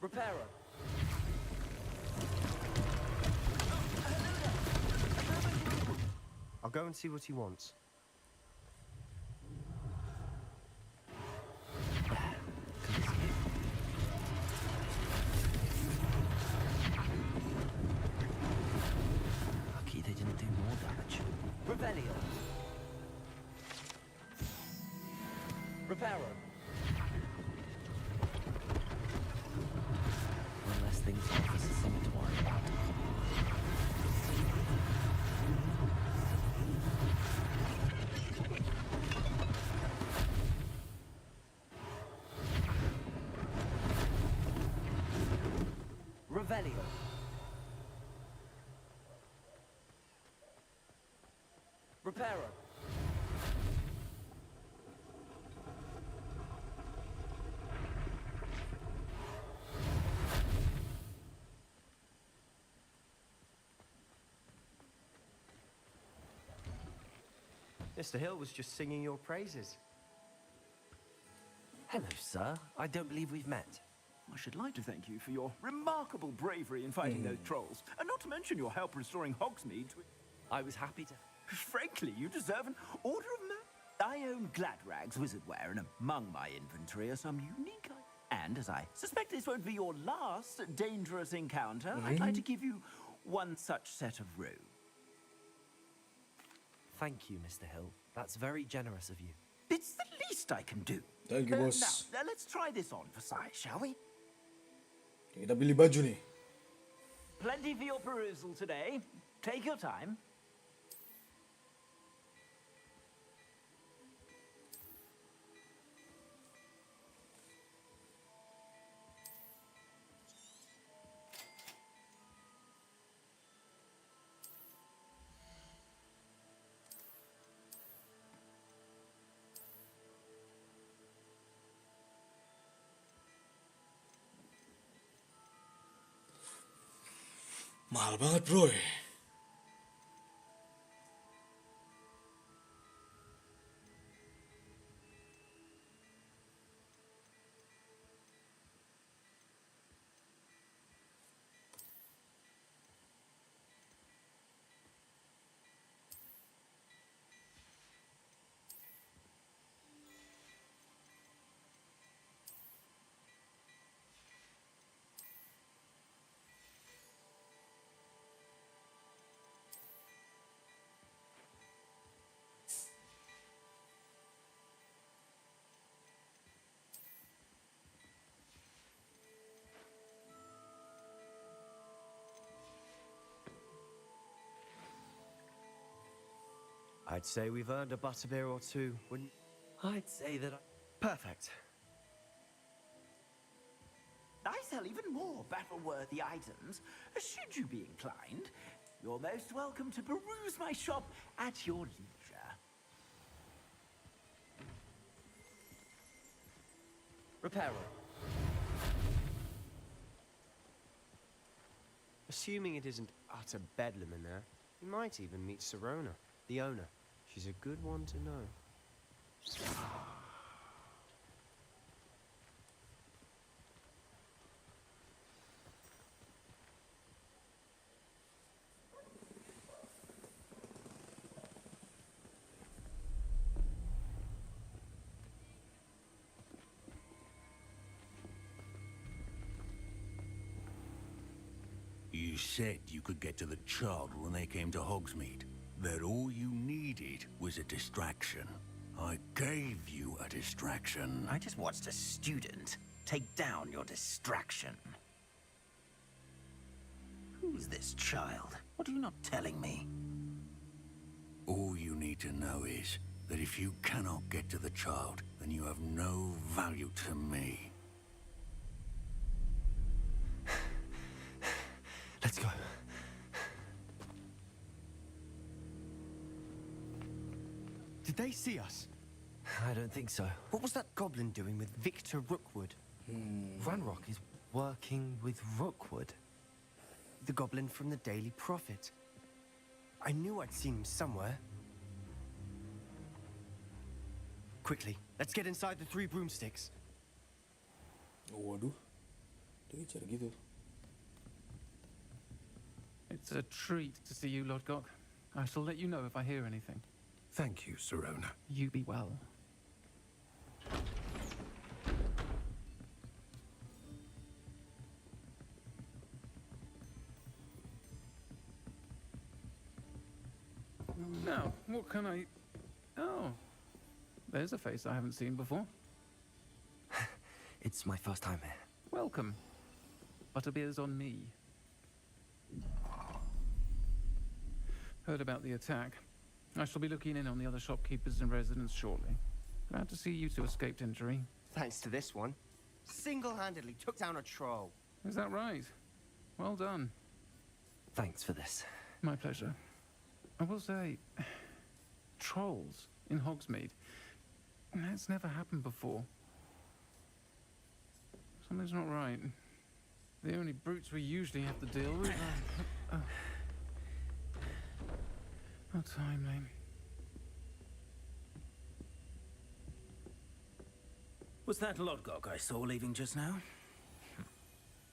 Repairer. I'll go and see what he wants. Lucky they didn't do more damage. Revelio. Repairer. One less thing for Officer Singer to worry about. Revelio. Repairer. Mr. Hill was just singing your praises. Hello, sir. I don't believe we've met. I should like to thank you for your remarkable bravery in fighting those trolls, and not to mention your help restoring Hogsmeade to... I was happy to... Frankly, you deserve an Order of Merit. I own Gladrag's wizardware, and among my inventory are some unique items. And as I suspect this won't be your last dangerous encounter, I'd like to give you one such set of robes. Thank you, Mr. Hill. That's very generous of you. It's the least I can do. Thank you, boss. Now, let's try this on for size, shall we? Kita pilih baju nih. Plenty for your perusal today. Take your time. Mahal banget, bro. I'd say we've earned a butterbeer or two, wouldn't... I'd say that Perfect. I sell even more battle-worthy items. Should you be inclined, you're most welcome to peruse my shop at your leisure. Repairer. Assuming it isn't utter bedlam in there, you might even meet Serona, the owner. She's a good one to know. You said you could get to the child when they came to Hogsmeade. That all you needed was a distraction. I gave you a distraction. I just watched a student take down your distraction. Who's this child? What are you not telling me? All you need to know is that if you cannot get to the child, then you have no value to me. Let's go. Did they see us? I don't think so. What was that goblin doing with Victor Rookwood? Ranrock is working with Rookwood. The goblin from the Daily Prophet. I knew I'd seen him somewhere. Quickly, let's get inside the 3 broomsticks. Waduh, dia ngejar gitu. It's a treat to see you, Lodgok. I shall let you know if I hear anything. Thank you, Sirona. You be well. Now, what can I... Oh, there's a face I haven't seen before. It's my first time here. Welcome. Butterbeer's on me. Heard about the attack. I shall be looking in on the other shopkeepers and residents shortly. Glad to see you two escaped injury. Thanks to this one. Single-handedly took down a troll. Is that right? Well done. Thanks for this. My pleasure. I will say, trolls in Hogsmeade. That's never happened before. Something's not right. The only brutes we usually have to deal with are... How timely. Was that Lodgok I saw leaving just now?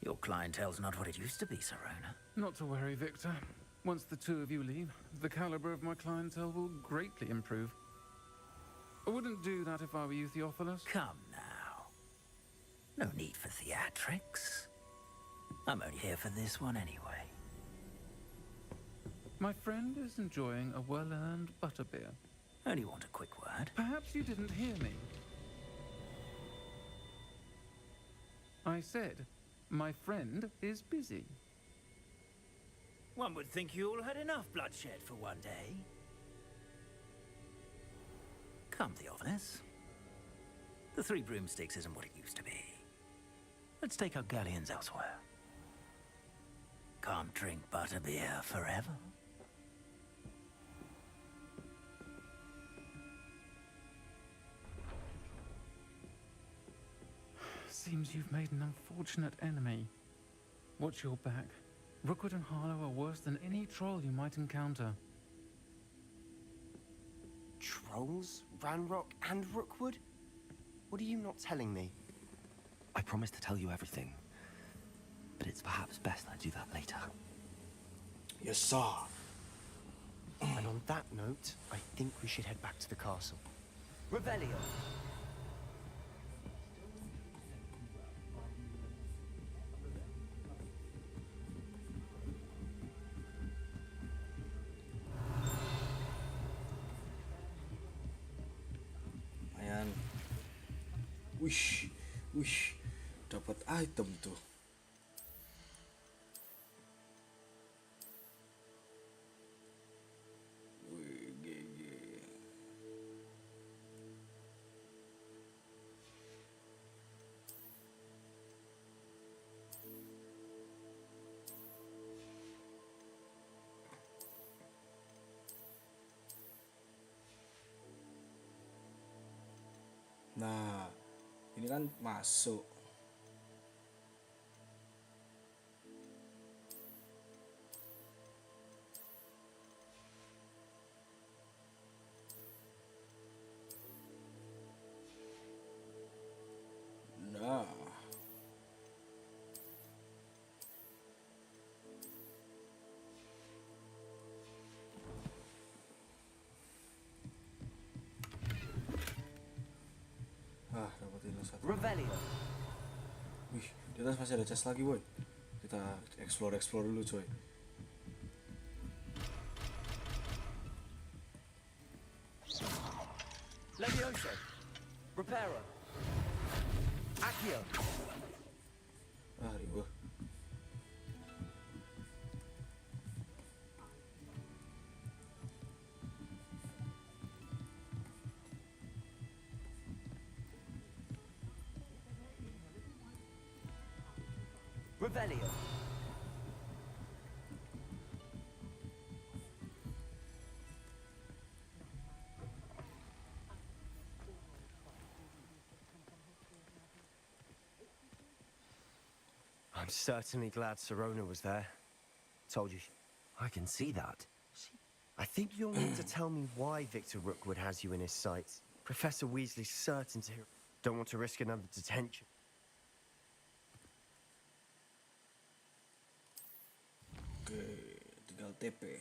Your clientele's not what it used to be, Sirona. Not to worry, Victor. Once the 2 of you leave, the caliber of my clientele will greatly improve. I wouldn't do that if I were you, Theophilus. Come now. No need for theatrics. I'm only here for this one anyway. My friend is enjoying a well-earned butterbeer. Only want a quick word. Perhaps you didn't hear me. I said, my friend is busy. One would think you all had enough bloodshed for one day. Come, Theophilus. The 3 broomsticks isn't what it used to be. Let's take our galleons elsewhere. Can't drink butterbeer forever. Seems you've made an unfortunate enemy. Watch your back. Rookwood and Harlow are worse than any troll you might encounter. Trolls? Ranrock and Rookwood? What are you not telling me? I promised to tell you everything, but it's perhaps best I do that later. Yes, sir. And on that note, I think we should head back to the castle. Revelio. Lumayan. Wih, dapat item tuh. Wih, GG. Nah, ini kan masuk. Nah. Dapetin satu. Revelio. Wih, di atas masih ada chest lagi, boy. Kita explore dulu, coy. Levioso. Reparo. Accio. Ribu. Revelio. I'm certainly glad Sirona was there. Told you. I can see that. I think you'll need to tell me why Victor Rookwood has you in his sights. Professor Weasley's certain to hear. Don't want to risk another detention. Oke, tinggal TP.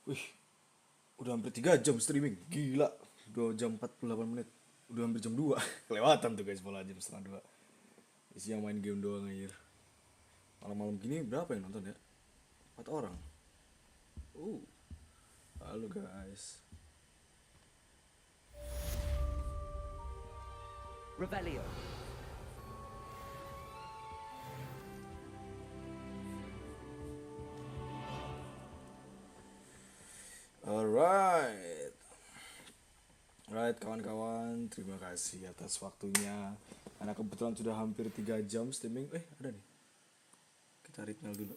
Wih, udah hampir 3 jam streaming. Gila, 2 jam 48 menit. Udah hampir jam 2. Kelewatan tuh guys, malah jam setengah 2. Isinya main game doang anjir. Malam-malam gini berapa yang nonton ya? 4 orang. Halo guys. Revelio. Alright kawan-kawan, terima kasih atas waktunya. Karena kebetulan sudah hampir 3 jam streaming. Ada nih. Kita ritmel dulu.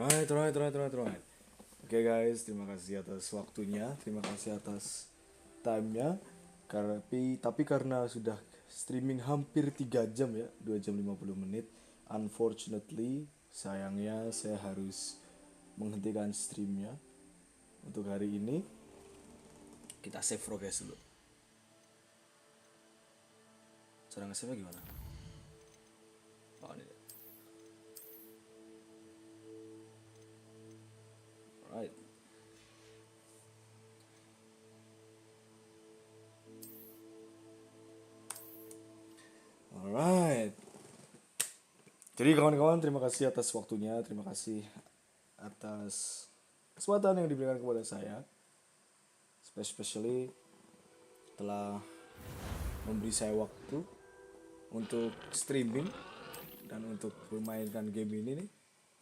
Alright. Oke guys, terima kasih atas waktunya, terima kasih atas time-nya. Tapi karena sudah streaming hampir 3 jam ya, 2 jam 50 menit. Unfortunately, sayangnya saya harus menghentikan streamnya untuk hari ini. Kita save progress dulu. Cara nge-save gimana? Ini. Alright. Alright. Jadi kawan-kawan, terima kasih atas waktunya, terima kasih atas kesempatan yang diberikan kepada saya. Especially telah memberi saya waktu untuk streaming dan untuk memainkan game ini nih,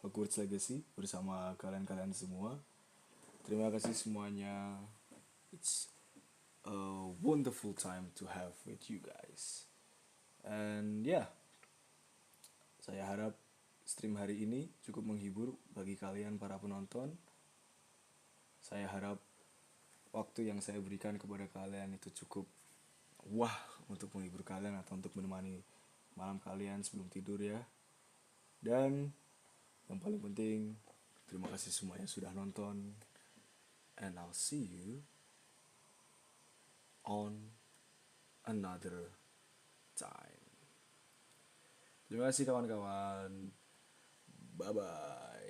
Hogwarts Legacy bersama kalian-kalian semua. Terima kasih semuanya. It's a wonderful time to have with you guys. And yeah, saya harap stream hari ini cukup menghibur bagi kalian para penonton. Saya harap waktu yang saya berikan kepada kalian itu cukup wah untuk menghibur kalian atau untuk menemani malam kalian sebelum tidur ya. Dan yang paling penting, terima kasih semuanya sudah nonton. And I'll see you on another time. Terima kasih kawan-kawan. Bye-bye.